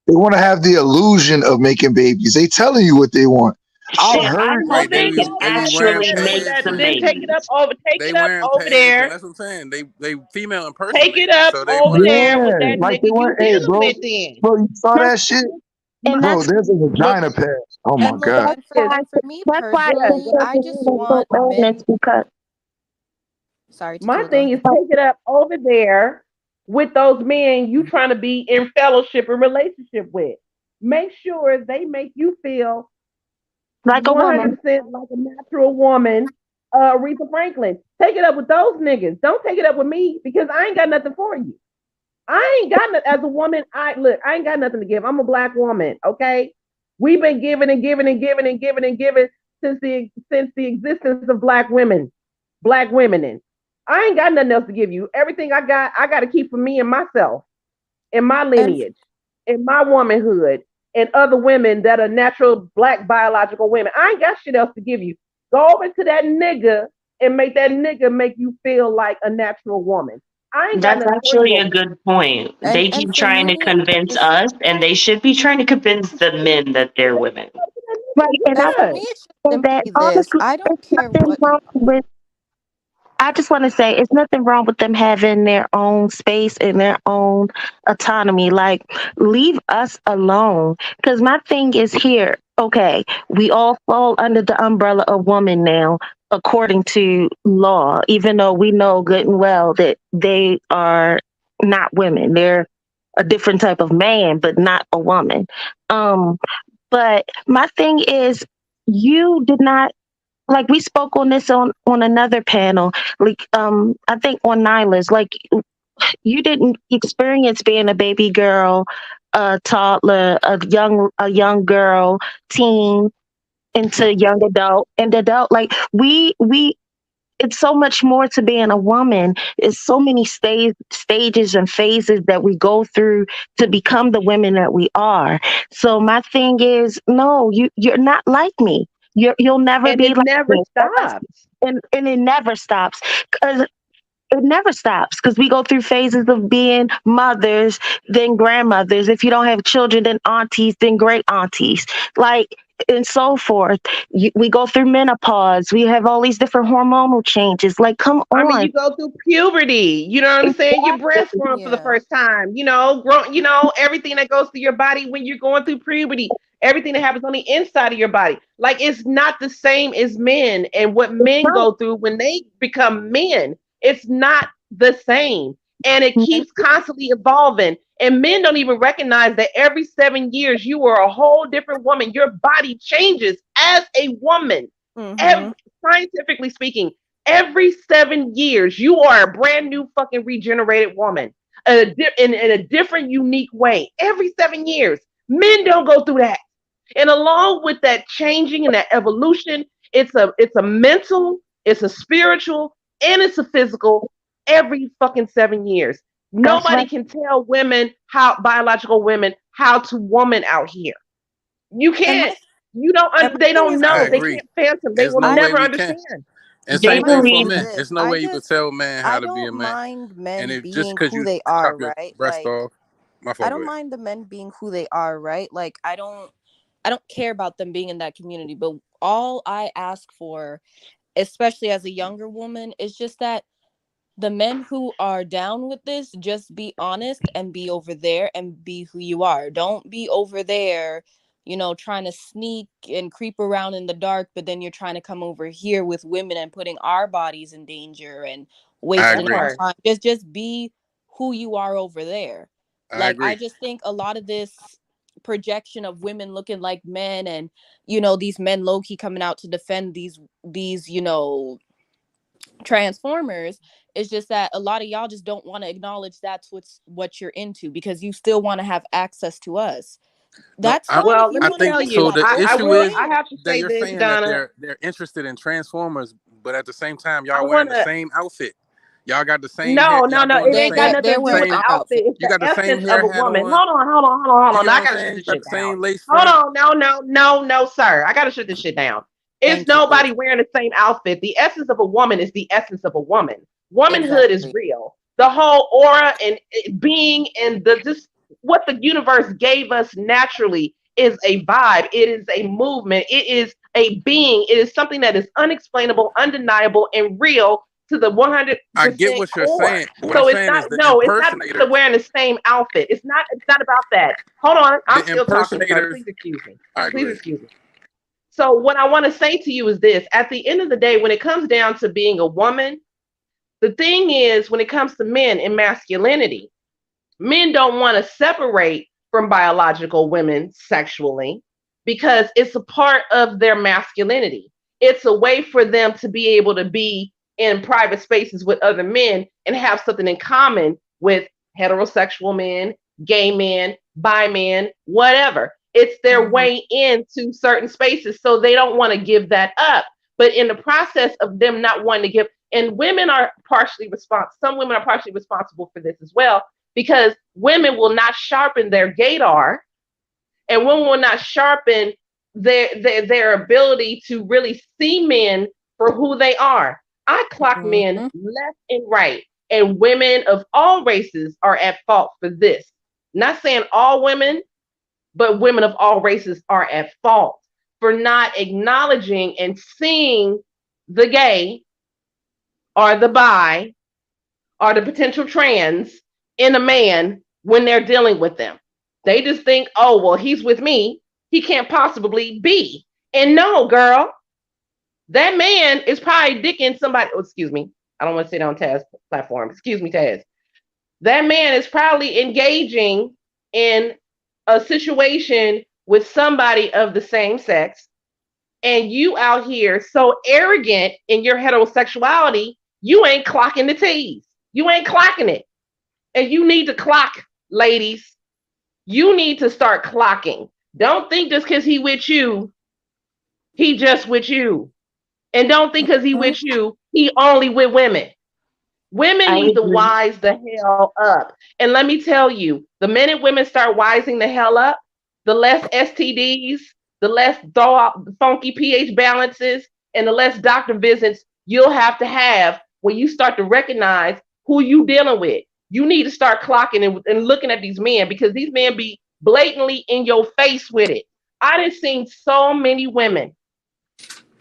they want to have the illusion of making babies. They telling you what they want. I've Shit, Well, I heard well, know Right? they then can They be goddamn wearing actually make pads some and take it up babies. over, take they it up wearing over pads, and there. that's what I'm saying. They female Take it impersonators, up so they over want to be. there with yeah, that like nigga they you want. Hey, dealing bro, with. Then bro, you saw my, that shit, and my bro. that's There's a look, vagina patch. Oh my and look god. that's and is why for me that's why yeah. it's personally, What I important just to want so honest men. because Sorry, my Tequila, go thing is ahead. take it up over there with those men you trying to be in fellowship and relationship with. Make sure they make you feel like a woman. 100% like a natural woman. Aretha Franklin. Take it up with those niggas. Don't take it up with me because I ain't got nothing for you. I ain't got nothing as a woman. I ain't got nothing to give. I'm a black woman. Okay, we've been giving and giving and giving and giving and giving since the existence of black women. And I ain't got nothing else to give you. Everything I got to keep for me and myself, in my And lineage, in my womanhood, and other women that are natural black biological women. I ain't got shit else to give you. Go over to that nigga and make that nigga make you feel like a natural woman. I ain't got That's nothing for you actually a over there. good point. They and keep for trying to me, I convince just us, and they should be trying to convince the men that they're women. Right, and I and for Yeah. me, it's just say that simply this. honestly, I don't it's care nothing what. wrong with. I just want to say it's nothing wrong with them having their own space and their own autonomy. Like, leave us alone. Because my thing is here, okay, we all fall under the umbrella of woman now, according to law, even though we know good and well that they are not women. They're a different type of man, but not a woman. Um, but my thing is, you did not like we spoke on this on another panel like I think on Nyla's like you didn't experience being a baby girl, a toddler, a young girl, teen into young adult and adult like we it's so much more to being a woman. It's so many stages and phases that we go through to become the women that we are. So my thing is, no, you're not like me. You'll never And be it like never me. stops. And it never stops. 'Cause it never stops because we go through phases of being mothers, then grandmothers. If you don't have children, then aunties, then great aunties, like, and so forth. We go through menopause. We have all these different hormonal changes. Like, come I mean, on. you go through puberty. You know what I'm saying? Your breast growing for the Yeah, first time. Everything that goes through your body when you're going through puberty. Everything that happens on the inside of your body. Like, it's not the same as men and what men go through when they become men. It's not the same, and it keeps constantly evolving. And men don't even recognize that every 7 years you are a whole different woman. Your body changes as a woman. Mm-hmm. Every, scientifically speaking, every 7 years you are a brand new fucking regenerated woman in a different, unique way. Every 7 years, men don't go through that. And along with that changing and that evolution, it's a mental, it's a spiritual, and it's a physical every fucking 7 years. That's Nobody right. can tell women how biological women how to woman out here. You And my can't. You don't. and my They thing don't is I know. They this. agree. can't fathom. They There's will no I way never we can. understand. And They same my thing thing for believe is men. this. There's no way you could tell a man I how to be a don't man. mind And men if just being because who you they chop are, your right? breast off, my I fault. Go don't ahead. mind the men being who they are, right? Like I don't care about them being in that community, but all I ask for, especially as a younger woman, is just that the men who are down with this just be honest and be over there and be who you are. Don't be over there, trying to sneak and creep around in the dark, but then you're trying to come over here with women and putting our bodies in danger and I That wasting agree. our part. time. Just be who you are over there. I Like, I agree. just think a lot of this projection of women looking like men, and these men low key coming out to defend these transformers, is just that a lot of y'all just don't want to acknowledge that's what you're into, because you still want to have access to us. No, That's fine if Well, you let I me want to think be tell into so. you. that. The Go I issue do will. is I it. have to that say you're this, saying that Donna. they're interested in transformers, but at the same time, I y'all wearing want the to. same outfit. Y'all got the same hair. No, no, Y'all no. doing It the They're ain't got they're same nothing they're to do with wearing the same. our outfit. outfit. It's You the got the same essence of hair a hat woman. on. Hold on, hold on, hold on, hold You on. know I what I'm gotta shut saying? this You got shit the down. same lace Hold front. on, no, no, no, no, sir. I gotta shut this shit down. It's Thank you. nobody wearing the same outfit. The essence of a woman is the essence of a woman. Womanhood is Exactly. real. The whole aura and being and the just what the universe gave us naturally is a vibe. It is a movement. It is a being. It is something that is unexplainable, undeniable, and real to the I get 100% what you're core. saying. What I'm So it's saying not is the no, it's not about the impersonators. wearing the same outfit. It's not about that. Hold on, I'm The still talking, sir. impersonators. Please excuse me. All right, go Please ahead. excuse me. So what I want to say to you is this: at the end of the day, when it comes down to being a woman, the thing is, when it comes to men and masculinity, men don't want to separate from biological women sexually because it's a part of their masculinity. It's a way for them to be able to be in private spaces with other men and have something in common with heterosexual men, gay men, bi men, whatever. It's their Hmm. way into certain spaces, so they don't want to give that up. But in the process of them not wanting to give, and women are partially responsible, some women are partially responsible for this as well, because women will not sharpen their gaydar, and women will not sharpen their ability to really see men for who they are. I clock men Hmm. left and right, and women of all races are at fault for this. Not saying all women, but women of all races are at fault for not acknowledging and seeing the gay or the bi or the potential trans in a man when they're dealing with them. They just think, oh, well, he's with me. He can't possibly be. And no, girl, that man is probably dicking somebody. Oh, excuse me. I don't want to sit on Taz platform. Excuse me, Taz. That man is probably engaging in a situation with somebody of the same sex. And you out here so arrogant in your heterosexuality, you ain't clocking the T's. You ain't clocking it. And you need to clock, ladies. You need to start clocking. Don't think just because he with you, he just with you. And don't think because he with you, he only with women. Women I need to agree. wise the hell up. And let me tell you, the minute women start wising the hell up, the less STDs, the less throw out funky pH balances, and the less doctor visits you'll have when you start to recognize who you dealing with. You need to start clocking and looking at these men because these men be blatantly in your face with it. I done seen so many women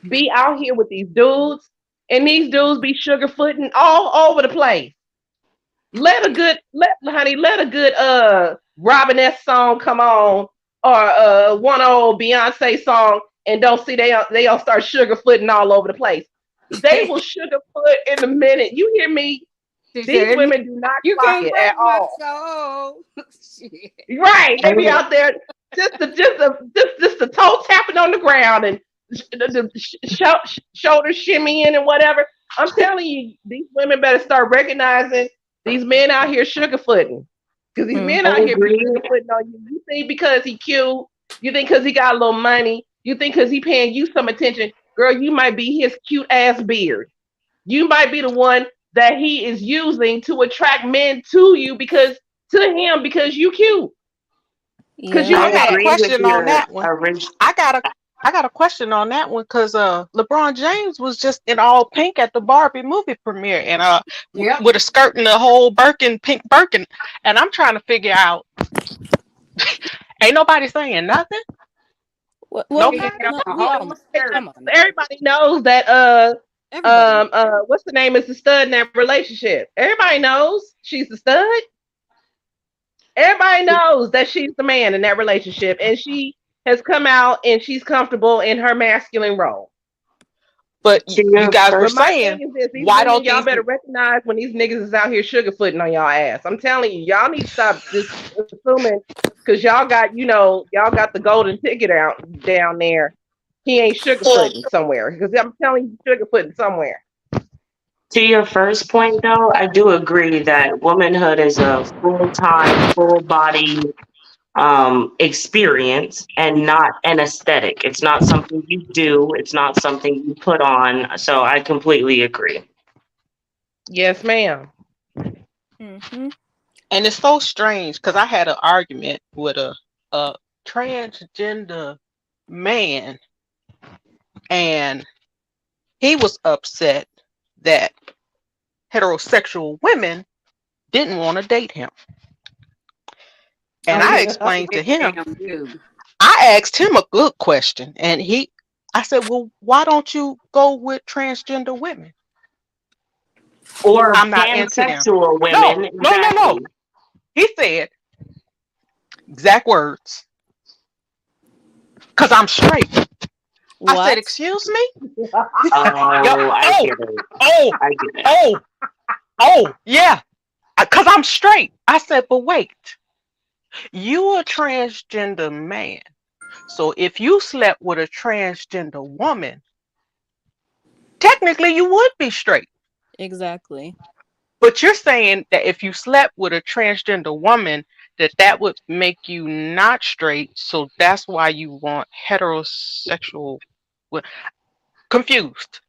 be out here with these dudes, and these dudes be sugarfooting all over the place. Let a good Robin S song come on, or one old Beyonce song, and don't see they all start sugarfooting all over the place. They will sugarfoot in a minute. You hear me? She These said, women do not "You clock can't it at break my all. soul." Shit. Right. They be out there just the toe tapping on the ground and shoulder shimmying and whatever. I'm telling you, these women better start recognizing these men out here sugarfooting. Because these men I out here be agree. sugarfooting on you. You think because he cute, you think because he got a little money, you think because he paying you some attention, girl, you might be his cute ass beard. You might be the one that he is using to attract men to you because you cute. Because Yeah. you I I got a agree bad. with question on your that one. original. I got a I got a question on that one because LeBron James was just in all pink at the Barbie movie premiere and Yep. with a skirt and the whole Birkin, pink Birkin, and I'm trying to figure out, ain't nobody saying nothing. Well, He Nobody. had no, on a we all whole know. skirt. Come on now. Everybody knows that Everybody knows. what's the name is the stud in that relationship. Everybody knows she's the stud. Everybody knows that she's the man in that relationship, and she has come out and she's comfortable in her masculine role. But To you your guys were But first, my saying, thing is this: these why women, don't y'all these? better recognize when these niggas is out here sugarfooting on y'all ass. I'm telling you, y'all need to stop just assuming because y'all got the golden ticket out down there. He ain't sugarfooting somewhere because I'm telling you, sugarfooting somewhere. to your first point, though, I do agree that womanhood is a full time, full body experience and not an aesthetic. It's not something you do. It's not something you put on. So I completely agree. Yes, ma'am. Mm-hmm. And it's so strange because I had an argument with a transgender man, and he was upset that heterosexual women didn't want to date him. Oh And I yeah, explained yeah, to him, damn dude. I asked him a good question, and I said, well, why don't you go with transgender women? Or I'm not into them. pansexual No, women, no, no, no. exactly. He said, exact words, because I'm straight. I said, What? excuse me? Yep. Oh, I Oh, get it. oh, I get it. oh, oh, yeah. Because I'm straight. I said, but wait, you a transgender man. So if you slept with a transgender woman, technically you would be straight. Exactly. But you're saying that if you slept with a transgender woman, that would make you not straight. So that's why you want heterosexual. wo- Confused.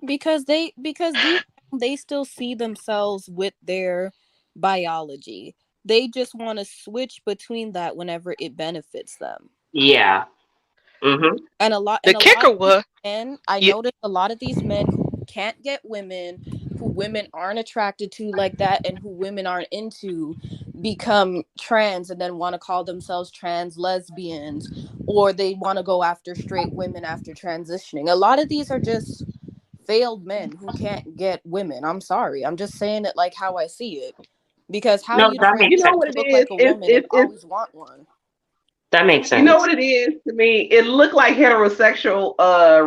Because deep down they still see themselves with their biology. They just want to switch between that whenever it benefits them. Yeah. Mm-hmm. And a lot The and a lot kicker of these was, men, I yeah, noticed a lot of these men who can't get women, who women aren't attracted to like that, and who women aren't into, become trans and then want to call themselves trans lesbians, or they want to go after straight women after transitioning. A lot of these are just failed men who can't get women. I'm sorry. I'm just saying it like how I see it. Because how do No, you that You makes transition know sense. what to it look is? like a woman and always want one? That makes You know sense. what it is to me? It looked like heterosexual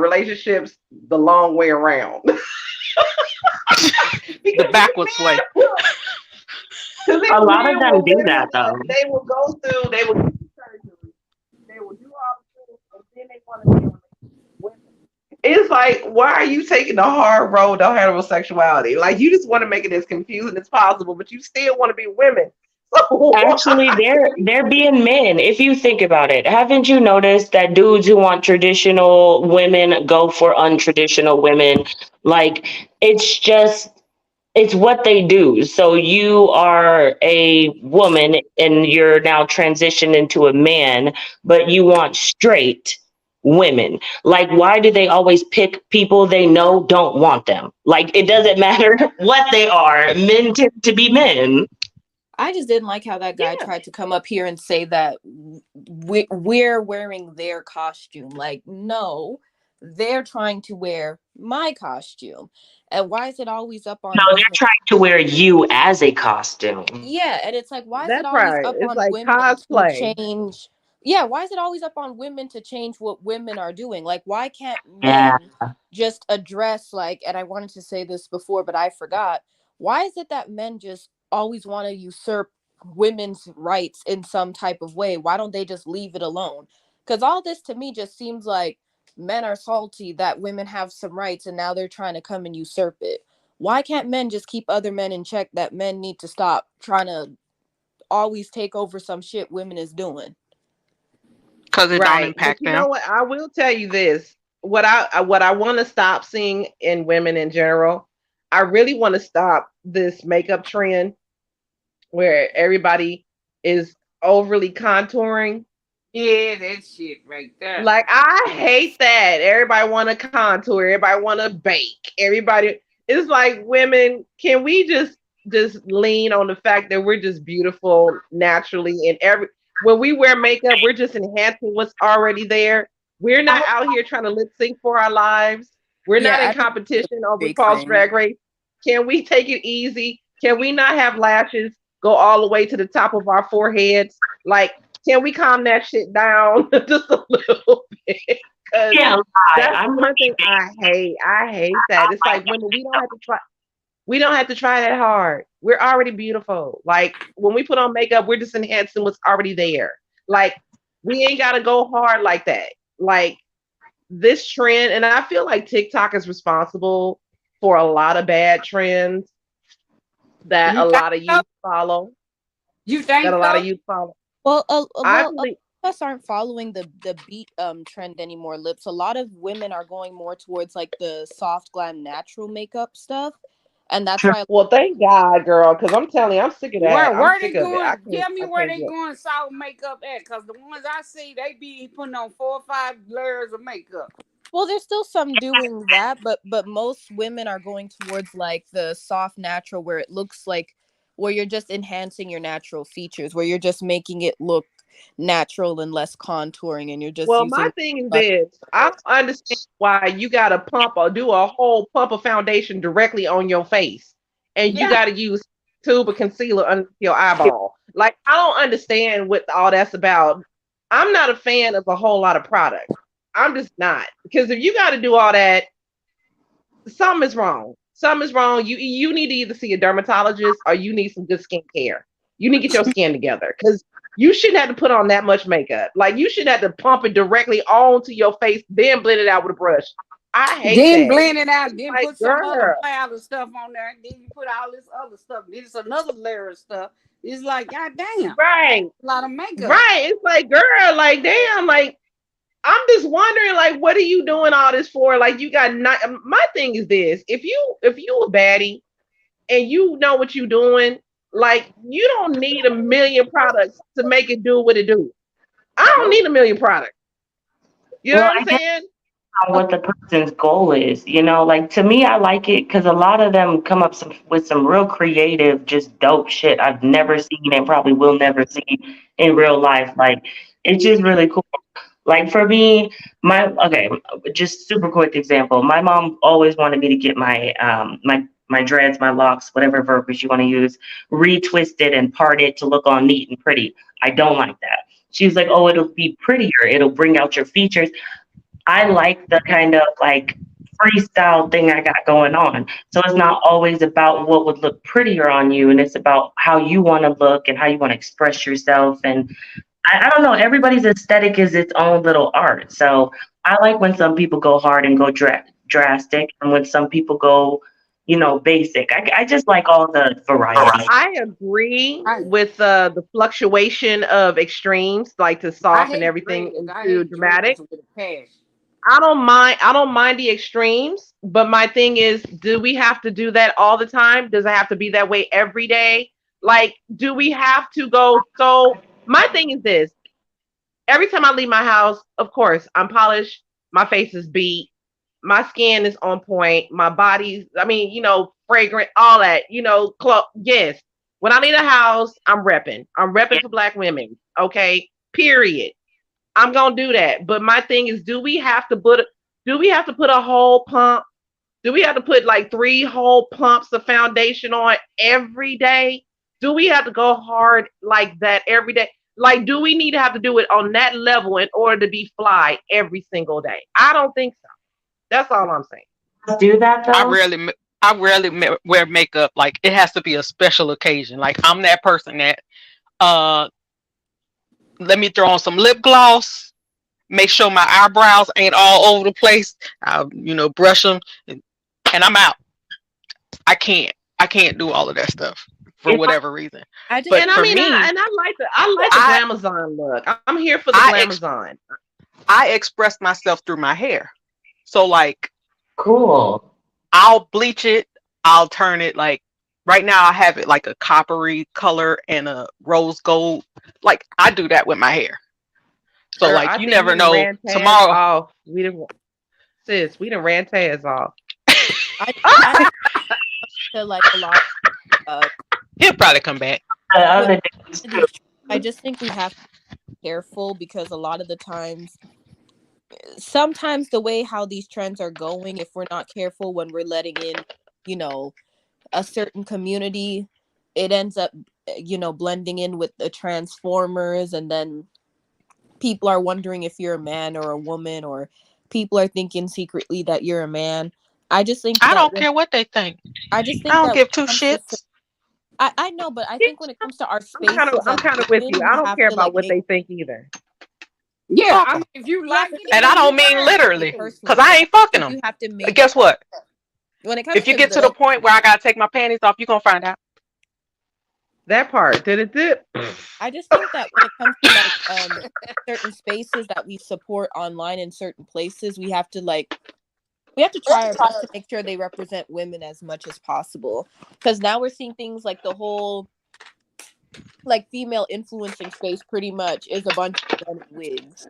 relationships the long way around. the Because backwards way. A these lot of men them will do literally that though. they will go through, they will get surgery, they will do all the things, and then they want to be in a relationship with women. It's like, why are you taking the hard road to heterosexuality? Like, you just want to make it as confusing as possible, but you still want to be women. So Actually, why? they're being men. If you think about it, haven't you noticed that dudes who want traditional women go for untraditional women? Like it's what they do. So you are a woman and you're now transitioned into a man, but you want straight women. Like, why do they always pick people they know don't want them? Like, it doesn't matter what they are. Men tend to be men. I just didn't like how that guy Yeah, tried to come up here and say that we're wearing their costume. Like, no, they're trying to wear my costume. And why is it always up No, on they're women? trying to wear you as a costume. Yeah, and it's like, why is it that's always right. up It's on like women to cosplay. change? Yeah, why is it always up on women to change what women are doing? Like, why can't Yeah. men just address, like, and I wanted to say this before, but I forgot. why is it that men just always want to usurp women's rights in some type of way? Why don't they just leave it alone? Because all this to me just seems like men are salty that women have some rights and now they're trying to come and usurp it. Why can't men just keep other men in check, that men need to stop trying to always take over some shit women is doing? Because it don't Right. But impact you them. know what? I will tell you this. What I want to stop seeing in women in general, I really want to stop this makeup trend where everybody is overly contouring. Yeah, that shit right there. Like I hate that. Everybody want to contour. Everybody want to bake. Everybody. It's like women. Can we just lean on the fact that we're just beautiful naturally and every when we wear makeup, we're just enhancing what's already there. We're not out here trying to lip sync for our lives. We're Yeah, not in I think it's a competition on big RuPaul's thing. Drag Race. Can we take it easy? Can we not have lashes go all the way to the top of our foreheads? Like, can we calm that shit down just a little bit? Because Can't lie. that's I'm one thing pretty I hate. I hate that. It's like women, we don't have to try. We don't have to try that hard. We're already beautiful. Like when we put on makeup, we're just enhancing what's already there. Like we ain't got to go hard like that. Like this trend, and I feel like TikTok is responsible for a lot of bad trends that You a think lot of so? youth follow. You That think a lot so? of youth follow. Well, I a lot believe. of us aren't following the beat trend anymore. Lips. A lot of women are going more towards like the soft glam natural makeup stuff, and that's true. why. Well, thank God, girl, because I'm telling you, I'm sick of that. I'm Where they sick of it. going? Tell me I where can't they do it. going soft makeup at? Cause the ones I see, they be putting on 4 or 5 layers of makeup. Well, there's still some doing that, but most women are going towards like the soft natural, where it looks like where you're just enhancing your natural features, where you're just making it look natural and less contouring, and you're just Well, my using. thing is this. I don't understand why you got to pump or do a whole pump of foundation directly on your face. And you Yeah. got to use tube of concealer under your eyeball. Like, I don't understand what all that's about. I'm not a fan of a whole lot of product. I'm just not. Because if you got to do all that, something is wrong. Something is wrong. You need to either see a dermatologist or you need some good skincare. You need to get your skin together because you shouldn't have to put on that much makeup. Like you should have to pump it directly onto your face, then blend it out with a brush. I hate Then that. blend it out. Then Like, put some other girl, powder stuff on there. Then you put all this other stuff. Then it's another layer of stuff. It's like, god damn, a right, lot of makeup. right. It's like, girl, like, damn, like, I'm just wondering, like, what are you doing all this for? Like, you got not. My thing is this: if you a baddie and you know what you're doing, like you don't need a million products to make it do what it do. I don't Nope. need a million products. You know Well, what I'm I guess saying? on what the person's goal is. Like to me, I like it because a lot of them come up with some real creative, just dope shit I've never seen and probably will never see in real life. Like it's just really cool. Like for me, just super quick example. My mom always wanted me to get my dreads, my locks, whatever verbiage you want to use, retwisted and parted to look all neat and pretty. I don't like that. She was like, "Oh, it'll be prettier. It'll bring out your features." I like the kind of like freestyle thing I got going on. So it's not always about what would look prettier on you, and it's about how you want to look and how you want to express yourself. And I don't know, everybody's aesthetic is its own little art. So I like when some people go hard and go drastic, and when some people go, basic. I just like all the variety. I agree I with the fluctuation of extremes, like to I soften hate everything dreads. I into hate dramatic. dreads with a passion. I don't mind. I don't mind the extremes, but my thing is, do we have to do that all the time? Does it have to be that way every day? Like, do we have to go? So my thing is this: every time I leave my house, of course, I'm polished. My face is beat. My skin is on point. My body's, I mean, fragrant, all that, yes. When I leave the house, I'm repping. I'm repping for black women. Okay. Period. I'm gonna do that. But my thing is, do we have to put a whole pump? Do we have to put like 3 whole pumps of foundation on every day? Do we have to go hard like that every day? Like, do we need to have to do it on that level in order to be fly every single day? I don't think so. That's all I'm saying. Do that I though. rarely. I rarely wear makeup. Like it has to be a special occasion. Like I'm that person that uh let me throw on some lip gloss, make sure my eyebrows ain't all over the place. I'll, brush them and I'm out. I can't do all of that stuff for If whatever reason. I just But And I for mean, me, I like the I glamazon look. I'm here for the I glamazon. I express myself through my hair. So like cool. I'll bleach it, I'll turn it like right now I have it like a coppery color and a rose gold. Like I do that with my hair. So Girl, like I you think we never done know ran Taz tomorrow. off. We done ran Taz off. I feel like a lot of He'll probably come back. The with other days too. these, I just think we have to be careful because a lot of the times, sometimes the way how these trends are going, if we're not careful when we're letting in, you know, a certain community, it ends up, blending in with the transformers, and then people are wondering if you're a man or a woman, or people are thinking secretly that you're a man. I just think I that don't when care what they think. I just I think don't that when give it two comes to shits. I know, but I think when it comes to our spaces I'm as kind of with you. women, I we don't have care to about like what make they think either. Yeah, Fuck I 'em. mean, if you you have like to it, And make I then you don't mean fine with me literally, it. because personally. I Like ain't fucking I think them. you have to make Guess what? when it comes If you to get to the point where I gotta take my panties off, you gonna find out. That part. Did it dip? I just think that when it comes to like certain spaces that we support online in certain places, we have to try our best to make sure they represent women as much as possible. Because now we're seeing things like the whole like female influencing space pretty much is a bunch of men in wigs.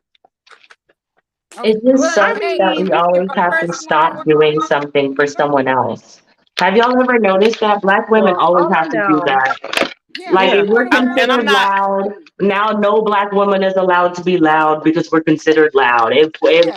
It Well, just I sucks hey, that if we mean, you always a have to person want to stop wear doing clothes, something for wear someone else. Have y'all ever noticed that Black women well, always all I have to do know, that? yeah, Like if yeah. if you we're want to wear And I'm considered not. loud, now no Black woman is allowed to be loud because we're considered loud. If yeah,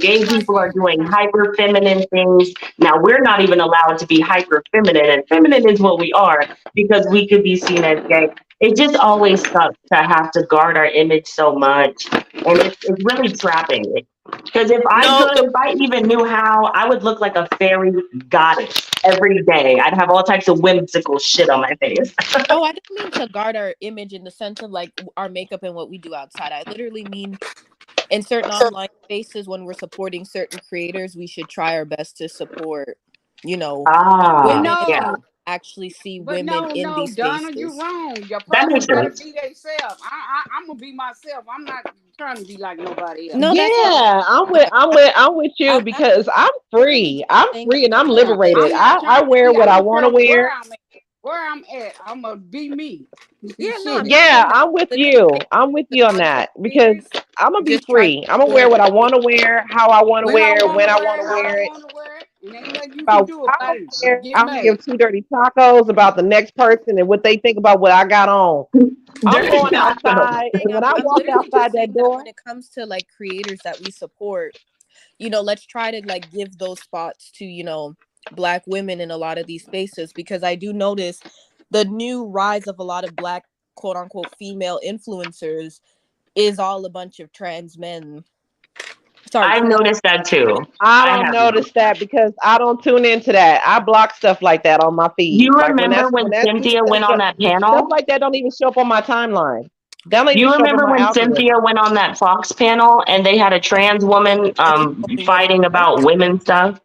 gay like people are doing everything. hyper feminine things, now we're not even allowed to be hyper feminine. And feminine is what we are because we could be seen as gay. It just always sucks to have to guard our image so much. And it's really trapping. Because if I No, could, if I even knew how, I would look like a fairy goddess every day. I'd have all types of whimsical shit on my face. Oh, I don't mean to guard our image in the sense of like our makeup and what we do outside. I literally mean in certain online spaces when we're supporting certain creators, we should try our best to support, you know, But Ah, women yeah, who no, actually see but women no, in no, these Donna, you spaces. wrong. Your that person makes better sense. be themselves. I'm gonna be myself. I'm not trying to be like nobody else. No, that's fine. Yeah, But I'm with you I'm because I'm literally free. just I'm saying free and that I'm we Yeah, should like liberated. I'm not I trying to wear be. what I I don't want care to where wear. I'm at. Where I'm at, I'm gonna be me. yeah, no, I'm Shit, just Yeah, saying that I'm with literally you. saying I'm with to you on content that because creators, I'm gonna be just try to free. I'm gonna wear support what I want to wear, how I want to when I wear, want when to I wear want it, to how I wear it. want to wear it, and ain't nothing you can About do what I about want it. to wear, Get I don't mad. give two dirty tacos about the next person and what they think about what I got on. I'm Dirty going taco. outside, saying and when I I'm walk literally outside just that saying that door, when it comes to like creators that we support, let's try to like give those spots to, black women in a lot of these spaces, because I do notice the new rise of a lot of black quote unquote female influencers is all a bunch of trans men. Sorry, I've trans. noticed that too. I I don't have noticed notice that. that because I don't tune into that. I block stuff like that on my You feed. Like remember when when that stupid Cynthia stuff went on that stuff panel? like that don't even show up on my timeline. They don't even You show up in remember my when Cynthia algorithm. went on that Fox panel and they had a trans woman I think only one. fighting about women stuff?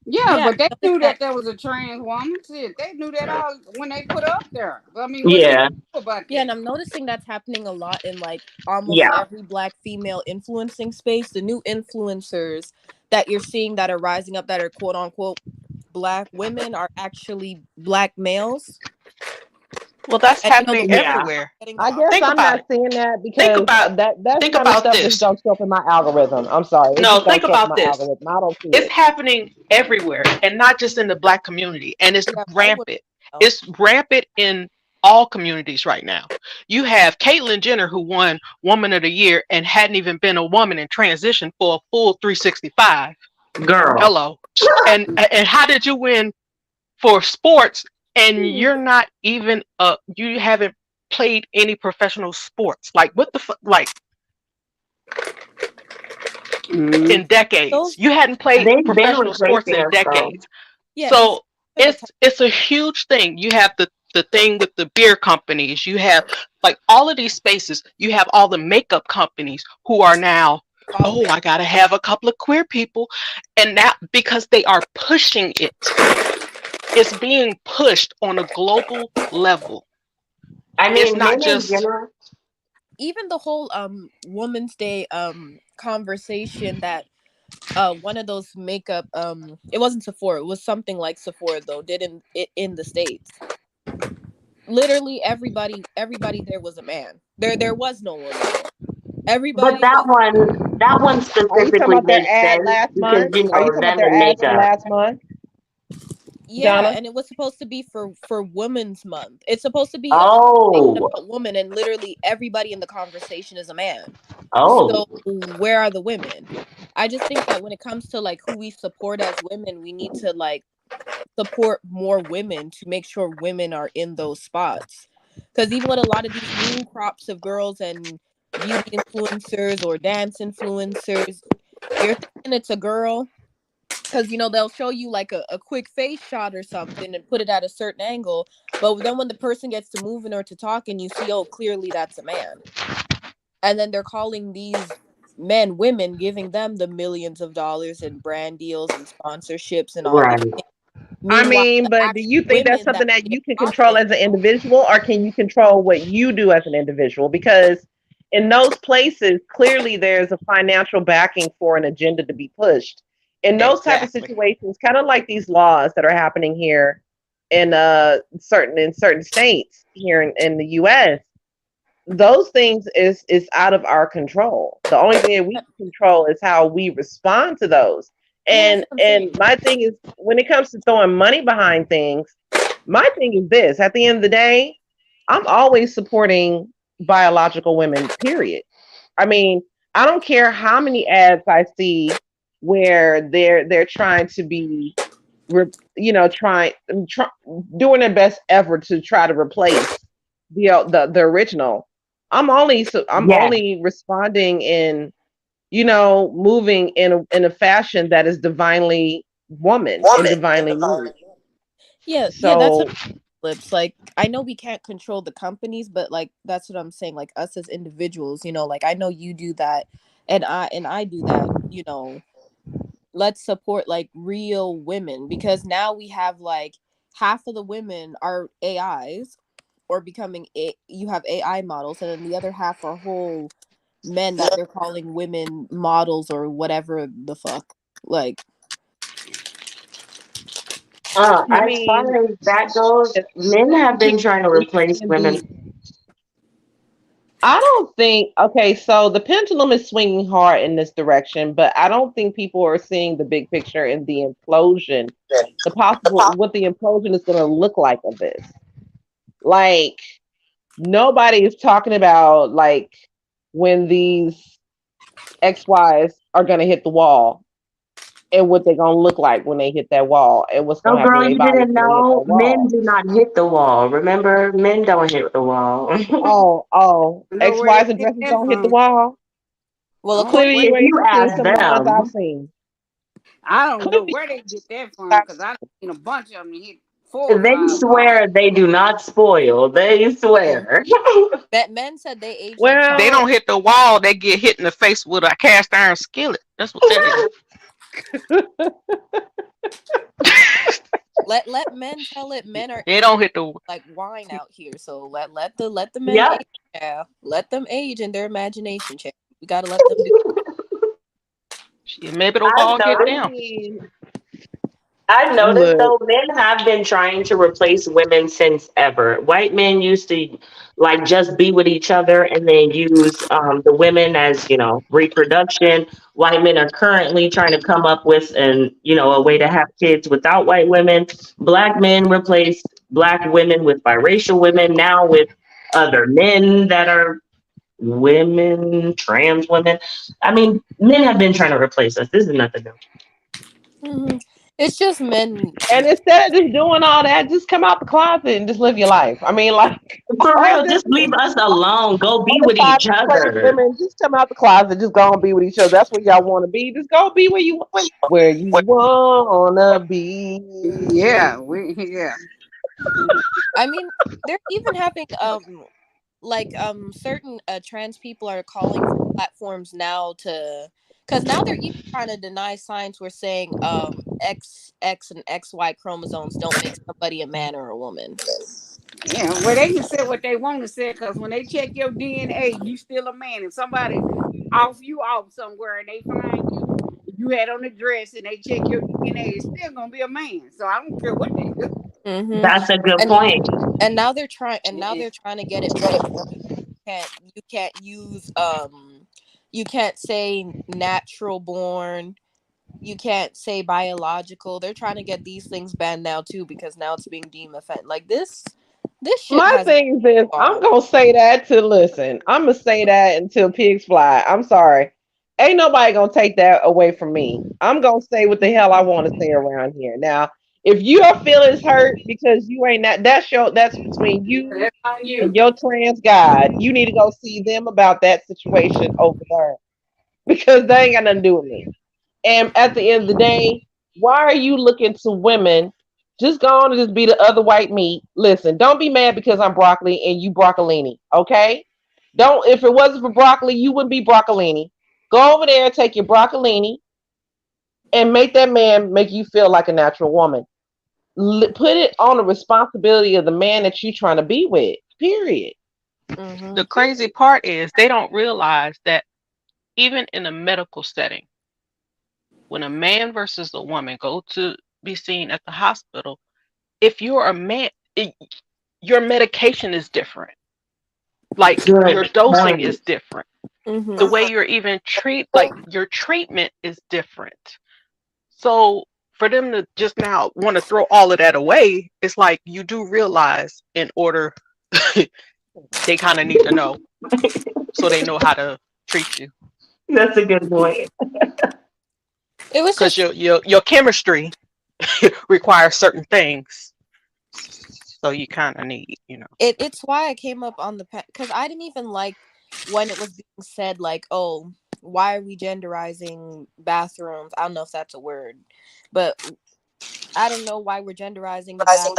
Yeah, Yeah, but they I noticed knew that. that there was a trans woman. Shit, they knew that all when they put her up there. I mean, what you Yeah, do about Yeah, that? and I'm noticing that's happening a lot in like almost yeah. every black female influencing space. The new influencers that you're seeing that are rising up that are quote unquote black women are actually black males. well, that's And happening the Yeah. everywhere. getting the I guess Think I'm about not it. seeing that Think because about that think kind of about stuff just this. don't show up in my algorithm. I'm sorry, it No, just don't think show up in about my this. algorithm. I don't see It's it. happening everywhere, and not just in the black community. And it's yeah, I would rampant. know. It's rampant in all communities right now. You have Caitlyn Jenner who won Woman of the Year and hadn't even been a woman in transition for a full 365. Yeah. Girl. Hello. And how did you win for sports and you're not even you haven't played any professional sports? Like what the like Mm. in decades. Those You hadn't played They've been professional replacing sports in us though. decades. Yeah, So for the time. it's a huge thing. You have the thing with the beer companies. You have like all of these spaces. You have all the makeup companies who are now, oh, I gotta have a couple of queer people, and that because they are pushing it. It's being pushed on a global level. I It's mean, not men in just general. Even the whole Women's Day conversation that one of those makeup it wasn't Sephora, it was something like Sephora though, did in the States. Literally everybody there was a man. There was no woman there. But Everybody was that one Are you talking specifically about their makes ad sense last because month? Are you talking about them their and ads from makeup. last month, yeah, Donna? and it was supposed to be for Women's Month. It's supposed to be a conversation Oh, about women, and literally everybody in the conversation is a man. oh, So where are the women? I just think that when it comes to like who we support as women, we need to like support more women to make sure women are in those spots. Because even with a lot of these new crops of girls and beauty influencers or dance influencers, you're thinking it's a girl because they'll show you like a quick face shot or something and put it at a certain angle, but then when the person gets to moving or to talking, you see, oh, clearly that's a man. And then they're calling these men women, giving them the millions of dollars in brand deals and sponsorships and all these right. things. I Meanwhile, mean, the but do actual you think that's women that something that they're you can control talking, as an individual, or can you control what you do as an individual? Because in those places, clearly there's a financial backing for an agenda to be pushed. In those type of exactly. situations, kind of like these laws that are happening here in certain states here in the US, those things is out of our control. The only thing that we can control is how we respond to those. yeah, that's And what I'm and saying. my thing is, when it comes to throwing money behind things, my thing is this: at the end of the day, I'm always supporting biological women. Period. I mean, I don't care how many ads I see where they're trying to be, trying doing their best effort to try to replace the original. I'm Yeah, only responding in, moving in a fashion that is divinely woman and divinely me. Yeah, that's what So flips. Like, I know we can't control the companies, but like that's what I'm saying. Like us as individuals, like I know you do that, and I do that. Let's support like real women, because now we have like half of the women are AIs or becoming you have AI models, and then the other half are whole men that they're calling women models or whatever the fuck. Like, I as mean, far as that goes, it, men have been trying to it replace can women. be. I don't think, okay, so the pendulum is swinging hard in this direction, but I don't think people are seeing the big picture and the implosion, what the implosion is going to look like of this. Like, nobody is talking about, like, when these XYs are going to hit the wall and what they're going to look like when they hit that wall and what's going Oh, to happen girl, to their you bodies didn't when they hit know? that Men wall. do not hit the wall. Remember, men don't hit the wall. Oh, I know where they XYs and get dresses that don't hit the from. wall. well, I don't know according Clearly, where you If ain't you seen ask some of the ones I've them, seen. I don't know Clearly, where they get that from because I've seen a bunch of them hit 4 or 5 walls. they swear they do not spoil. They to swear. that, men said they age like They well, don't hit the wall. They get hit in the face with a cast iron skillet. That's what that is. let men tell it. Men are They aging don't hit the. like wine out here, so let the men Yep. age. Yeah, let them age in their imagination. Child. We gotta let them do. Shit, maybe the I've wall get I noticed. them. mean, I've noticed look, though, men have been trying to replace women since ever. White men used to like just be with each other and then use the women as reproduction. White men are currently trying to come up with a way to have kids without white women. Black men replaced black women with biracial women. Now with other men that are women, trans women. I mean, men have been trying to replace us. This is nothing new. Mhm. It's just men. And instead of just doing all that, just come out the closet and just live your life. I mean, like, For all real, this just leave us alone. Go be other with side each of crazy other. women, just come out the closet, just go and be with each other. That's where y'all want to be. Just go be where you wanna be. Yeah, yeah. I mean, they're even having like certain trans people are calling for platforms now to, because now they're even trying to deny science. We're saying X and XY chromosomes don't make somebody a man or a woman. Yeah, well, they can say what they want to say because when they check your DNA, you still a man. If somebody off you off somewhere and they find you had on a dress and they check your DNA, it's still gonna be a man. So I don't care what they do. Mm-hmm. That's a good And point. now they're trying to get it made. You can't use you can't say natural born. You can't say biological. They're trying to get these things banned now too because now it's being deemed offensive. Like this shit My has thing is, I'm far. gonna say that to listen. I'm gonna say that until pigs fly. I'm sorry. Ain't nobody gonna take that away from me. I'm gonna say what the hell I want to say around here. Now, if your feelings hurt because you ain't that's between you That's on and you. your trans god. You need to go see them about that situation over there because they ain't got nothing to do with me. And at the end of the day, why are you looking to women? Just go on and just be the other white meat. Listen, don't be mad because I'm broccoli and you broccolini. Okay? Don't if it wasn't for broccoli, you wouldn't be broccolini. Go over there, take your broccolini, and make that man make you feel like a natural woman. Put it on the responsibility of the man that you're trying to be with. Period. Mm-hmm. The crazy part is they don't realize that even in a medical setting, when a man versus a woman go to be seen at the hospital, if you're a man, your medication is different. Like your Good dosing point. is different. The Mm-hmm. way you're even like your treatment is different. So for them to just now want to throw all of that away, it's like you do realize in order they kind of need to know so they know how to treat you That's a good point. It was because just your chemistry requires certain things. So you kind of need, it's why I came up on the because I didn't even like when it was being said like, oh, why are we genderizing bathrooms? I don't know if that's a word, but I don't know why we're genderizing the bath,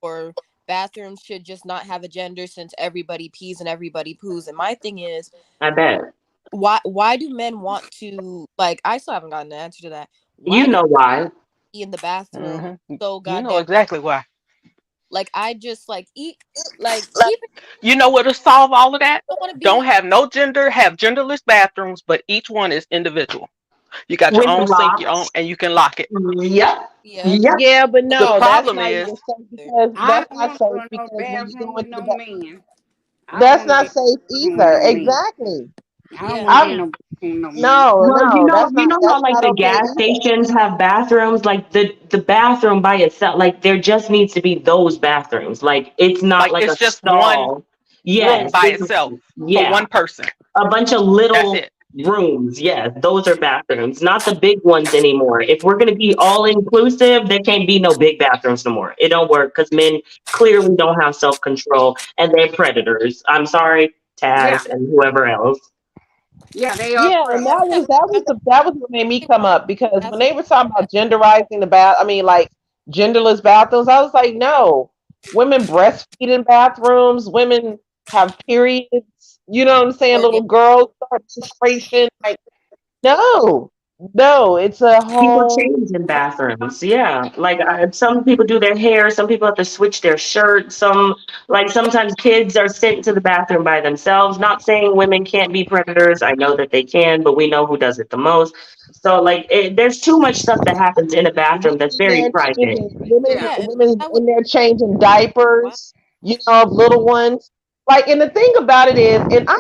or bathrooms should just not have a gender since everybody pees and everybody poos. And my thing is, I bet. why do men want to, like, I still haven't gotten an answer to that. You Why do know why. pee in the bathroom so you know goddamn, exactly why. like, I just like eat, like, keep it. You know what to solve all of that? I don't want to Don't be. have no gender, have genderless bathrooms, but each one is individual. You got your With own sink, your own, locks. and you can lock it. Yep. Yep. Yep. Yeah, but The no, that's problem not is, even safe Either. because I that's don't not want to go safe in no because when you go bathroom with into the no man. I don't that's want to be not in safe no bathroom with either. no man. Exactly. I don't Yeah. want to be in I'm no bathroom with no man. no, Well, no, you know how that's like not the okay gas either. stations have bathrooms, like the bathroom by itself, like there just needs to be those bathrooms. Like it's not like, like a it's just one stall. room Yes, by it's itself for yeah, one person. a bunch of That's little it. rooms. Yes, those are bathrooms, not the big ones anymore. If we're gonna be all inclusive, there can't be no big bathrooms no more. It don't work because men clearly don't have self control and they're predators. I'm sorry, Yeah, Taz and whoever else. yeah, they are Yeah, and predators. that was what made me come up because when Bathroom. they were talking about genderizing the bath, I mean like genderless bathrooms, I was like, no, women breastfeed in bathrooms, women have periods, you know what I'm saying? Organ. Little girls start menstruation, like no, no, it's a People whole change in bathrooms. Yeah. Like some people do their hair, some people have to switch their shirt. Some, like sometimes kids are sent to the bathroom by themselves. Not saying women can't be predators. I know that they can, but we know who does it the most. So like there's too much stuff that happens in a bathroom that's women in very there private. changing Yeah, Yeah, and women I would. in there changing Wow. diapers, you know, of little ones. Like, and the thing about it is, and I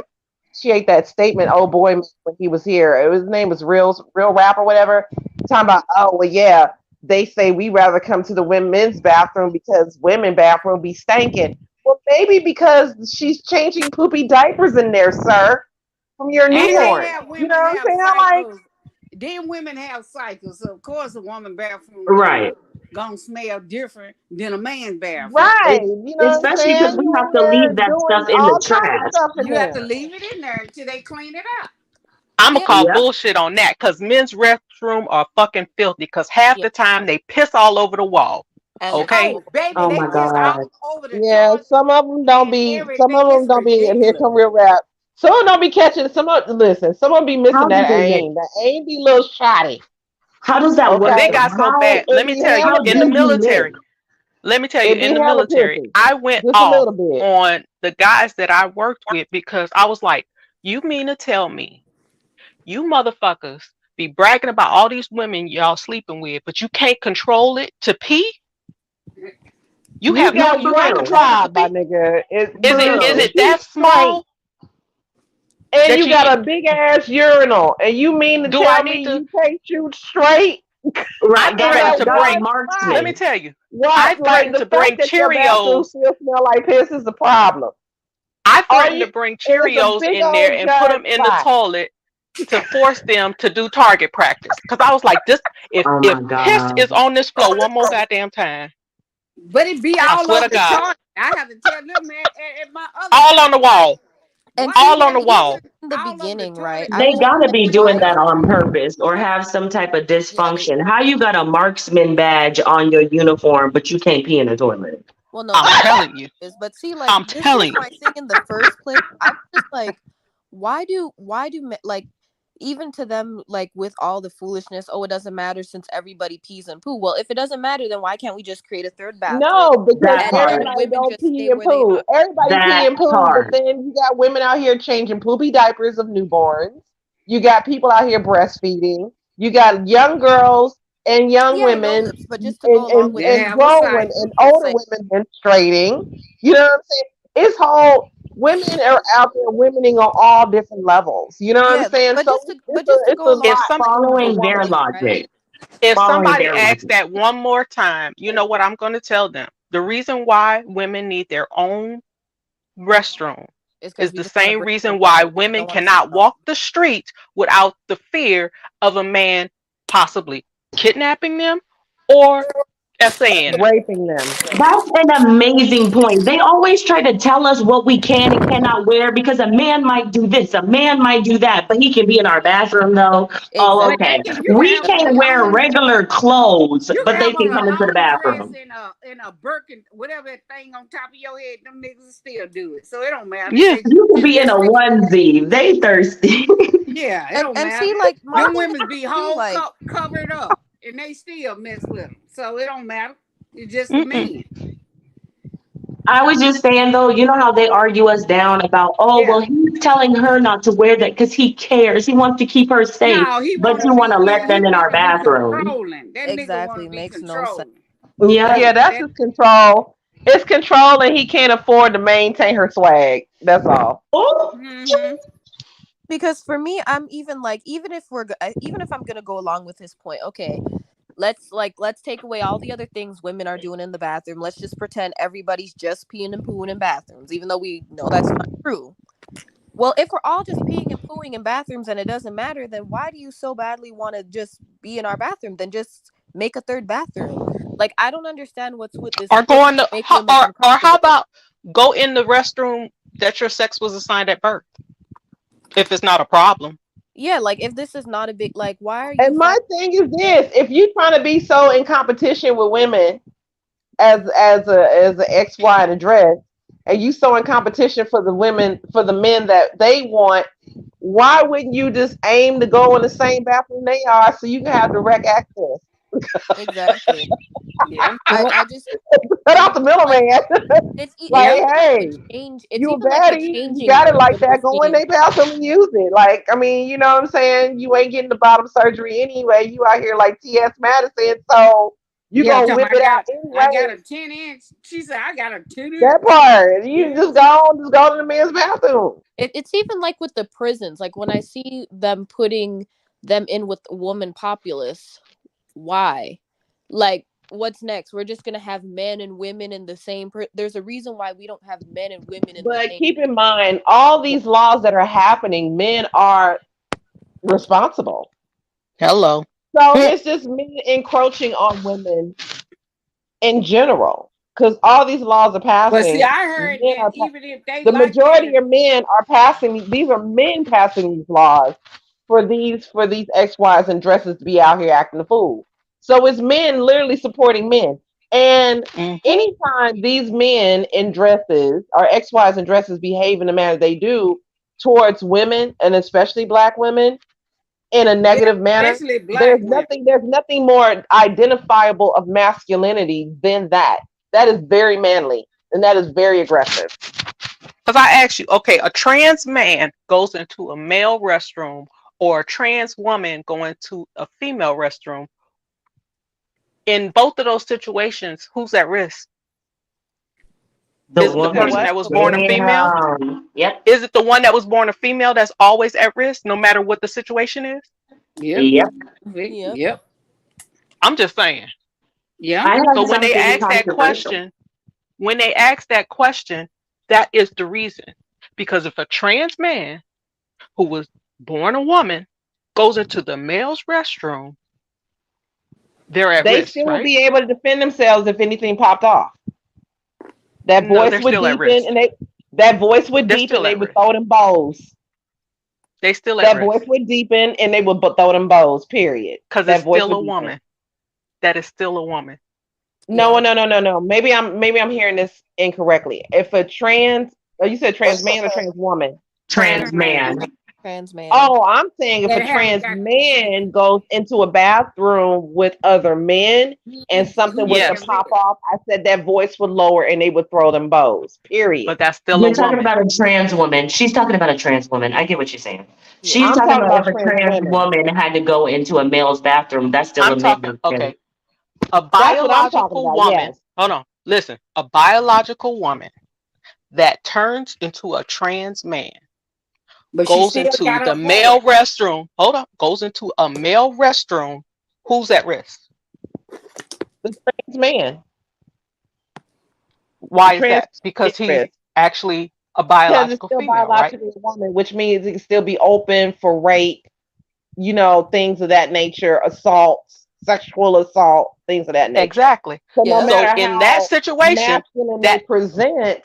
appreciate that statement. Oh boy, when he was here, his name was Real Rap or whatever. Talking about, oh well, yeah, they say we rather come to the women's bathroom because women bathroom be stanking. Well, maybe because she's changing poopy diapers in there, sir, from your and they newborn. have You know women what I'm have saying? Like, cycles. then women have cycles, so of course a woman bathroom Right. gonna smell different than a man's bathroom. Right. You know what I'm Especially because saying? we You have in to there leave that doing stuff in the all kinds of trash. stuff in You have to there. leave it in there until they clean it out. I'm gonna Yeah, call Yep. bullshit on that because men's restroom are fucking filthy. Because half yeah. the time they piss all over the wall. And Okay, Oh, baby, Oh they my piss all God. over the Yeah, toilet some of them don't and be. Some everything. of them It's don't be. And here ridiculous. come real rap. Some of them don't be catching. Some of listen. Some of them be How missing do that they mix? aim. That aim be a little shoddy. How does that well work they Okay, though? got so How bad. it Let me be tell you, how hella in the do you pissy. military. mix? Let me tell you, It in be the hella military, pissy. I went Just a off little bit. on the guys that I worked with because I was like, you mean to tell me you motherfuckers be bragging about all these women y'all sleeping with, but you can't control it to pee? You You have No, got you for can't one real. control it to job, my pee? nigga. Is You it For need is to real. it keep that straight. small And that you you got a big ass urinal. And you mean to do I tell need me to you can't shoot straight I Right. in Gotta that threatened to gotta one bring let spot? me marksman. tell you, I What? Like threatened the to fact bring that your bathroom Cheerios. still smell like piss is the problem. I Are threatened you? to bring It's a Cheerios big in there old and put giant them in the spot. toilet to force them to do target practice. Because I was like, this Oh if my piss God. is on this floor one more goddamn time, But it be I all swear over to the God, toilet. I have to tell them at my other all on job. the wall, and Why see, you all like on the got even wall. piss in the all over the beginning, right? toilet I They was and just gotta like, be doing why? that on purpose or have some type of Yeah, they. dysfunction. How you got a marksman badge on your uniform, but you can't pee in the toilet? Well, no, I'm that's telling you. is. But see, like I'm this was telling you. my thing in the first place. I was just like, like even to them, like with all the foolishness, oh, it doesn't matter since everybody pees and poo. Well, if it doesn't matter, then why can't we just create a third bathroom No, because That and men part. and everybody women don't just pee stay and where they poo. are? Everybody pee That and poo, but part. then you got women out here changing poopy diapers of newborns. You got people out here breastfeeding. You got young girls and young Yeah, no women lips, but just to go along with they that, and have a grown women cycle. and just older saying, women menstruating. You know what I'm saying? It's whole women are out there womening on all different levels. You know what I'm yeah, saying? but So just to it's go a along If lot some for a Following their woman. thing, right? logic. if Following somebody their asks logic. that one more time, you know what I'm going to tell them? The reason why women need their own restroom It's because is we the just want to same bring them reason home. why We just women don't want to see cannot them. walk the street without the fear of a man possibly kidnapping them or essaying them. Raping them. That's an amazing point. They always try to tell us what we can and cannot wear because a man might do this, a man might do that, but he can be in our bathroom though. Oh, But Exactly. okay. you can We have on can't a wear long regular clothes, you but can they have can on a come into the long dress bathroom. and a Birkin, whatever that thing on top of your head, them niggas will still do it. So it don't matter. Yeah. You can It's be in a just onesie. They thirsty. yeah, it don't And matter. see, like my Them thing women be is too, whole like covered up and they still mess with them. So it don't matter. It's just the Mm-mm. men. I was just saying though, you know how they argue us down about, oh, Yeah. well, he's telling her not to wear that because he cares. He wants to keep her safe, No, he but wanna you want be to let he them in our wanna be bathroom. controlling. That nigga wanna exactly be makes no sense. controlling. Yeah. Yeah, Yeah, that's that his control. It's control, and he can't afford to maintain her swag. That's all. Oh, mm-hmm. Because for me, I'm even like, even if I'm gonna go along with his point, okay, let's take away all the other things women are doing in the bathroom. Let's just pretend everybody's just peeing and pooing in bathrooms, even though we know that's not true. Well, if we're all just peeing and pooing in bathrooms and it doesn't matter, then why do you so badly want to just be in our bathroom? Then just make a third bathroom. Like I don't understand what's with this Or push going to to make women or how uncomfortable. about go in the restroom that your sex was assigned at birth if it's not a problem. Yeah, like if this is not a big like, why are you And my fighting? thing is this: if you trying to be so in competition with women as a X, Y, and a dress, and you so in competition for the women for the men that they want, why wouldn't you just aim to go in the same bathroom they are so you can have direct access? Exactly. Yeah. I just Cut and out the middleman. it's Yep. Like, even like the hey, change. It's you a even like the baddie, you changing got it room like when we're that. Go in seeing. their bathroom and use it. Like, I mean, you know what I'm saying? You ain't getting the bottom surgery anyway. You out here like T.S. Madison, so you Yeah, gonna tell me whip it out I got a anyway. 10 inch. She said I got a 10 inch. That part, you Yes. just go to the men's bathroom. It's even like with the prisons. Like when I see them putting them in with woman populace, why? Like, what's next? We're just gonna have men and women in the same. There's a reason why we don't have men and women in the But same. keep in mind, all these laws that are happening, men are responsible. Hello. So it's just men encroaching on women in general. Because all these laws are But see, passing, I heard men that are even if they the like that, majority of men are passing. These are men passing these laws for these ex-wives and dresses to be out here acting a fool. So it's men literally supporting men. And Mm-hmm. anytime these men in dresses or ex-wives in dresses behave in the manner they do towards women and especially black women in a yeah, negative manner, especially black there's women. nothing more identifiable of masculinity than that. That is very manly and that is very aggressive. Because I asked you, okay, a trans man goes into a male restroom or a trans woman going to a female restroom. In both of those situations, who's at risk? The Is it the The woman. person what? that was The women? born a female? Yep. Is it the one that was born a female that's always at risk, no matter what the situation is? Yep. Yep. Yep. Yep. I'm just saying. Yeah. I So have when they something ask that controversial. question, when they ask that question, that is the reason. Because if a trans man who was born a woman goes into the male's restroom, they're at They risk, still will right? be able to defend themselves if anything popped off. That No, voice they're would still at deepen risk. and that voice would They're deepen, still they at would risk. throw them bows. They still at That voice risk would deepen and they would throw them bows, period. because it's That voice still would a deepen. woman. That is still a woman. No, Yeah. no, no, no, no. Maybe I'm hearing this incorrectly. If a trans, oh, you said trans man or trans woman? Trans Trans man man. Trans man. Oh, I'm saying if a that haven't trans got consent. man goes into a bathroom with other men and something was He's to at Yes, pop risk. off, I said that voice would lower and they would throw them bows. but Period. that's still a You're talking woman. about a trans woman. She's talking about a trans woman. I get what you're saying. Yeah. She's I'm talking talking about if about a trans trans women. woman had to go into a male's bathroom, that's still I'm a talking, man. okay, a That's what I'm talking biological about. woman. Yes. Hold on, listen. A biological woman that turns into a trans man But she goes still into got the her male voice. restroom. Hold up, goes into a male restroom. Who's at risk? The trans man. The Why is trans that? Because he's risk. actually a Because it's biological still female, right? biologically a woman, which means it can still be open for rape, things of that nature, assaults, sexual assault, things of that nature. Exactly. So no Yep. So matter in that how situation, masculine they that present,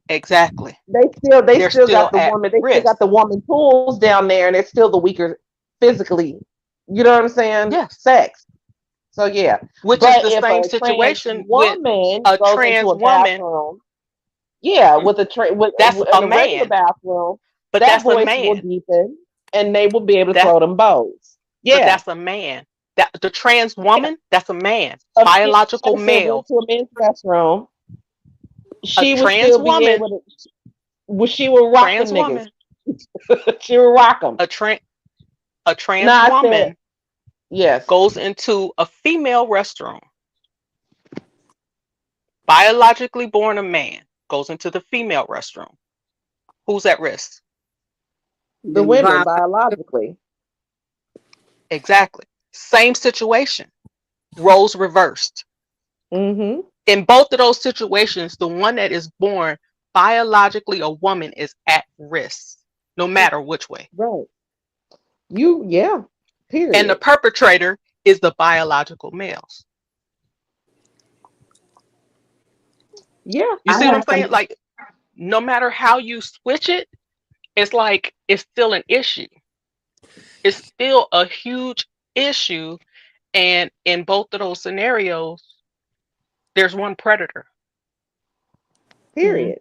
exactly, they they're still got still the at woman, they still got risk. the woman tools down there, and it's still the weaker physically. You know what I'm saying? Yes, Sex. So yeah. which is But the if same a trans situation with woman a goes into trans a woman. bathroom, yeah, with That's in a a regular man, bathroom, but that that's a voice will man. deepen and they will be able to That throw them bows. but Yeah. that's a man. That the trans Yeah. woman, that's a man, A female biological that went male. to a men's restroom, A she would trans still be woman, able to, she will rock them trans niggas. woman, She will rock them. a trans a No, trans I said woman yes. goes into a female restroom. Biologically born a man goes into the female restroom. Who's at risk? The The women violence. biologically. Exactly. Same situation. Roles reversed. Mm-hmm. In both of those situations, the one that is born biologically a woman is at risk, no matter which way. Right. Yeah. And the Period. perpetrator is the biological males. Yeah. You I see what I'm have saying? some. Like, no matter how you switch it, it's like it's still an issue. It's still a huge issue. And in both of those scenarios, there's one predator. Mhm. Period.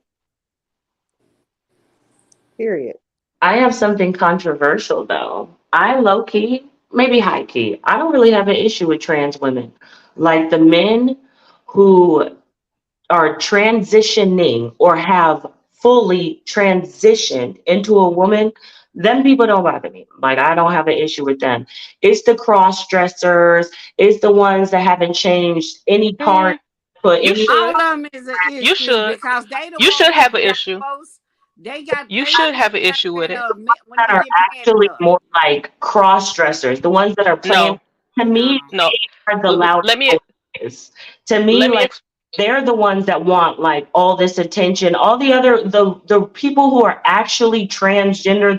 Period. I have something controversial though. I low key, maybe high key, I don't really have an issue with trans women. Like the men who are transitioning or have fully transitioned into a woman, them people don't bother me. Like I don't have an issue with them. It's the cross dressers, it's the ones that haven't changed any part Mm, for you any All should. of them is an You issue should. because they the You ones should who have an got issue. most. You They should usually have an got issue with it. when that they are get mad actually enough. more like cross dressers, the ones that are playing. No, To me, No. no. they are the loudest Let me voices. To me, let me like they're the ones that want like all this attention. All the other the people who are actually transgender,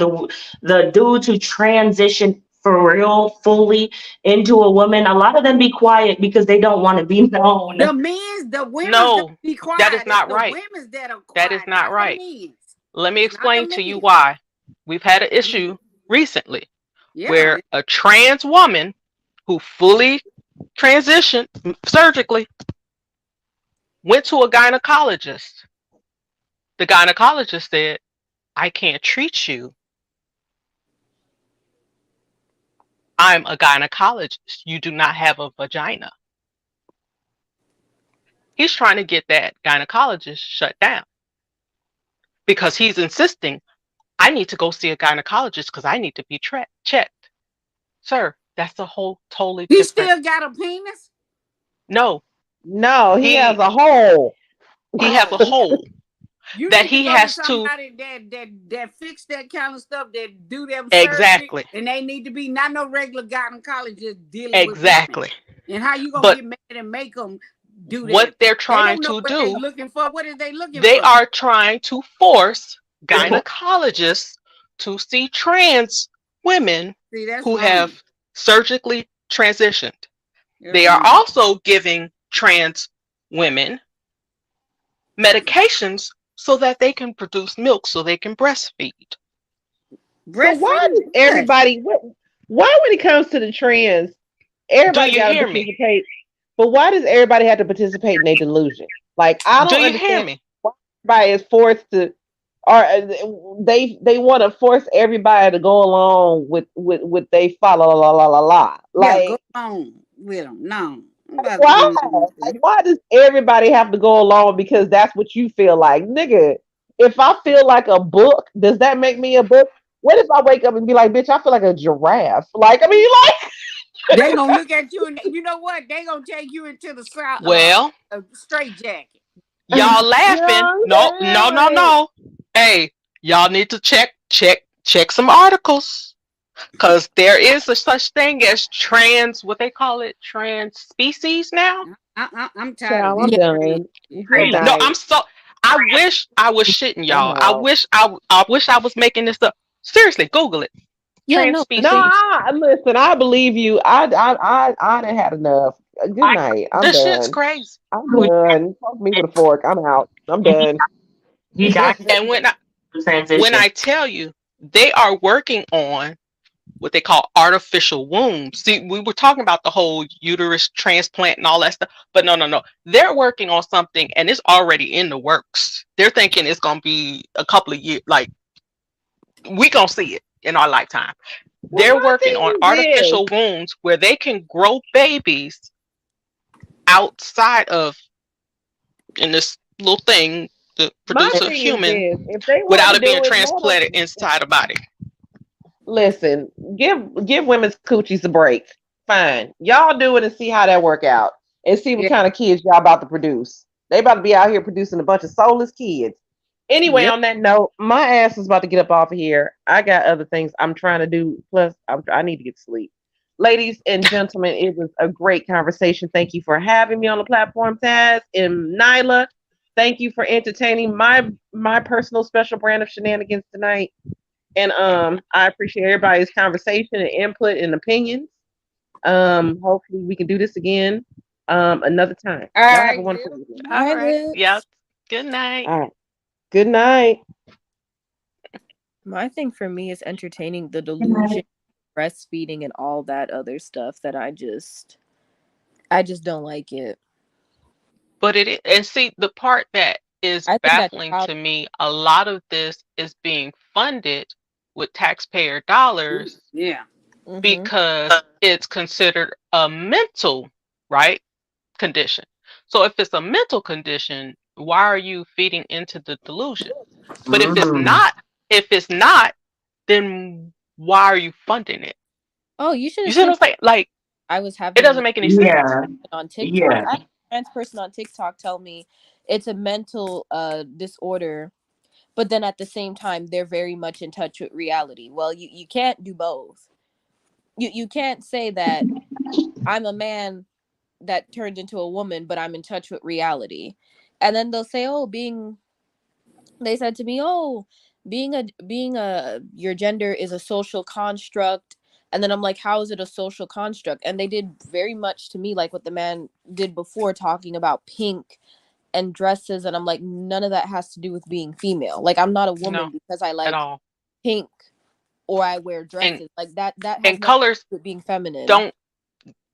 the dudes who transition for real, fully into a woman, a lot of them be quiet because they don't want to be known. The women's that No, be that is quiet. It's not the right. women's that are That is quiet, not not the right. men's. Let me Not the explain to you men's. why. We've had an issue recently Yeah. where a trans woman who fully transitioned surgically went to a gynecologist. The gynecologist said, I can't treat you. I'm a gynecologist. You do not have a vagina. He's trying to get that gynecologist shut down because he's insisting, I need to go see a gynecologist because I need to be checked. Sir, that's a whole totally He different. still got a penis? No, No, he has he a hole. he has Oh. a hole You that need to he go to has to somebody that fix that kind of stuff, that do them surgery, exactly, and they need to be not no regular gynecologist dealing with women. exactly. And how you gonna But get mad and make them do what that? they're They trying don't know to what they do, looking for. What is they looking they for? are trying to force gynecologists to see trans women See, that's who have wrong. surgically transitioned. That's They are wrong. also giving trans women medications so that they can produce milk so they can breastfeed. So why Breastfeed does what? everybody? Why when it comes to the trends, Do everybody you got to hear me? participate? But why does everybody have to participate in a delusion? Like I Do don't you hear understand me? why everybody is forced to, or they want to force everybody to go along with they follow la la la la. Yeah, go Like on with them. No, I'm about to why? go on with Like that. why does everybody have to go along because that's what you feel like, nigga? If I feel like a book, does that make me a book? What if I wake up and be like, bitch, I feel like a giraffe? Like, I mean, like, They gonna look at you, and you know what? They gonna take you into the Well, straight jacket. y'all you know laughing. what No, I'm no, saying? no, Like, no. Hey, y'all need to check some articles. Because there is a such thing as trans, what they call it, trans species now. I'm tired of child, this. I'm Yeah, done. Good No, night. I'm so. I wish I was shitting I'm y'all. out. I wish I was making this up. Seriously, Google it. Yeah, Trans no, for No, sure. species. listen, I believe you. I done had enough. Good I night. I'm This shit's done. crazy. I'm who done. Poke me with a fork. I'm out. I'm done. he died And when transition. I tell you, they are working on what they call artificial wombs. See, we were talking about the whole uterus transplant and all that stuff, but no, no, no. They're working on something, and it's already in the works. They're thinking it's gonna be a couple of years, like we gonna see it in our lifetime. Well, They're my working thing on is this. artificial wombs where they can grow babies outside of in this little thing to My produce a thing is human this. If they want without to it being do it, let transplanted them. inside a body. Listen, give women's coochies a break. Fine, y'all do it and see how that work out, and see what Yeah. kind of kids y'all about to produce. They about to be out here producing a bunch of soulless kids. Anyway, Yep. on that note, my ass is about to get up off of here. I got other things I'm trying to do. Plus, I need to get sleep. Ladies and gentlemen, it was a great conversation. Thank you for having me on the platform, Taz and Nyla. Thank you for entertaining my personal special brand of shenanigans tonight. And I appreciate everybody's conversation and input and opinions. Hopefully we can do this again another time. All Y'all have a right. wonderful evening. All All right, right. Yeah. Liz. Good night. All right. Good night. My thing for me is entertaining the delusion, breastfeeding, and all that other stuff that I just don't like it. But and see, the part that is I think that baffling child. to me, a lot of this is being funded with taxpayer dollars Yeah. Mm-hmm. because it's considered a mental, right, condition. So if it's a mental condition, why are you feeding into the delusion? But Mm. if it's not, then why are you funding it? Oh, you should You have see what seen I'm saying? Like, I was it having doesn't make any sense. Yeah, on TikTok. yeah. I had a trans person on TikTok tell me it's a mental disorder, but then at the same time they're very much in touch with reality. Well, you can't do both. You can't say that I'm a man that turned into a woman, but I'm in touch with reality. And then they'll say, "Oh, being," they said to me, "Oh, being a your gender is a social construct And then I'm like, how is it a social construct? And they did very much to me like what the man did before, talking about pink and dresses. And I'm like, none of that has to do with being female. Like, I'm not a woman No, because I at like all. pink or I wear And dresses. Like that has and nothing to colors do with being feminine. don't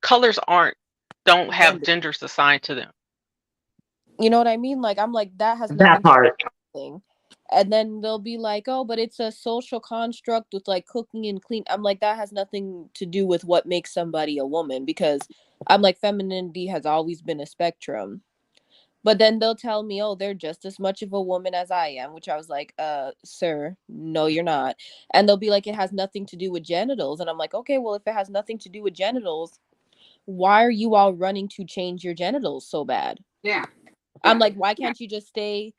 colors aren't don't have Gender. genders assigned to them. You know what I mean? Like, I'm like, that has That nothing to part. do with anything. And then they'll be like, oh, but it's a social construct with like cooking and clean. I'm like, that has nothing to do with what makes somebody a woman, because I'm like, femininity has always been a spectrum. But then they'll tell me, oh, they're just as much of a woman as I am, which I was like, sir, no, you're not. And they'll be like, it has nothing to do with genitals. And I'm like, okay, well, if it has nothing to do with genitals, why are you all running to change your genitals so bad? Yeah. I'm like, Yeah. why can't you just stay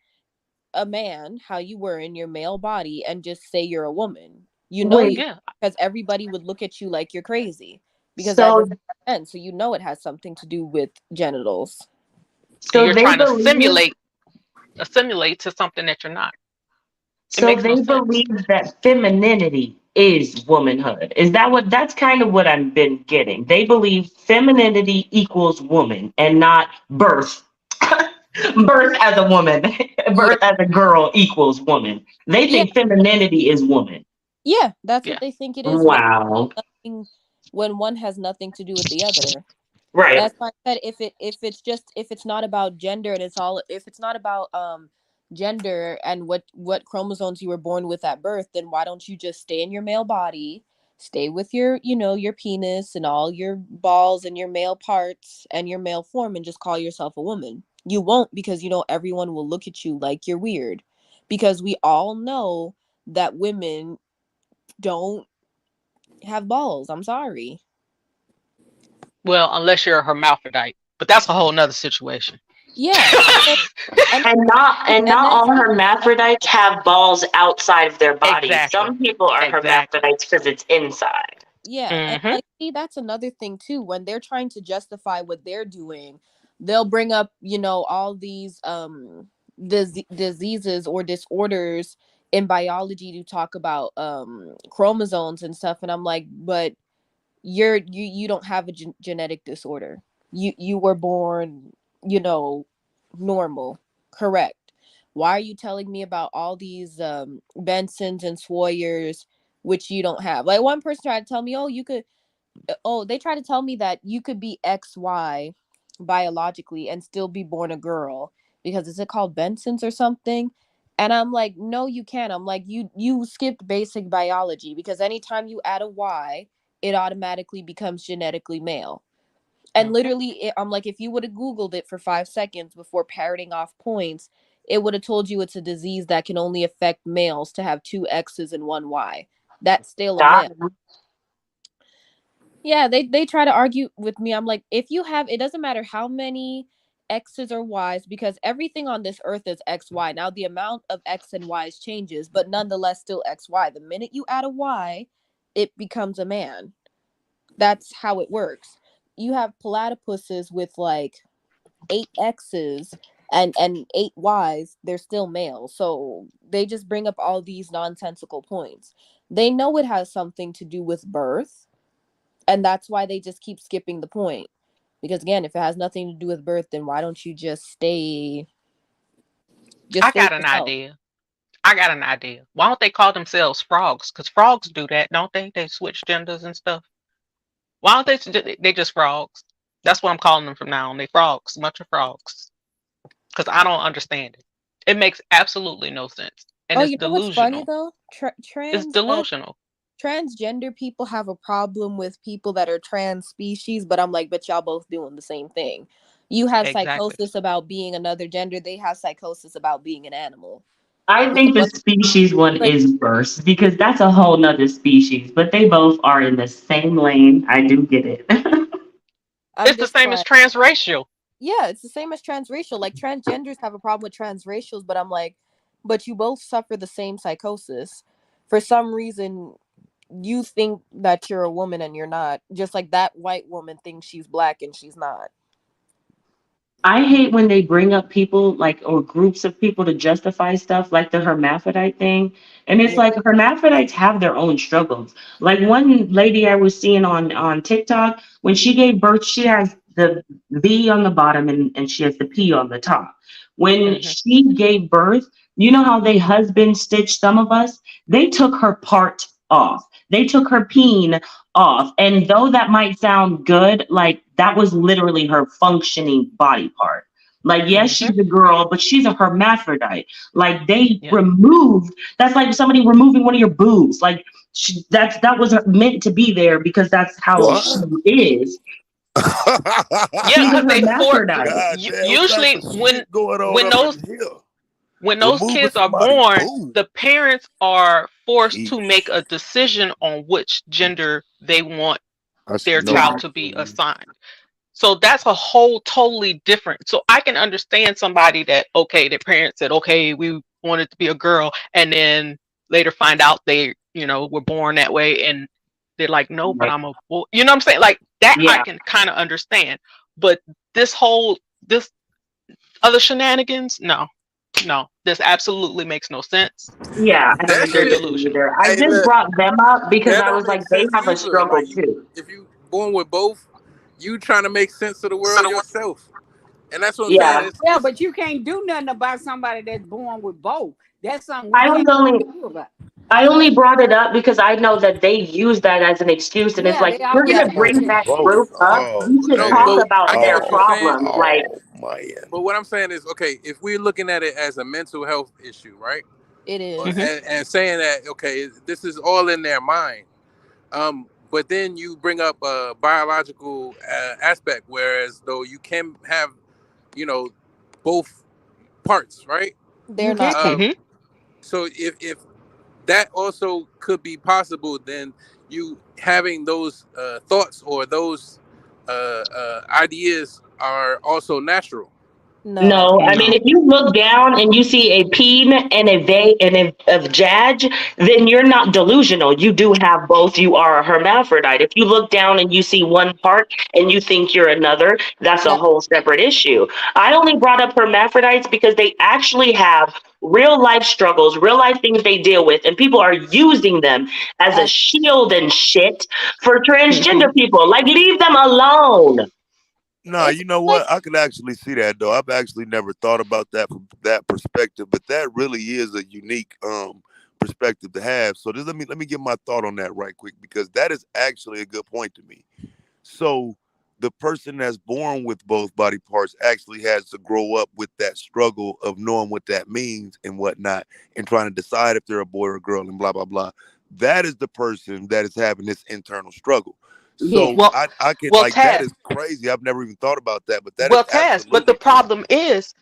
a man how you were in your male body and just say you're a woman? You know Wait, you, Yeah. because everybody would look at you like you're crazy, because that so doesn't make sense. So you know it has something to do with genitals. And so you're they trying to believe assimilate to something that you're not. It so makes no they sense. believe that femininity is womanhood. Is that what that's kind of what I've been getting? They believe femininity equals woman and not birth. Birth as a woman, Yeah. birth as a girl equals woman. They Yeah. think femininity is woman. Yeah, that's what Yeah. they think it is, Wow. nothing, when one has nothing to do with the other. Right. That's why I said, if it's not about gender, and it's all, if it's not about gender and what chromosomes you were born with at birth, then why don't you just stay in your male body, stay with your, your penis and all your balls and your male parts and your male form, and just call yourself a woman? You won't, because everyone will look at you like you're weird, because we all know that women don't have balls. I'm sorry. Well, unless you're a hermaphrodite, but that's a whole nother situation. Yeah. So, and And and not then all see, hermaphrodites have balls outside of their bodies. Exactly. Some people are Exactly. hermaphrodites because it's inside. yeah, and Hmm. like, see, that's another thing too. When they're trying to justify what they're doing, they'll bring up, all these diseases or disorders in biology to talk about chromosomes and stuff, and I'm like, but you don't have a genetic disorder. You were born, you know normal, correct? Why are you telling me about all these Bensons and Swawyers, which you don't have? Like, one person tried to tell me, oh, you could, they tried to tell me that you could be XY biologically and still be born a girl, because is it called Benson's or something? And I'm like, no, you can't. I'm like, you skipped basic biology, because anytime you add a Y, it automatically becomes genetically male. And Hmm. literally, I'm like, if you would have Googled it for 5 seconds before parroting off points, it would have told you it's a disease that can only affect males to have two X's and one Y. That's still a Got male. it. Yeah, they try to argue with me. I'm like, if you have, it doesn't matter how many X's or Y's, because everything on this earth is XY. Now the amount of X and Y's changes, but nonetheless still XY. The minute you add a Y, it becomes a man. That's how it works. You have platypuses with like 8 X's and 8 Y's, they're still male. So they just bring up all these nonsensical points. They know it has something to do with birth, and that's why they just keep skipping the point. Because again, if it has nothing to do with birth, then why don't you just I stay got an yourself? idea. I got an idea. Why don't they call themselves frogs? Because frogs do that, don't they? They switch genders and stuff. Why don't they just frogs? That's what I'm calling them from now on. They frogs, bunch of frogs. Because I don't understand it. It makes absolutely no sense, and Oh, it's you know what's funny delusional. though? It's delusional. Transgender people have a problem with people that are trans species, but I'm like, but y'all both doing the same thing. You have Exactly. psychosis about being another gender, they have psychosis about being an animal. I Like, think the what? species one Like, is worse because that's a whole nother species, but they both are in the same lane. I do get it. I'm It's the just same as like, transracial. yeah, it's the same as transracial. Like, transgenders have a problem with transracials, but I'm like, but you both suffer the same psychosis. For some reason, you think that you're a woman and you're not. Just like that white woman thinks she's black and she's not. I hate when they bring up people like or groups of people to justify stuff like the hermaphrodite thing. And it's Yeah. like hermaphrodites have their own struggles. Like one lady I was seeing on TikTok, when she gave birth, she has the V on the bottom and she has the P on the top. When Hmm. she gave birth, you know how they husband stitched some of us? They took her part off. They took her peen off. And though that might sound good, like that was literally her functioning body part. Like, yes, Hmm. she's a girl, but she's a hermaphrodite. Like they Yeah. removed, that's like somebody removing one of your boobs. Like that was meant to be there because that's how she What? is. Yeah, She's a because they for hermaphrodite. God damn, what type usually of shit going on when up those in here? when those Removing kids are somebody's born, boob. the parents are forced to make Eesh. a decision on which gender they want I see their no child Yeah. to be opportunity. assigned. So that's a whole totally different. So I can understand somebody that, okay, their parents said, okay, we wanted to be a girl, and then later find out they, were born that way, and they're like, no, but Right. I'm a boy. You know what I'm saying? Like that I Yeah. can kind of understand. But this other shenanigans, no, no, this absolutely makes no sense. Yeah. I don't That They're agree with shit. you delusional. either. I Hey, just look, brought them up because that I don't was make like, they sense have a either. struggle Like too. if you born with both, you trying to make sense of the world yourself, and that's what I'm saying. Yeah. Yeah, It's but you can't do nothing about somebody that's born with both. That's something we I was can't only do about. I only brought it up because I know that they use that as an excuse, and it's Yeah, like they if you're always gonna use bring it. With that both. group up, Oh you should no, talk man. but about I get their what you're Oh, saying. problems. Like, oh man. But what I'm saying is, okay, if we're looking at it as a mental health issue, right, It Hmm. is. and saying that, okay, this is all in their mind. But then you bring up a biological aspect, whereas though you can have, you know, both parts, right? They're You can. not both. Um, Hmm. so if that also could be possible, then you having those thoughts or those ideas are also natural. No. no, I mean, No. if you look down and you see a peen and a va and a vag, then you're not delusional. You do have both. You are a hermaphrodite. If you look down and you see one part and you think you're another, that's a That whole separate issue. I only brought up hermaphrodites because they actually have real life struggles, real life things they deal with, and people are using them as a as shield and shit for Hmm. transgender people. Like, leave them alone. Nah, it's you know like what? I could actually see that though. I've actually never thought about that from that perspective, but that really is a unique perspective to have. So just let me get my thought on that right quick because that is actually a good point to me. So the person that's born with both body parts actually has to grow up with that struggle of knowing what that means and whatnot, and trying to decide if they're a boy or a girl and blah blah blah. That is the person that is having this internal struggle. Yeah. So Well, I can well, like that Taz. is crazy. I've never even thought about that, but that is Well, Taz. But absolutely true.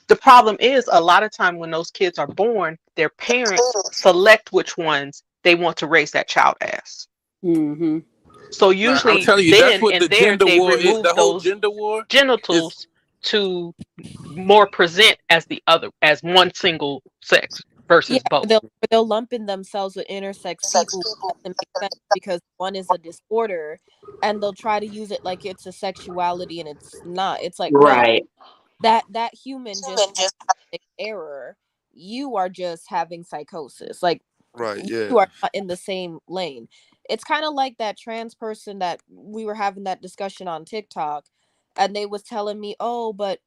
the problem is, a lot of time when those kids are born, their parents select which ones they want to raise that child as. Mm-hmm. So Nah, I'm usually, telling you, that's then what and the there, gender they war is. remove The whole those gender war is genitals to more present as the other, as one single sex yeah, versus both. they'll lump in themselves with intersex people, which doesn't make sense because one is a disorder, and they'll try to use it like it's a sexuality, and it's not. It's like no, Right. that human just had an error. You are just having psychosis. Like Right? you Yeah. are not in the same lane. It's kind of like that trans person that we were having that discussion on TikTok, and they was telling me, "Oh, but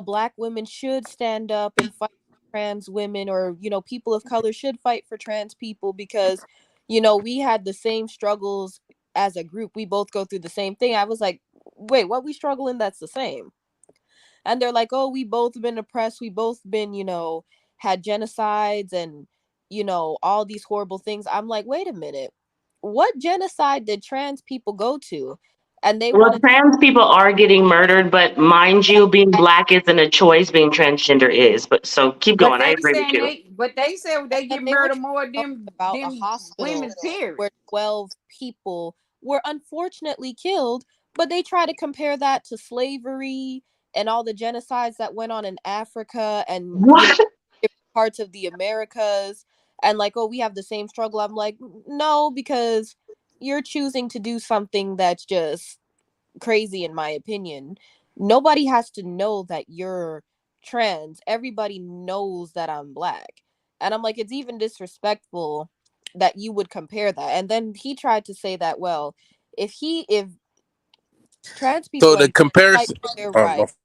black women should stand up and fight for trans women, or people of color should fight for trans people because we had the same struggles as a group. We both go through the same thing." I was like, "Wait, what we struggling that's the same?" And they're like, "Oh, we both been oppressed, we both been had genocides and all these horrible things." I'm like, "Wait a minute, what genocide did trans people go to?" And they Well, want to trans people are getting murdered, but mind you, being black isn't a choice, being transgender is. But so keep But going. I they agree with saying you. they said they and get they were murdered trying more to tell me about a than hospital women. Period. where 12 people were unfortunately killed, but they try to compare that to slavery and all the genocides that went on in Africa and What? different parts of the Americas, and like, "Oh, we have the same struggle." I'm like, "No, because you're choosing to do something that's just crazy in my opinion." Nobody has to know that you're trans. Everybody knows that I'm black. And I'm like, it's even disrespectful that you would compare that. And then he tried to say that, well, if trans So people the are fight comparison. for their No. rights,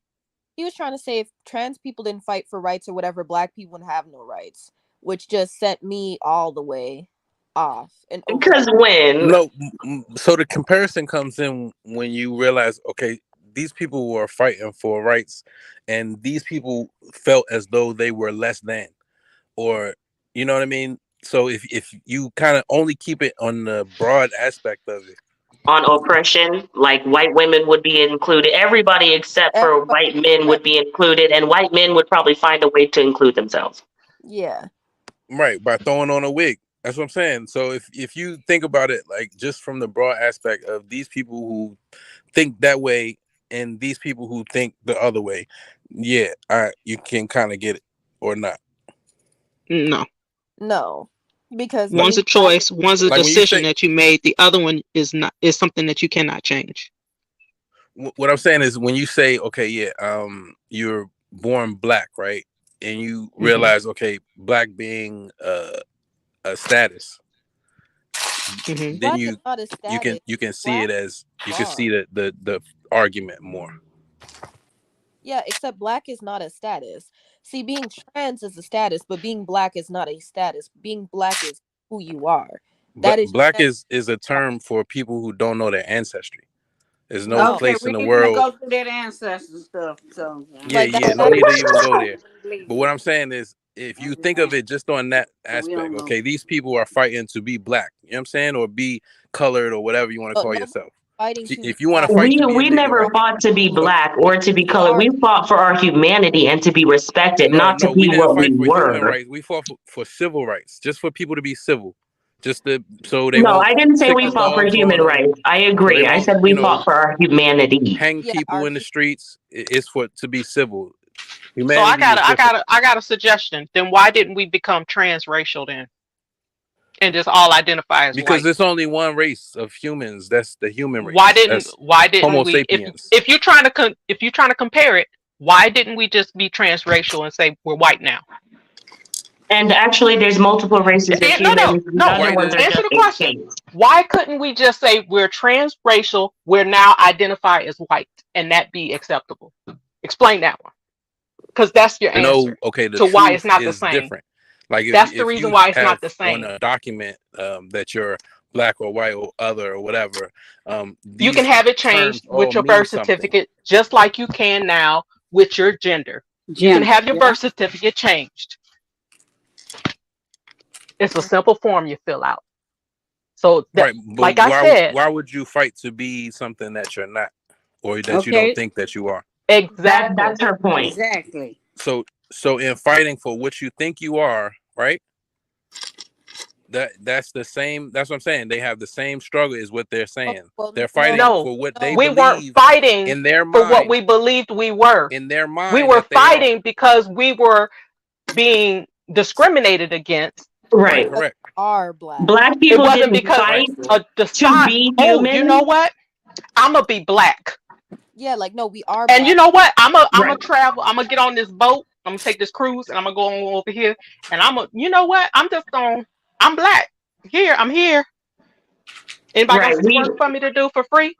he was trying to say if trans people didn't fight for rights or whatever, black people wouldn't have no rights, which just sent me all the way off and over the. Because when No, so the comparison comes in when you realize, okay, these people were fighting for rights, and these people felt as though they were less than, or you know what I mean. So if you kind of only keep it on the broad aspect of it, on oppression, like white women would be included, everybody except for Everybody, white men right? would be included, and white men would probably find a way to include themselves. Yeah. right, by throwing on a wig. That's what I'm saying. So if you think about it, like just from the broad aspect of these people who think that way and these people who think the other way, yeah, you can kind of get it or not. No. No, because One's being a black is choice, one's a Like when you decision say, that you made. The other one is something that you cannot change. what I'm saying is when you say, okay, yeah, you're born black, right, and you Hmm. realize, okay, black being a status, Hmm. then black is not a status. you can see it Black as you can are. see the argument more. Yeah, except black is not a status. See, being trans is a status, but being black is not a status. Being black is who you are. But That is black trans. is a term for people who don't know their ancestry. There's no No, Okay, place we in the ain't gonna world. go through that ancestor stuff. So Yeah, like yeah, no that is need to even go there. leave But it. what I'm saying is, if I'm you just think of saying. it just on that So we don't aspect, know. okay, these people are fighting to be black. You know what I'm saying, or be colored or whatever you want to but call nobody yourself. fighting to be If you want to black. fight to be a We nigga, never right? fought to be So black or to be We colored. are We fought for our humanity and to be respected, no, not to no, we be didn't what we fight for human were. rights. We fought for civil rights, just for people to be civil, just to so they No, won't I didn't say sick we the no, fought for dogs on human them, rights. I so they agree. I won't, said we fought for our humanity. hang yeah, people in the streets. It's for to be civil. So I Humanity got is different I got a suggestion. Then why didn't we become transracial then, and just all identify as because white? there's only one race of humans. That's the human race. That's Why didn't Homo we? sapiens. If you're trying to if you're trying to compare it, why didn't we just be transracial and say we're white now? And actually, there's multiple races of No, no, humans. The no. other White ones is are Answer just the question. extinct. Why couldn't we just say we're transracial? We're now identify as white, and that be acceptable? Explain that one, because that's your no. answer Okay, the to why it's truth not the is same. different. Like That's the if reason you why it's not have the on same. a document that you're black or white or other or whatever, You can these have it terms changed all with your mean birth something. certificate, just like you can now with your gender. You can Gender. have your Yeah. birth certificate changed. It's a simple form you fill out. So that, Right, but like I said, why would you fight to be something that you're not, or that you don't Okay. think that you are? That's exactly. her point. Exactly. So in fighting for what you think you are, right? That's the same. That's what I'm saying. They have the same struggle, is what they're okay, saying. well, They're no, fighting No, for what they no, we weren't believe fighting in their for what mind. we believed we were. In their We mind, were that they are. fighting because we were being discriminated against. Right, Right. because correct. we are black. Black It people wasn't didn't because Right. fight to decide, be oh, you know human. what? I'm gonna be black. Yeah, like no, we are And you black. know what? I'm a Right. travel. I'm gonna get on this boat. I'm gonna take this cruise, and I'm gonna go on over here. And you know what? I'm just going. I'm black. Here, I'm here. Anybody got Right. some work for me to do for free?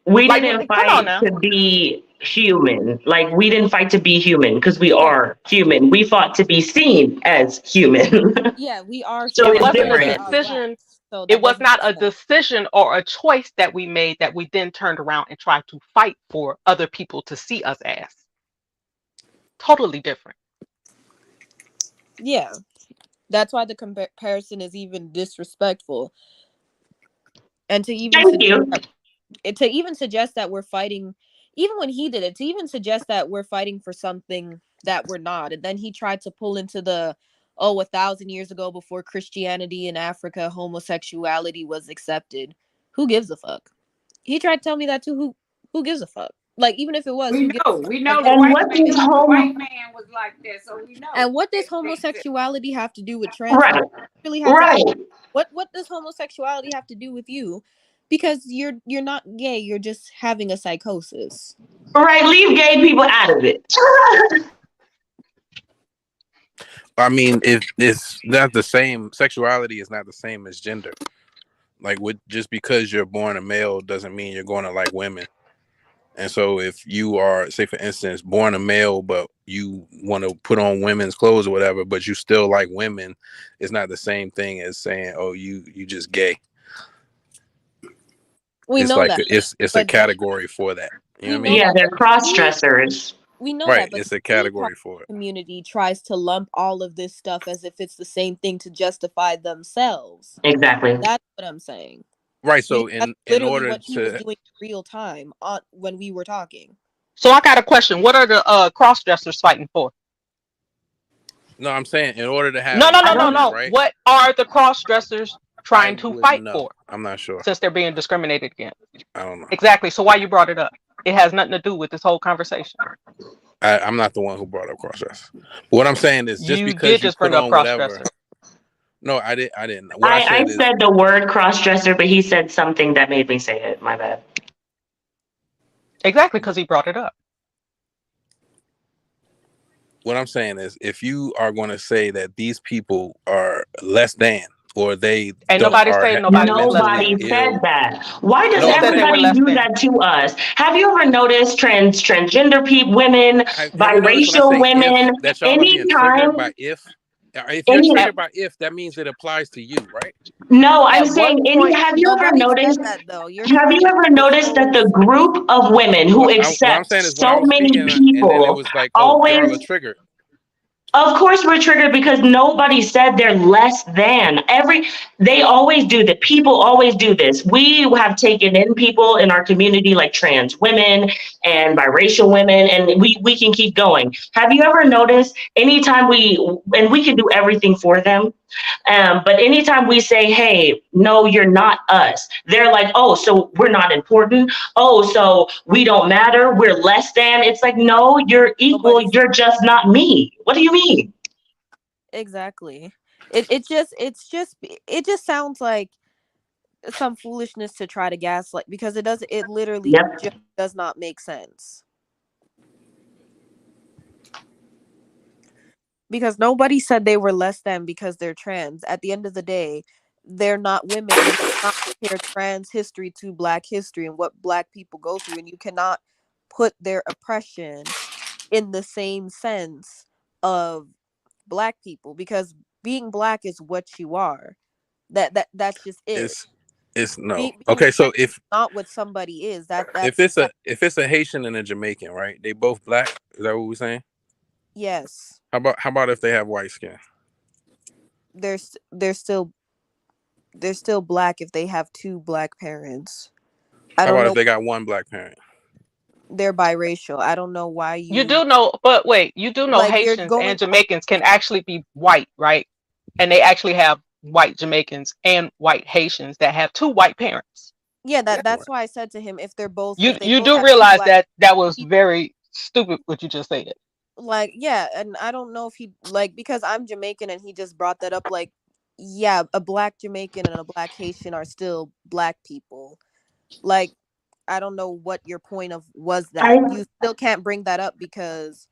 We Like, didn't come on fight now. to be human. Like we didn't fight to be human because we Yeah, are human. We fought to be seen as human. yeah, we are So It it's human, wasn't but a we different. are black. Exactly. decision. So It that was doesn't not make a sense. decision or a choice that we made that we then turned around and tried to fight for other people to see us as. Totally different. Yeah, that's why the comparison is even disrespectful, and to even Thank you. to even suggest that we're fighting, even when he did it, to even suggest that we're fighting for something that we're not. And then he tried to pull into the, oh, 1,000 years ago before Christianity in Africa, homosexuality was accepted. Who gives a fuck? He tried to tell me that too. Who gives a fuck? Like, even if it was, who We gives know. a fuck? We Like, know the And white what man. is The white home? man was like that, so we know. and what does homosexuality have to do with trans people? Right. Really had to ask, Right. what does homosexuality have to do with you? Because you're not gay, you're just having a psychosis. Right, leave gay people out of it. I mean, it's not the same. Sexuality is not the same as gender. Like, with just because you're born a male doesn't mean you're going to like women. And so, if you are, say, for instance, born a male, but you want to put on women's clothes or whatever, but you still like women, it's not the same thing as saying, "Oh, you just gay." We It's know like that, it's a but category for that. You know we what I know mean? Yeah, that, they're but cross dressers. we know Right. that, but It's the a gay part category for of it. the community tries to lump all of this stuff as if it's the same thing to justify themselves. Exactly. That's what I'm saying. Right. Because So, that's in literally order what he was to, doing in real time on when we were talking. So I got a question. What are the cross dressers fighting for? no, I'm saying in order to No, have no, no, I no, don't. women, no. right? What are the cross dressers I trying to wouldn't fight know. for I'm not sure. since they're being discriminated against? I don't know. Exactly. So why you brought it up? It has nothing to do with this whole conversation. I'm not the one who brought up cross dress. But what I'm saying is, just You because did you just put bring up on cross whatever. dresser. No, I did. I didn't. What I I said is, said the word cross dresser, but he said something that made me say it. My bad. Exactly, because he brought it up. what I'm saying is, if you are going to say that these people are less than, or they Ain't don't nobody are saying nobody was less mentally Nobody than. said ill. that. Why does No, Who I'm said they saying, were everybody less do than? that to us? Have you ever noticed transgender people, women, have you noticed when I biracial say if women, that y'all are being triggered anytime, by if? If you're any, At triggered by if, that means it applies to you, right? no, I'm at what saying point? have you ever Nobody said noticed, that though. You're have you trying to ever noticed that the impose. group of women who What I'm accept saying is, when I so was many speaking, and then it people was like, oh, y'all are always, triggered. of course we're triggered because nobody said they're less than. They always do that. People always do this. We have taken in people in our community like trans women and biracial women, and we can keep going. Have you ever noticed anytime and we can do everything for them, but anytime we say, hey, no, you're not us, they're like, oh, so we're not important. Oh, so we don't matter. We're less than. It's like, no, you're equal. Nobody said You're just not me. What do you mean? exactly. It just sounds like some foolishness to try to gaslight because it literally Yep. just does not make sense. Because nobody said they were less than because they're trans. At the end of the day, they're not women, and you cannot compare trans history to black history and what black people go through, and you cannot put their oppression in the same sense of black people because being black is what you are. That's just it. It's it's no. Being Okay, trans so is not what somebody is. That's if it's a Haitian and a Jamaican, right? They both black. Is that what we're saying? yes. How about if they have white skin? They're still black if they have two black parents. I How don't about if know. they got one black parent? They're biracial. I don't know why You you do know, but wait, you do know like you're Haitians going and off. Jamaicans can actually be white, right? And they actually have white Jamaicans and white Haitians that have two white parents. Yeah, Right. that's why I said to him You if they you both do have two realize black that that was people, very stupid what you just said. like yeah, and I don't know if he like because I'm Jamaican and he just brought that up like yeah, a black Jamaican and a black Haitian are still black people. Like I don't know what your point of was I that. You still can't bring that up because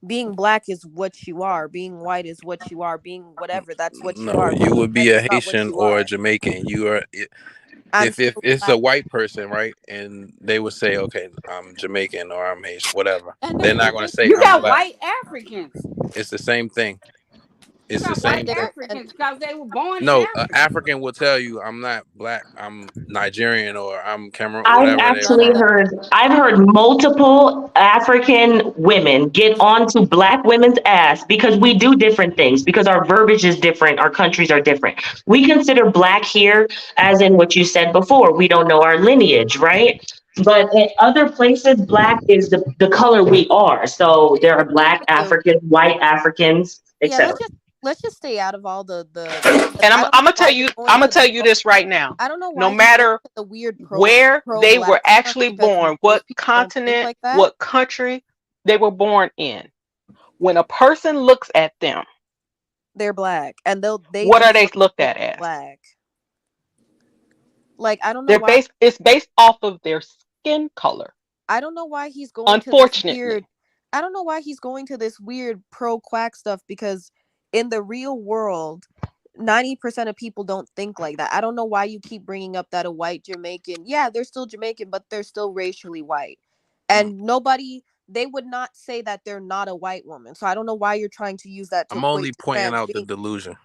being black is what you are, being white is what you are, being whatever that's what you No, are. you Being would trans be a is not what Haitian you or a are. Jamaican. You are I'm if still it's a black. white person, right? And they would say, okay, I'm Jamaican or I'm Haitian, whatever. And They're that's the not going to thing. say You I'm got black. white Africans. It's the same thing. You It's the got Yeah, white same thing. there and Africans because they were born in No, Africa. African will tell you I'm not black. I'm Nigerian or I'm Cameroon, I've whatever they none of actually them. from. heard, I've heard multiple African women get onto black women's ass because we do different things, because our verbiage is different, our countries are different. We consider black here, as in what you said before, we don't know our lineage, right? But in other places, black is the color we are. So It's there are just black the Africans, white Africans, yeah. etc. Let's just stay out of all the because And I I'm don't I'm know gonna tell why he's you going I'm gonna to tell the you this right now. I don't know No why he's going matter to the weird where pro they black were stuff actually because born, most what people don't think continent, like that. what country they were born in, when a person looks at them, They're black and they what are they themselves looked say at as? black. Like, I don't know They're why. based. It's based off of their skin color. I don't know why he's going to this weird. Unfortunately, I don't know why he's going to this weird pro quack stuff, because in the real world, 90% of people don't think like that. I don't know why you keep bringing up that a white Jamaican. Yeah, they're still Jamaican, but they're still racially white. And nobody, they would not say that they're not a white woman. So I don't know why you're trying to use that to I'm only equate to pointing out the transgender. delusion.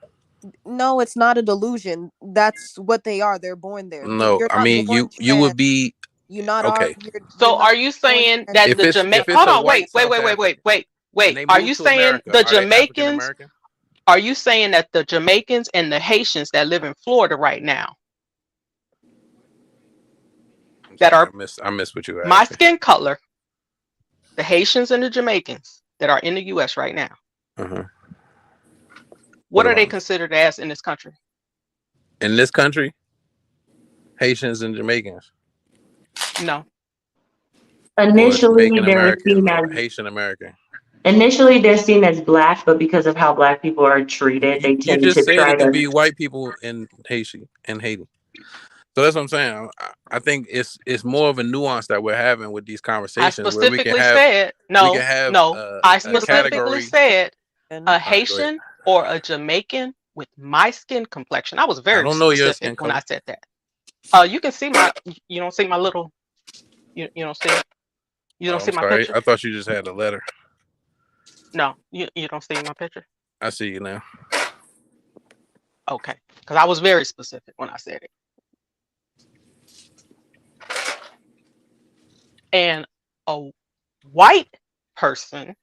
No, it's not a delusion. That's what they are. They're born there. No, You're I not mean born you trans. would be You not are. okay You're so not are you born saying trans. that the if Jamaican? it's Hold a on, white South African and wait. they Are move you to saying America, the are they African Jamaicans? American? Are you saying that the Jamaicans and the Haitians that live in Florida right now, I'm that sorry, are I missed what you were my asking. skin color, the Haitians and the Jamaicans that are in the U.S. right now, Uh-huh. what What are about they 'em? considered as in this country? In this country? Haitians and Jamaicans, No. or Initially, Jamaican they're American, seen or as Haitian American. black, but because of how black people are treated, they You tend just to said try it could to be white people in Haiti. So that's what I'm saying. I think it's more of a nuance that we're having with these I conversations where specifically said, we can no, have no. I a You're both specifically category. said a All right, go ahead. Haitian or a Jamaican with my skin complexion. I was I very don't know your specific skin when color. I said that. You can see my, you don't see my little, you don't see it? You don't Oh, I'm see my sorry. picture? I thought you just had a letter. No, you don't see my picture? I see you now. Okay. Because I was very specific when I said it. And a white person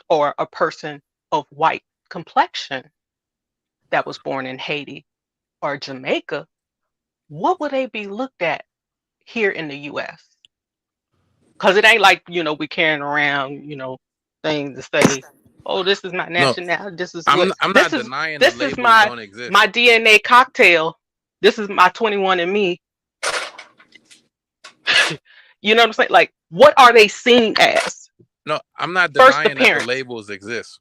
or a person of white complexion that was born in Haiti or Jamaica, what would they be looked at here in the US? Because it ain't like, we carrying around, things to say, oh, this is my No, nationality. I'm not denying the This is labels my don't exist. my DNA cocktail. This is my 21 and me. You know what I'm saying? Like, what are they seen as? No, I'm not First denying that the appearance. labels exist.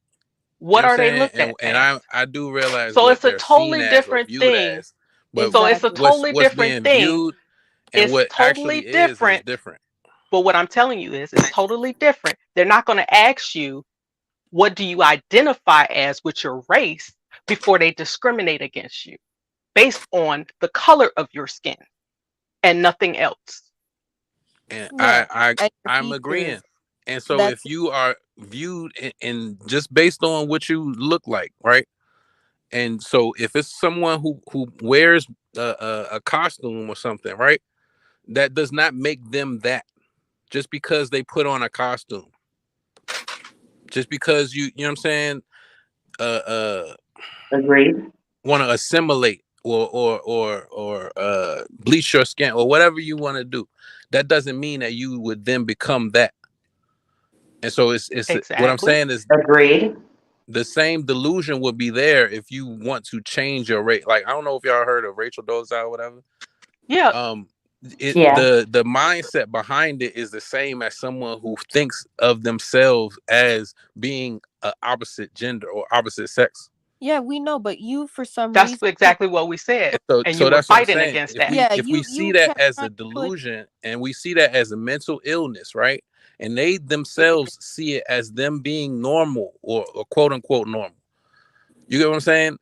You know What what I'm are they saying? looked at And as? I do realize So what it's a they're seen totally as or different viewed thing. as, but So it's a exactly. totally what's different being thing. viewed and It's what totally actually is different. different. But what I'm telling you is it's totally different. They're not going to ask you, what do you identify as with your race, before they discriminate against you based on the color of your skin and nothing else. And Yeah. And your I'm agreeing. features. And so if That's you are viewed in just based on what you look like, right? And so if it's someone who wears a costume or something, right? That does not make them that. Just because they put on a costume, just because you know what I'm saying, uh uh agree. want to assimilate or bleach your skin or whatever you want to do, that doesn't mean that you would then become that. And so it's what I'm Exactly. saying is Agreed. the same delusion would be there if you want to change your rate. Like, I don't know if y'all heard of Rachel Dolezal or whatever. Yeah. um Yeah. the mindset behind it is the same as someone who thinks of themselves as being a opposite gender or opposite sex. yeah, we know, but you for some That's reason, exactly what we said. And so And you so were that's what I'm fighting saying. against that. yeah, If we see you that kept as trying a to put delusion and we see that as a mental illness, right? And they themselves see it as them being normal or quote unquote normal. You get what I'm saying?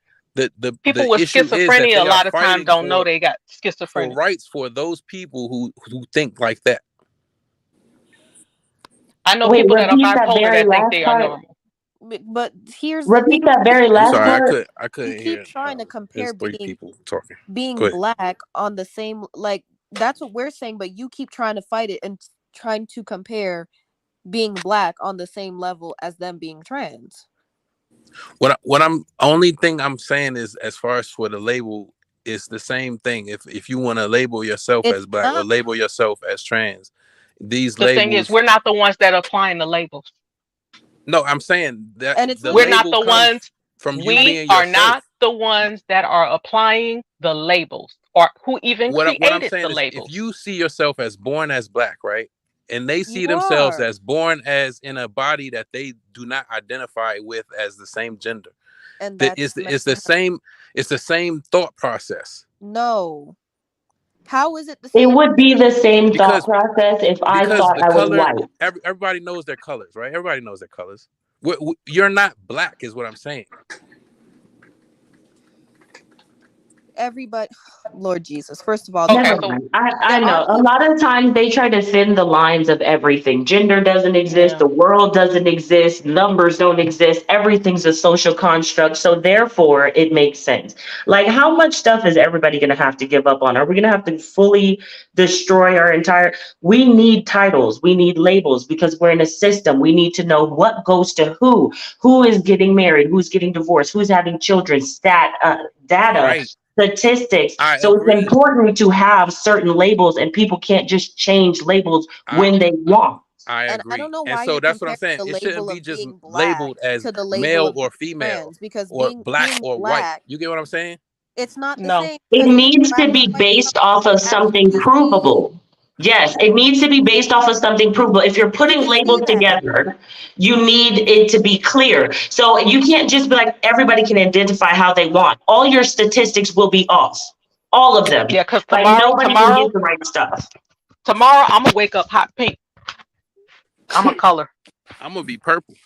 People The with issue is that schizophrenia a they are lot of times fighting don't know they got for schizophrenia. rights for those people who think like that. I know Wait, people that are repeat that bipolar very that think last they are part. normal. but here's the thing. Repeat that very I'm last sorry, part. I You couldn't keep hear. trying to compare There's three people talking. Go being ahead. black on the same, like, that's what we're saying, but you keep trying to fight it and trying to compare being black on the same level as them being trans. What I'm only thing I'm saying is, as far as for the label, it's the same thing. If you want to label yourself It's as black or not. label yourself as trans, these The thing is, labels. we're not the ones that are applying the labels. No, I'm saying that And it's the We're not label the comes ones, from you we being are yourself. not the ones that are applying the labels or who even What I'm created the saying is, if labels. you see yourself as born as black, right, and they you see themselves are, as born as in a body that they do not identify with as the same gender, and that that's it's mental the health. same. It's the same thought process. No, How is it the It same? would be the same thought because process if I because thought the I was color, white. everybody knows their colors, right? Everybody knows their colors. You're not black, is what I'm saying. Everybody, Lord Jesus. First of all, there Okay, Never are so mind. I there are know. A people. lot of times they try to thin the lines of everything. Gender doesn't exist. yeah. The world doesn't exist. Numbers don't exist. Everything's a social construct. So therefore, it makes sense. Like, how much stuff is everybody going to have to give up on? Are we going to have to fully destroy our entire? We need titles. We need labels because we're in a system. We need to know what goes to who is getting married, who's getting divorced, who's having children, data, Right. statistics. I So it's agree. important to have certain labels, and people can't just change labels I when they want. I And I don't agree. know And why so you're that's what I'm comparing saying. the It shouldn't label be of just being black labeled as to the label male of or being female trans, because or being black being or white. black, You get what I'm saying? it's not the No. same, It because being needs black to and be white is based something off you of can something actually see. provable. Yes, it needs to be based off of something provable. If you're You putting can see labels that. together, you need it to be clear. So you can't just be like, everybody can identify how they want. All your statistics will be off. All of them. Yeah, because Like nobody will get the right stuff. tomorrow I'm gonna wake up hot pink. I'm a color. I'm gonna be purple.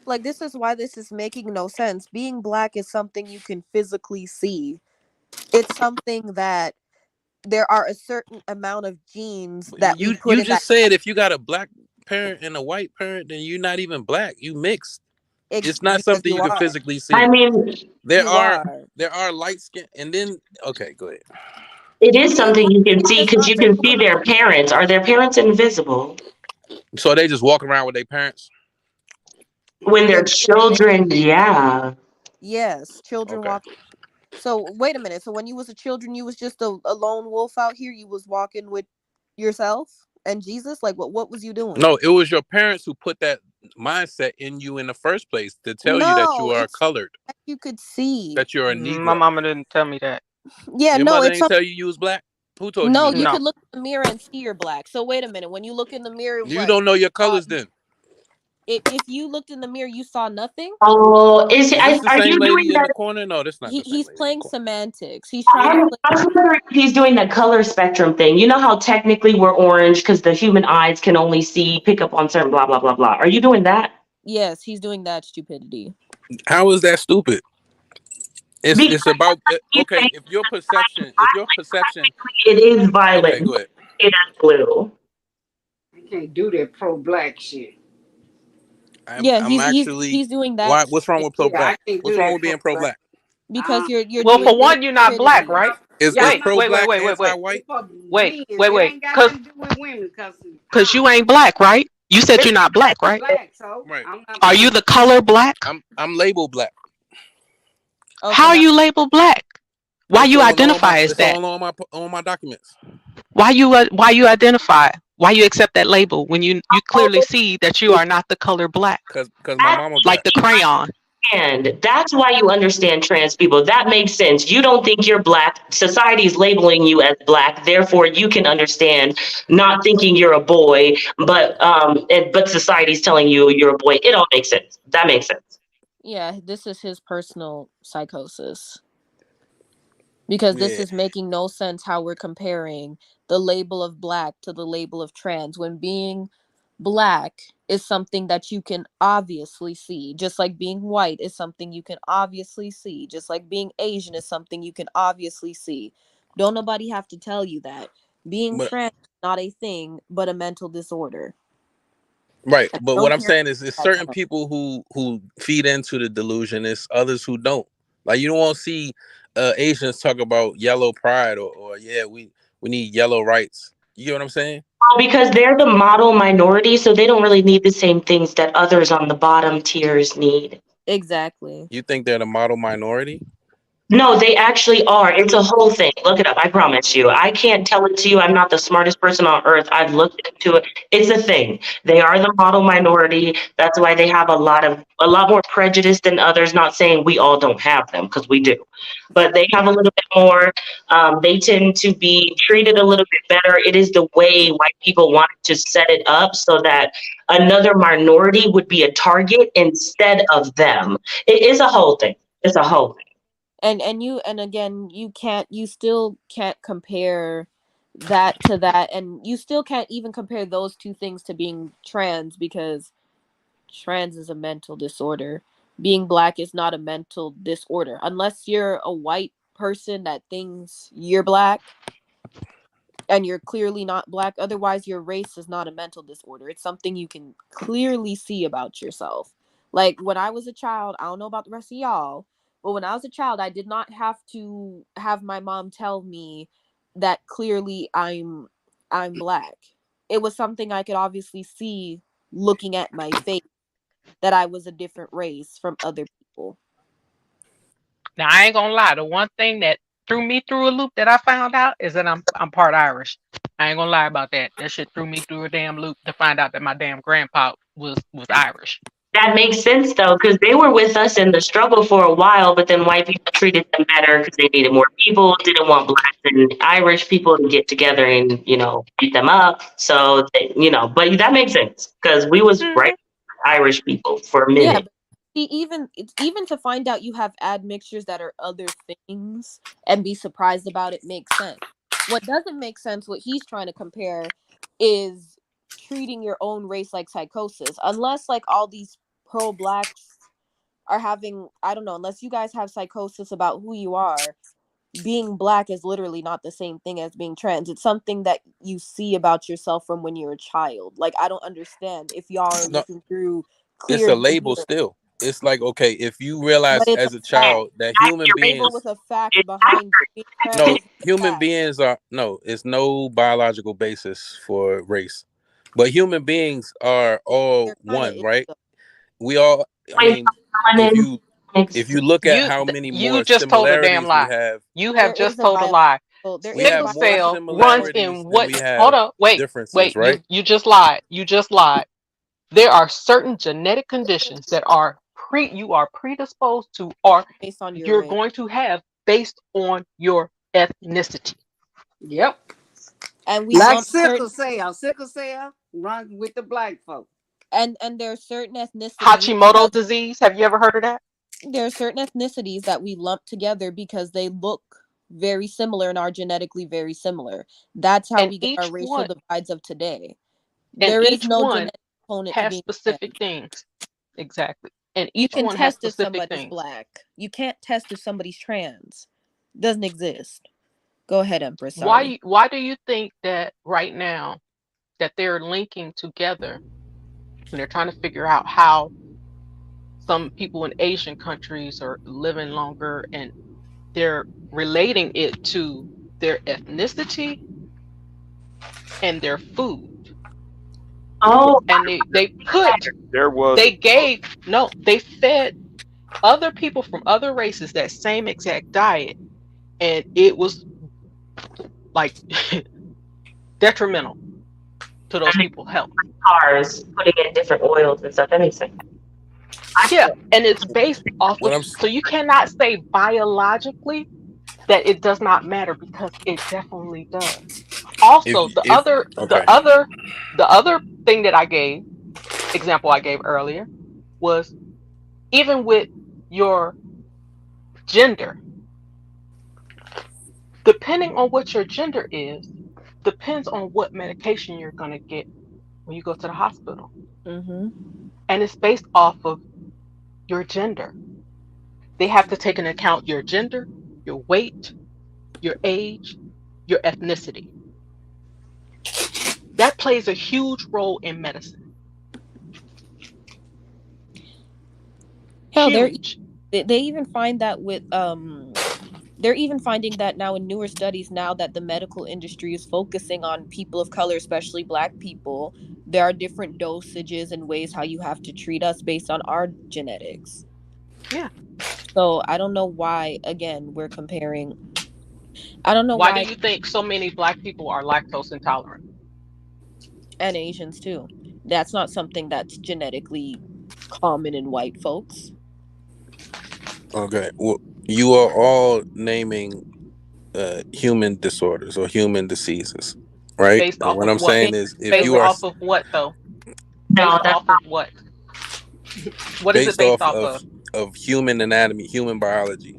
Like, this is why this is making no sense. Being black is something you can physically see. It's something that there are a certain amount of genes that we put You in that just said if you got a black parent and a white parent, then you're not even black. You mixed. It's not because something you can physically I see. mean, There you are are. there are light skin, and then okay, go ahead. it is Being something light you can skinned see does because not you make can you a see black their parents. Are their parents invisible? So they just walk around with their parents. When they're if they children, yeah. yes, children Okay. walk. So wait a minute. So when you was a children, you was just a lone wolf out here. You was walking with yourself and Jesus. Like, what was you doing? No, it was your parents who put that mindset in you in the first place to tell you that you No, are it's colored, that you could see. that you're a My Negro. mama didn't tell me that. Yeah, Your no, mother it's ain't something. tell you you was black. Who told you you No, was you black? No. could look in the mirror and see you're black. So wait a minute. When you look in the mirror, You what don't know your uh, colors then. if you looked in the mirror, you saw nothing. Oh, Is this the are you same doing lady in the that? corner? No, that's not the same He's lady in the playing corner. semantics. He's trying to play. I'm wondering if he's doing that color spectrum thing. You know how technically we're orange because the human eyes can only pick up on certain blah blah blah blah. Are you doing that? Yes, he's doing that stupidity. How is that stupid? Because It's about he's okay. saying If your perception, it is okay, violet. go ahead. It is blue. You can't do that pro black shit. Yeah, I'm actually he's doing that why? What's wrong stupid with pro Yeah, I black? can't What's do wrong that with pro being pro black. black? because you're Well, doing for it one, you're not black, stupidity. right? Yeah, Is I'm Wait, not pro wait, wait, black wait, black. wait, wait, anti-white? It's for wait, men. wait, It wait. ain't got nothing to do with women, cause Cause you ain't black, right? You said you're not black, right? black, so Right. I'm not Are you black. the color black? I'm labeled black. Okay, How are now you labeled black? Why It's you all on my identify as it's that? all on my documents. Why you identify? Why you accept that label when you clearly see that you are not the color black, Cause my That's mama like black. the crayon? and that's why you understand trans people. That makes sense. You don't think you're black. Society is labeling you as black. Therefore, you can understand not thinking you're a boy, but society's telling you you're a boy. It all makes sense. That makes sense. yeah, this is his personal psychosis. Because this Yeah. is making no sense how we're comparing the label of black to the label of trans when being black is something that you can obviously see, just like being white is something you can obviously see, just like being Asian is something you can obviously see. Don't nobody have to tell you that being But trans is not a thing but a mental disorder. right. And But I what don't I'm care saying is, it's what certain people who feed into the delusion. It's others who don't. Like you don't want to see Asians talk about yellow pride or yeah, we need yellow rights. You get what I'm saying? Because they're the model minority, so they don't really need the same things that others on the bottom tiers need. exactly. You think they're the model minority? No, they actually are. It's a whole thing. Look it up. I promise you. I can't tell it to you. I'm not the smartest person on earth. I've looked into it. It's a thing. They are the model minority. That's why they have a lot more prejudice than others. Not saying we all don't have them, because we do, but they have a little bit more. They tend to be treated a little bit better. It is the way white people wanted to set it up so that another minority would be a target instead of them. It is a whole thing. It's a whole thing. And again, you still can't compare that to that, and you still can't even compare those two things to being trans, because trans is a mental disorder. Being black is not a mental disorder unless you're a white person that thinks you're black and you're clearly not black. Otherwise, your race is not a mental disorder. It's something you can clearly see about yourself. Like when I was a child, I don't know about the rest of y'all, but when I was a child, I did not have to have my mom tell me that clearly I'm black. It was something I could obviously see looking at my face, that I was a different race from other people. Now I ain't gonna lie. The one thing that threw me through a loop that I found out is that I'm part Irish. I ain't gonna lie about that. That shit threw me through a damn loop to find out that my damn grandpa was Irish. That makes sense though, because they were with us in the struggle for a while, but then white people treated them better because they needed more people, didn't want blacks and Irish people to get together and, beat them up. So, but that makes sense because we was right Hmm. Irish people for a Yeah, minute. but see, even to find out you have admixtures that are other things and be surprised about it makes sense. What doesn't make sense, what he's trying to compare, is treating your own race like psychosis. Unless like all these pro blacks are having, I don't know, unless you guys have psychosis about who you are, being black is literally not the same thing as being trans. It's something that you see about yourself from when you're a child. Like I don't understand if y'all are No, looking through it's clear a label veneer. still. It's like, okay, if you But realize it's a as a fact. child that That's human your A label beings, with a fact it's behind being trans no, is not a human fact. beings are, no, it's no biological basis for race. But human beings are all There kind of one, is right? though. We all, I point mean, if melanin you if makes you look at You how many you more just told a damn similarities we lie. have, You have There is just a told a lie. there we is a have Sickle more cell biological runs component. similarities in than what? we Hold have on, wait, differences, wait. right? You just lied. You just lied. There are certain genetic conditions that you are predisposed to, or Based on your you're race. going to have based on your ethnicity. Yep. And we Like lump sickle certain cell. Sickle cell runs with the black folk. and there are certain ethnicities Hashimoto because disease. Have you ever heard of that? there are certain ethnicities that we lump together because they look very similar and are genetically very similar. That's how And we get our each racial one, divides of today. and There is each no one genetic component to has being specific trans. things. Exactly. And You each can one has test if specific somebody's things. black. You can't test if somebody's trans. Doesn't exist. Go ahead, Empress. Sorry. Why do you think that right now that they're linking together and they're trying to figure out how some people in Asian countries are living longer, and they're relating it to their ethnicity and their food. oh And There was they gave, no, they fed other people from other races that same exact diet, and it was like detrimental to those people's health. cars putting in different oils and stuff. That makes sense. I Yeah, and it's based off What of, I'm so you cannot say biologically that it does not matter, because it definitely does. if Also, the if other the okay, other the other thing that I gave, example I gave earlier, was even with your gender, depending on what your gender is, depends on what medication you're going to get when you go to the hospital. Mm-hmm. And it's based off of your gender. They have to take into account your gender, your weight, your age, your ethnicity. That plays a huge role in medicine. Hell, Huge. they even find that with they're even finding that now in newer studies, now that the medical industry is focusing on people of color, especially black people. There are different dosages and ways how you have to treat us based on our genetics. Yeah. So I don't know why, again, we're comparing. I don't know Why do why. you think so many black people are lactose intolerant? And Asians too. That's not something that's genetically common in white folks. okay, well, you are all naming human disorders or human diseases, right? Based And off what of I'm what? saying Based is, if on you Based your are off of what though? No, Based that's off of what? What is it based based off off of? of human anatomy, human biology,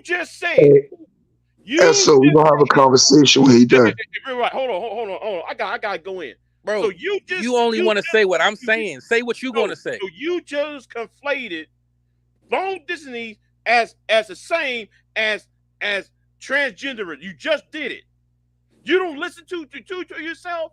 You just said. Hey, and You so we're just gonna have a said. conversation when he done. Right. Hold on. I gotta go in. Bro, So you only want to say what I'm saying. Say what you going to say. So you just conflated long distance as the same as transgender. You just did it. You don't listen to yourself.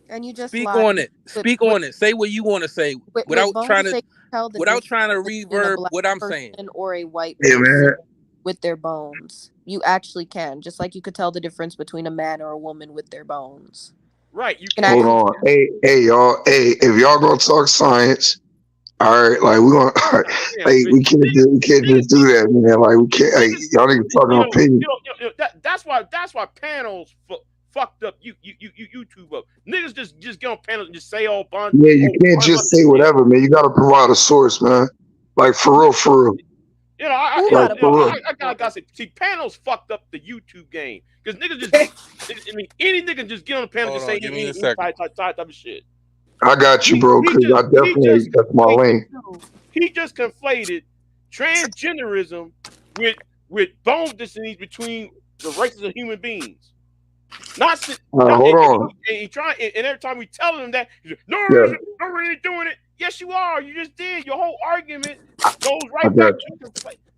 And you just Speak lied. on it. Speak With on it. Say what you want to say with without Bones trying to say tell the without difference trying to between a reverb black what I'm saying. person or a white Hey person man, with their bones. You actually can, just like you could tell the difference between a man or a woman with their bones. Right, you You can hold can. actually. on. Hey, y'all. Hey, if y'all gonna talk science, all right, like we gonna, Yeah, like but we can't niggas, just do that, man. Like we can't. Like, niggas, y'all niggas talking opinion. that's why panels fucked up. You YouTube up. Niggas just get on panels and just say Yeah, you can't bunch just of say shit. whatever, man. You gotta provide a source, man. Like for real. You know, I Who you know, Like gotta you know, for real. provide I gotta for say, see, panels fucked up the YouTube game because niggas just, it. I mean, any nigga just get on the panel and Hold just say on, give me a second. type of shit. I got you, bro. Cause I He definitely just that's my conflated lane. he just conflated transgenderism with bone dissonance between the races of human beings. Not si- not Hold on. and he trying and every time we tell him that he's like, no, Yeah, no, we ain't doing it. Yes, you are. You just did. Your whole argument goes I right back got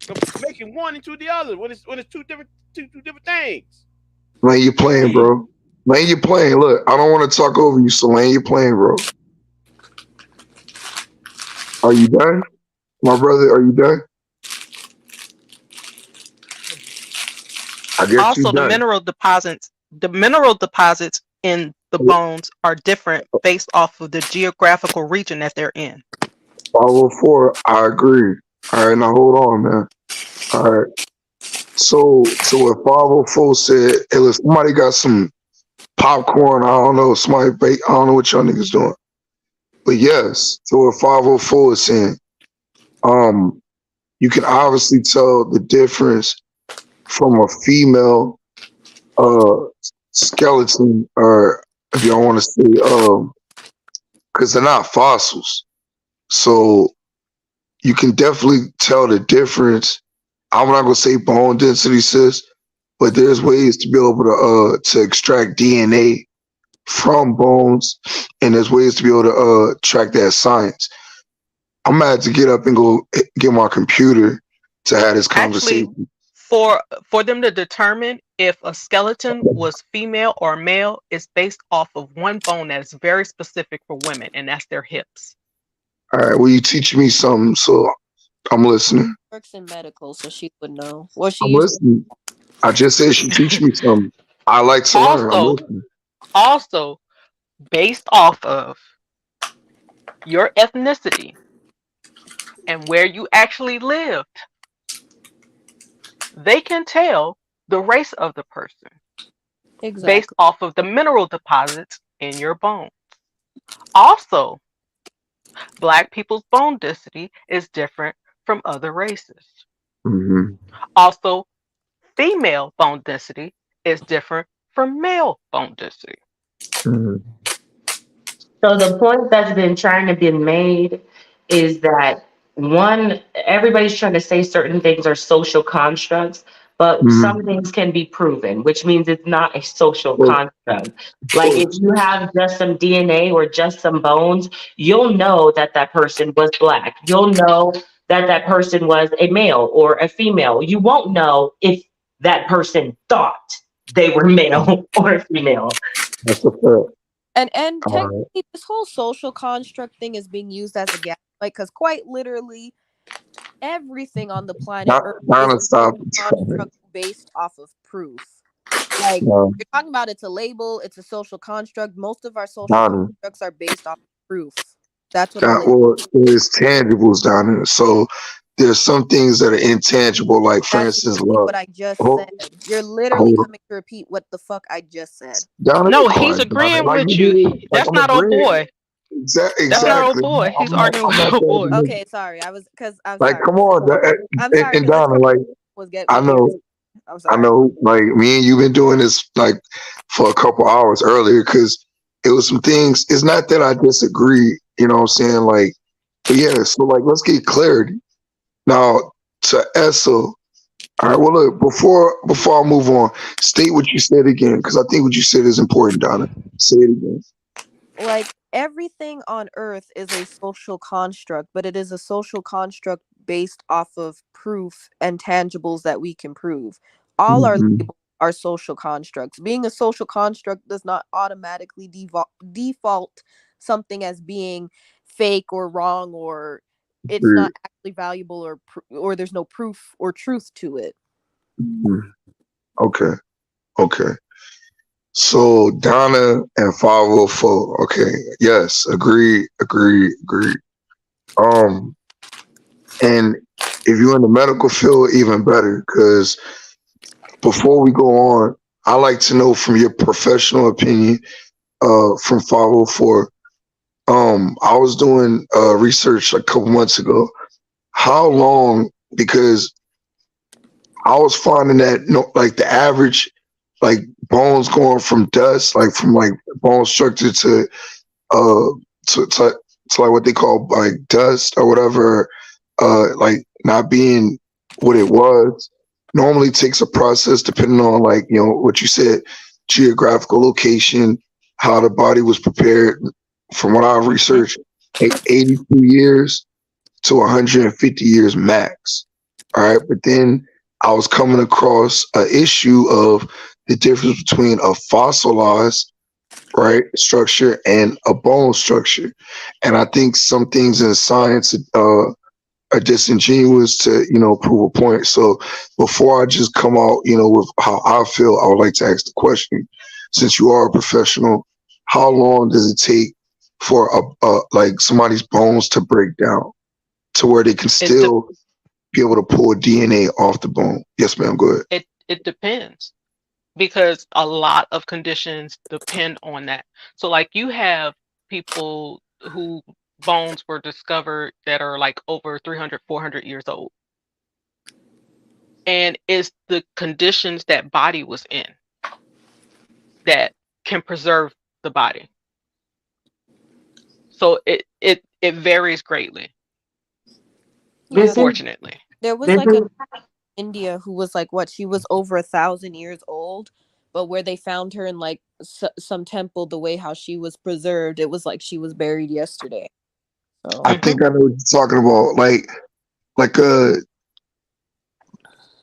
to making one into the other when it's two different things. you. Lane, you playing, bro. Lane, you playing. Look, I don't want to talk over you, so Lane, you playing, bro. Are you done? My brother, are you done? I guess you Also, done. the mineral deposits in the bones are different based off of the geographical region that they're in. 504, I agree. All right, now hold on, man. All right. So what 504 said, hey, look, somebody got some popcorn. I don't know, somebody bake. I don't know what y'all niggas doing. But yes, so what 504 is saying, um, you can obviously tell the difference from a female uh skeleton, or if y'all want to say, because they're not fossils. So you can definitely tell the difference. I'm not gonna say bone density, sis, but there's ways to be able to extract DNA from bones, and there's ways to be able to track that science. I'm gonna have to get up and go get my computer to have this Actually, conversation. for them to determine if a skeleton was female or male is based off of one bone that is very specific for women, and that's their hips. All right, will you teach me something? So I'm listening. works in medical, so she would know. Well, she I'm used. listening. I just said she teach me something. I like to learn. I'm Also, listening. also based off of your ethnicity and where you actually lived, they can tell the race of the person based Exactly. off of the mineral deposits in your bone. Also, Black people's bone density is different from other races. Hmm. Also, female bone density is different from male bone density. Hmm. So the point that's been trying to be made is that one, everybody's trying to say certain things are social constructs, but Hmm. some things can be proven, which means it's not a social Of construct. Like if course. you have just some DNA or just some bones, you'll know that that person was Black. You'll know that that person was a male or a female. You won't know if that person thought they were male or female. That's a fact. And All right. technically, this whole social construct thing is being used as a gaslight, because quite literally, everything on the planet Not Earth is Donna, a stop. social construct based off of proof. Like, No, you're talking about, it's a label, it's a social construct. Most of our social Donna. constructs are based off of proof. That's what a Got label. well, there's tangibles down there. So there's some things that are intangible, like for That's instance, literally love. what I just said. Hold, You're literally hold coming to repeat what the fuck I just said. Donna, be No, he's quiet, Donna. agreeing Like with you you. do, like That's I'm not old agreeing. boy. That's not Okay. old Exactly. boy. He's arguing I'm with not old trying to boy. be Okay, sorry. I'm like, sorry. come on, I'm sorry and because this Donna, like was getting I me know. irritated. I'm I sorry. know, like me and you've been doing this like for a couple hours earlier because it was some things. It's not that I disagree, you know what I'm saying? Like, but yeah, so like let's get clarity. Now to Essel, all right, well look, before I move on, state what you said again, because I think what you said is important, Donna. Say it again. Like, everything on earth is a social construct, but it is a social construct based off of proof and tangibles that we can prove. All our Hmm. labels are social constructs. Being a social construct does not automatically default something as being fake or wrong, or it's Agreed. not actually valuable, or there's no proof or truth to it. Mhm. Okay. Okay. So Donna and 504. Okay. Yes. Agree. Agree. Agree. Um, and if you're in the medical field, even better, because before we go on, I like to know from your professional opinion, from 504. I was doing research a couple months ago. How long? Because I was finding that no, like the average, like bones going from dust, like from like bone structure uh to to like what they call like dust or whatever, like not being what it was. Normally takes a process depending on like what you said, geographical location, how the body was prepared. From what I've researched, like 82 years to 150 years max. All right. But then I was coming across an issue of the difference between a fossilized, right, structure and a bone structure. And I think some things in science are disingenuous to, prove a point. So before I just come out, with how I feel, I would like to ask the question, since you are a professional, how long does it take for like somebody's bones to break down to where they can It de- still be able to pull DNA off the bone? Yes, ma'am. Go ahead. it depends because a lot of conditions depend on that. So like you have people who bones were discovered that are like over 300, 400 years old. And it's the conditions that body was in that can preserve the body. So it varies greatly, Yeah, This is unfortunately. there was this like a is India who was like, what, she was over 1,000 years old, but where they found her in like some temple, the way how she was preserved, it was like she was buried yesterday. I So Hmm. think I know what you're talking about. Like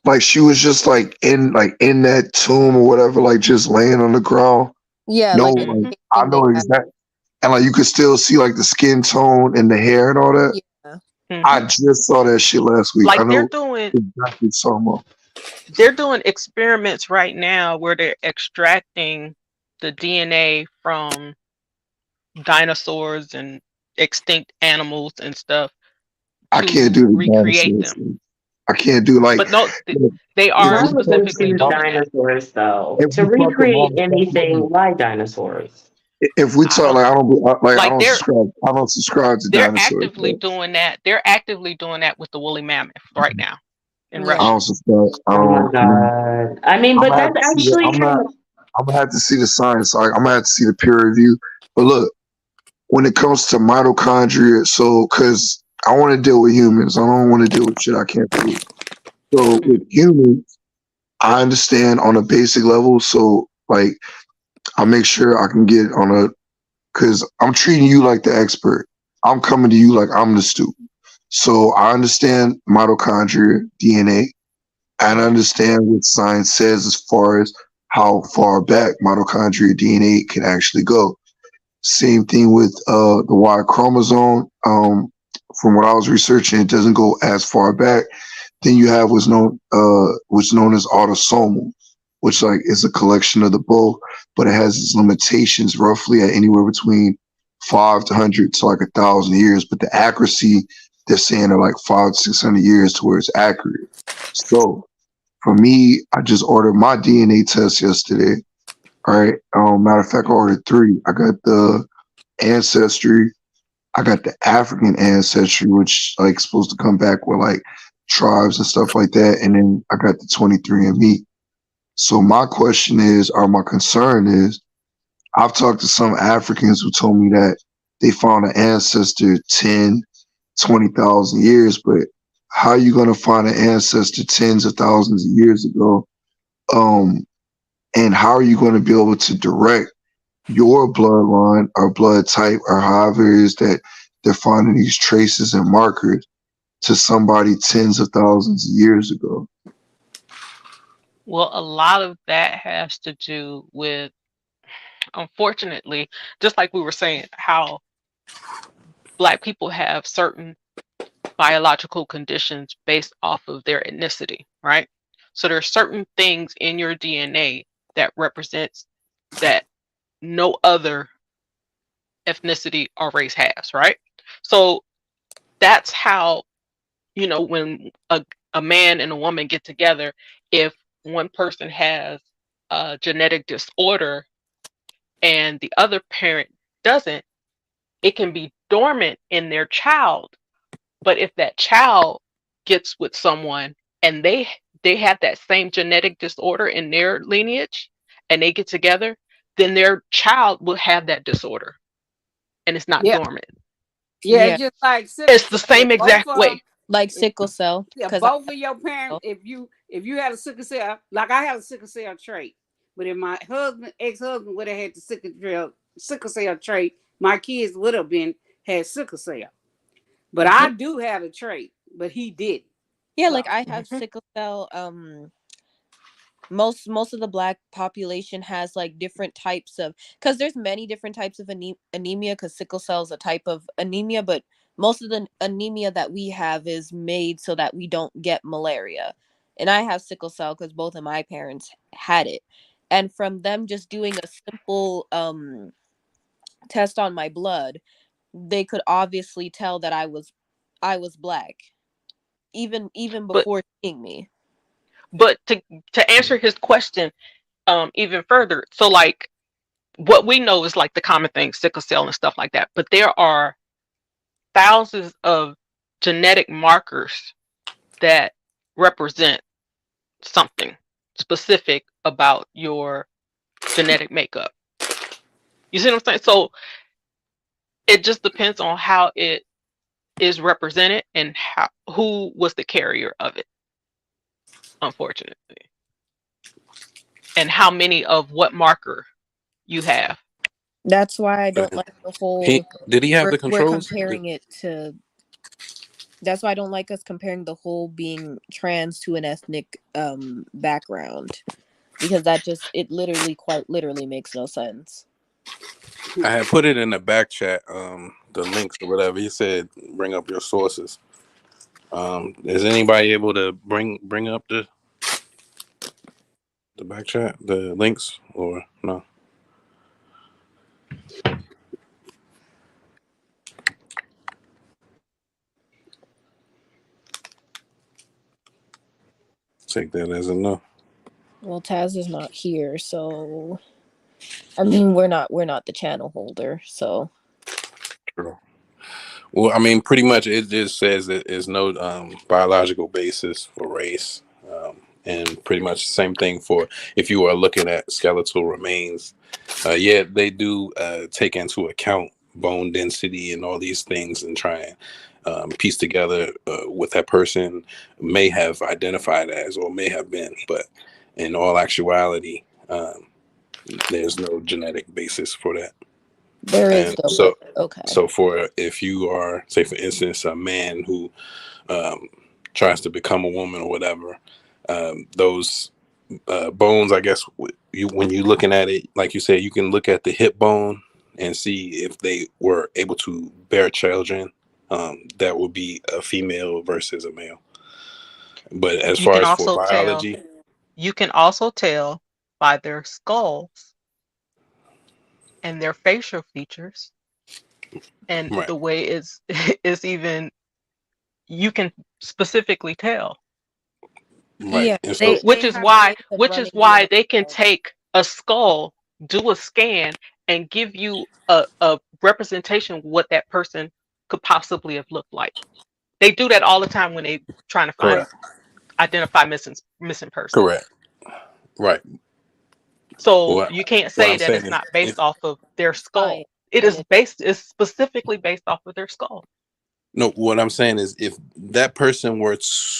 like she was just like in that tomb or whatever, like just laying on the ground. yeah, No, like a like Hmm. I painting they know had. exactly, and like you could still see like the skin tone and the hair and all that. Yeah, I Hmm. just saw that shit last week. I Like know exactly what you're talking about. they're doing experiments right now where they're extracting the DNA from dinosaurs and extinct animals and stuff I can't to do the recreate dinosaurs. them. I can't do like But no, they if are why we would talk you specifically choose about doing that. dinosaurs though? if To we talk recreate about anything, why dinosaurs? if we I talk don't like I like don't subscribe. I don't subscribe to they're dinosaurs. actively doing that. They're actively doing that with the woolly mammoth right now in yeah. I Russia. don't subscribe. I Oh my don't. god. I mean, I'm but gonna have that's to see actually kind of I'm gonna have to see the science. Like, I'm gonna have to see the peer review. But look, when it comes to mitochondria, so because I want to deal with humans, I don't want to deal with shit I can't prove. So with humans, I understand on a basic level. So like, I make sure I can get on a because I'm treating you like the expert. I'm coming to you like I'm the student. So I understand mitochondria, DNA, and I Hmm. understand what science says as far as how far back mitochondria DNA can actually go. Same thing with the Y chromosome. From what I was researching, it doesn't go as far back. Then you have what's known as autosomal, which like is a collection of the both, but it has its limitations roughly at anywhere between 500 to like 1,000 years. But the accuracy they're saying are like 500 to 600 years to where it's accurate. So for me, I just ordered my DNA test yesterday. All right. Matter of fact, I ordered three. I got the ancestry. I got the African ancestry, which like supposed to come back with like tribes and stuff like that. And then I got the 23andMe. So my question is, or my concern is, I've talked to some Africans who told me that they found an ancestor 10, 20,000 years, but how are you going to find an ancestor tens of thousands of years ago? Um, and how are you going to be able to direct your bloodline or blood type or however it is that they're finding these traces and markers to somebody tens of thousands of years ago? Well, a lot of that has to do with, unfortunately, just like we were saying, how Black people have certain biological conditions based off of their ethnicity, right? So there are certain things in your DNA that represents that no other ethnicity or race has, right? So that's how, when a man and a woman get together, if one person has a genetic disorder and the other parent doesn't, it can be dormant in their child. But if that child gets with someone and they have that same genetic disorder in their lineage and they get together, then their child will have that disorder and it's not Yeah, dormant. yeah, Yeah, it's just like sickle It's the cell. If same both exact of way. like if sickle cell, yeah, because I both of your parents, if you had a sickle cell, like I have a sickle cell trait, but if my ex-husband would have had the sickle cell trait, my kids would have been had sickle cell. But yeah, I do have a trait, but he didn't. yeah, So like I have sickle cell. Most of the black population has like different types of, because there's many different types of anemia, because sickle cell is a type of anemia, but most of the anemia that we have is made so that we don't get malaria. And I have sickle cell because both of my parents had it, and from them just doing a simple test on my blood, they could obviously tell that I was black, even But before seeing me. but to answer his question even further, so like what we know is like the common thing, sickle cell and stuff like that. But there are thousands of genetic markers that represent something specific about your genetic makeup. You see what I'm saying? So it just depends on how it is represented and who was the carrier of it, unfortunately, and how many of what marker you have. That's why I don't like the whole Did he have we're the we're controls? comparing it to. That's why I don't like us comparing the whole being trans to an ethnic background, because that just, it literally, quite literally, makes no sense. I had put it in the back chat, the links or whatever. He said bring up your sources. Is anybody able to bring up the back chat, the links, or no? Take that as a no. Well, Taz is not here, so I mean we're not the channel holder, so True. Well, I mean, pretty much it just says that there's no biological basis for race, and pretty much the same thing for if you are looking at skeletal remains. Yeah, they do take into account bone density and all these things and try and piece together what that person may have identified as or may have been. But in all actuality, there's no genetic basis for that. there is And though, so, but okay. so for if you are, say, for instance, a man who um, tries to become a woman or whatever, those bones, I guess, you when you're looking at it, like you said, you can look at the hip bone and see if they were able to bear children. That would be a female versus a male. But as You far can as for also tell. biology, You can also tell by their skulls and their facial features and right, the way it's is even you can specifically tell. right, Yeah, and they so Which they is have why ways of which is running why they can DNA. take a skull, do a scan, and give you a representation of what that person could possibly have looked like. They do that all the time when they trying to find correct, identify missing persons. correct, right. So What you can't what say I'm that saying it's is, not based if off of their Science, skull. It and is it based is specifically based off of their skull. no, what I'm saying is, if that person were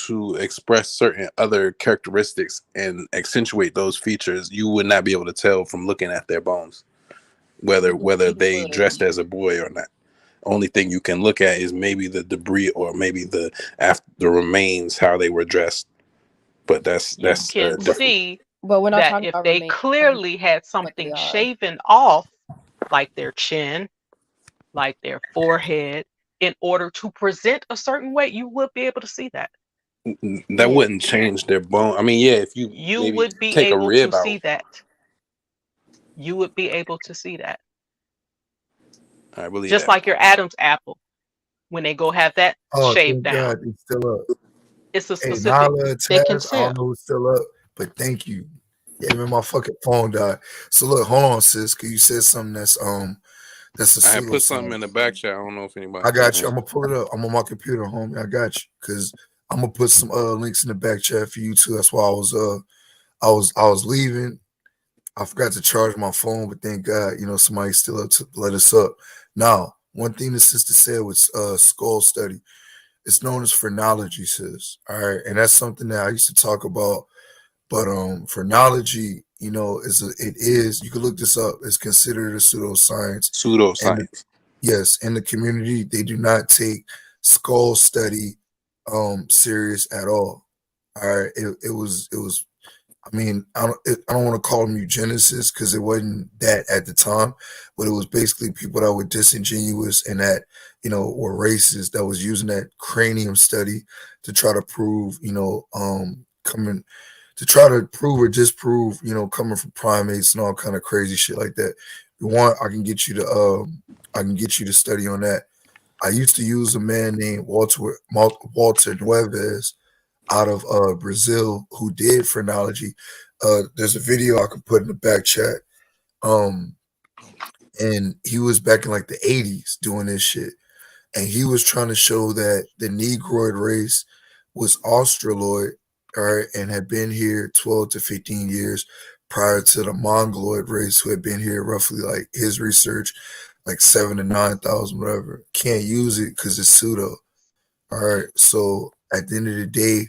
to express certain other characteristics and accentuate those features, you would not be able to tell from looking at their bones whether you they would. dressed as a boy or not. Only thing you can look at is maybe the debris or maybe the remains, how they were dressed. But that's You that's can But, different. see but we're not that talking if about they remain. We're talking clearly had about what they something are. shaven off, like their chin, like their forehead, in order to present a certain way, you would be able to see that. That wouldn't change their bone. I mean, yeah, if you You maybe would be take a able to rib see out, that. You would be able to see that. I believe Just that. like your Adam's apple, when they go have that Oh, shaved thank down, God it's still up. it's a Hey, specific, Nala, they can Taz, I don't tell. know who's still up, but thank you. Yeah, man, my fucking phone died. So look, hold on, sis, cause you said something that's a I had put something pseudoscience. in the back chat. I don't know if anybody I can got you. hear. I'm gonna pull it up. I'm on my computer, homie. I got you. Cause I'm gonna put some links in the back chat for you too. That's why I was leaving. I forgot to charge my phone, but thank God, somebody's still up to let us up. Now, one thing the sister said was skull study. It's known as phrenology, sis. All right. And that's something that I used to talk about. But phrenology, it is, you can look this up, it's considered a pseudoscience. And Pseudoscience. yes, in the community, they do not take skull study serious at all. All right. It was I mean, I don't want to call them eugenicists because it wasn't that at the time, but it was basically people that were disingenuous and that, were racist that was using that cranium study to try to prove, coming to try to prove or disprove, coming from primates and all kind of crazy shit like that. If you want, I can get you to study on that. I used to use a man named Walter Nueves out of Brazil who did phrenology. There's a video I can put in the back chat. Um, and he was back in like the 80s doing this shit. And he was trying to show that the Negroid race was Australoid, all right, and had been here 12 to 15 years prior to the Mongoloid race, who had been here roughly, like his research, like 7 to 9,000, whatever. Can't use it because it's pseudo. All right. So at the end of the day,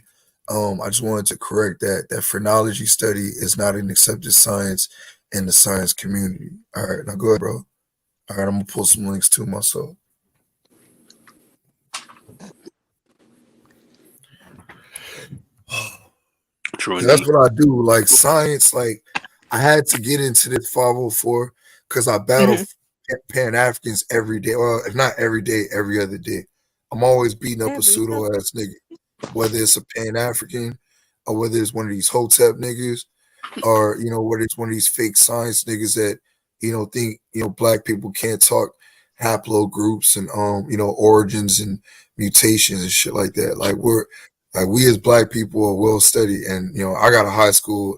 I just wanted to correct that phrenology study is not an accepted science in the science community. All right, now go ahead, bro. All right, I'm gonna pull some links to myself. True That's indeed. what I do. Like science, like I had to get into this 504 because I battle Hmm. Pan Africans every day. Well, if not every day, every other day. I'm always beating up a Every pseudo other. ass nigga, whether it's a Pan African or whether it's one of these Hotep niggas or whether it's one of these fake science niggas that think black people can't talk haplogroups and origins and mutations and shit like that. Like we as black people are well studied, and I got a high school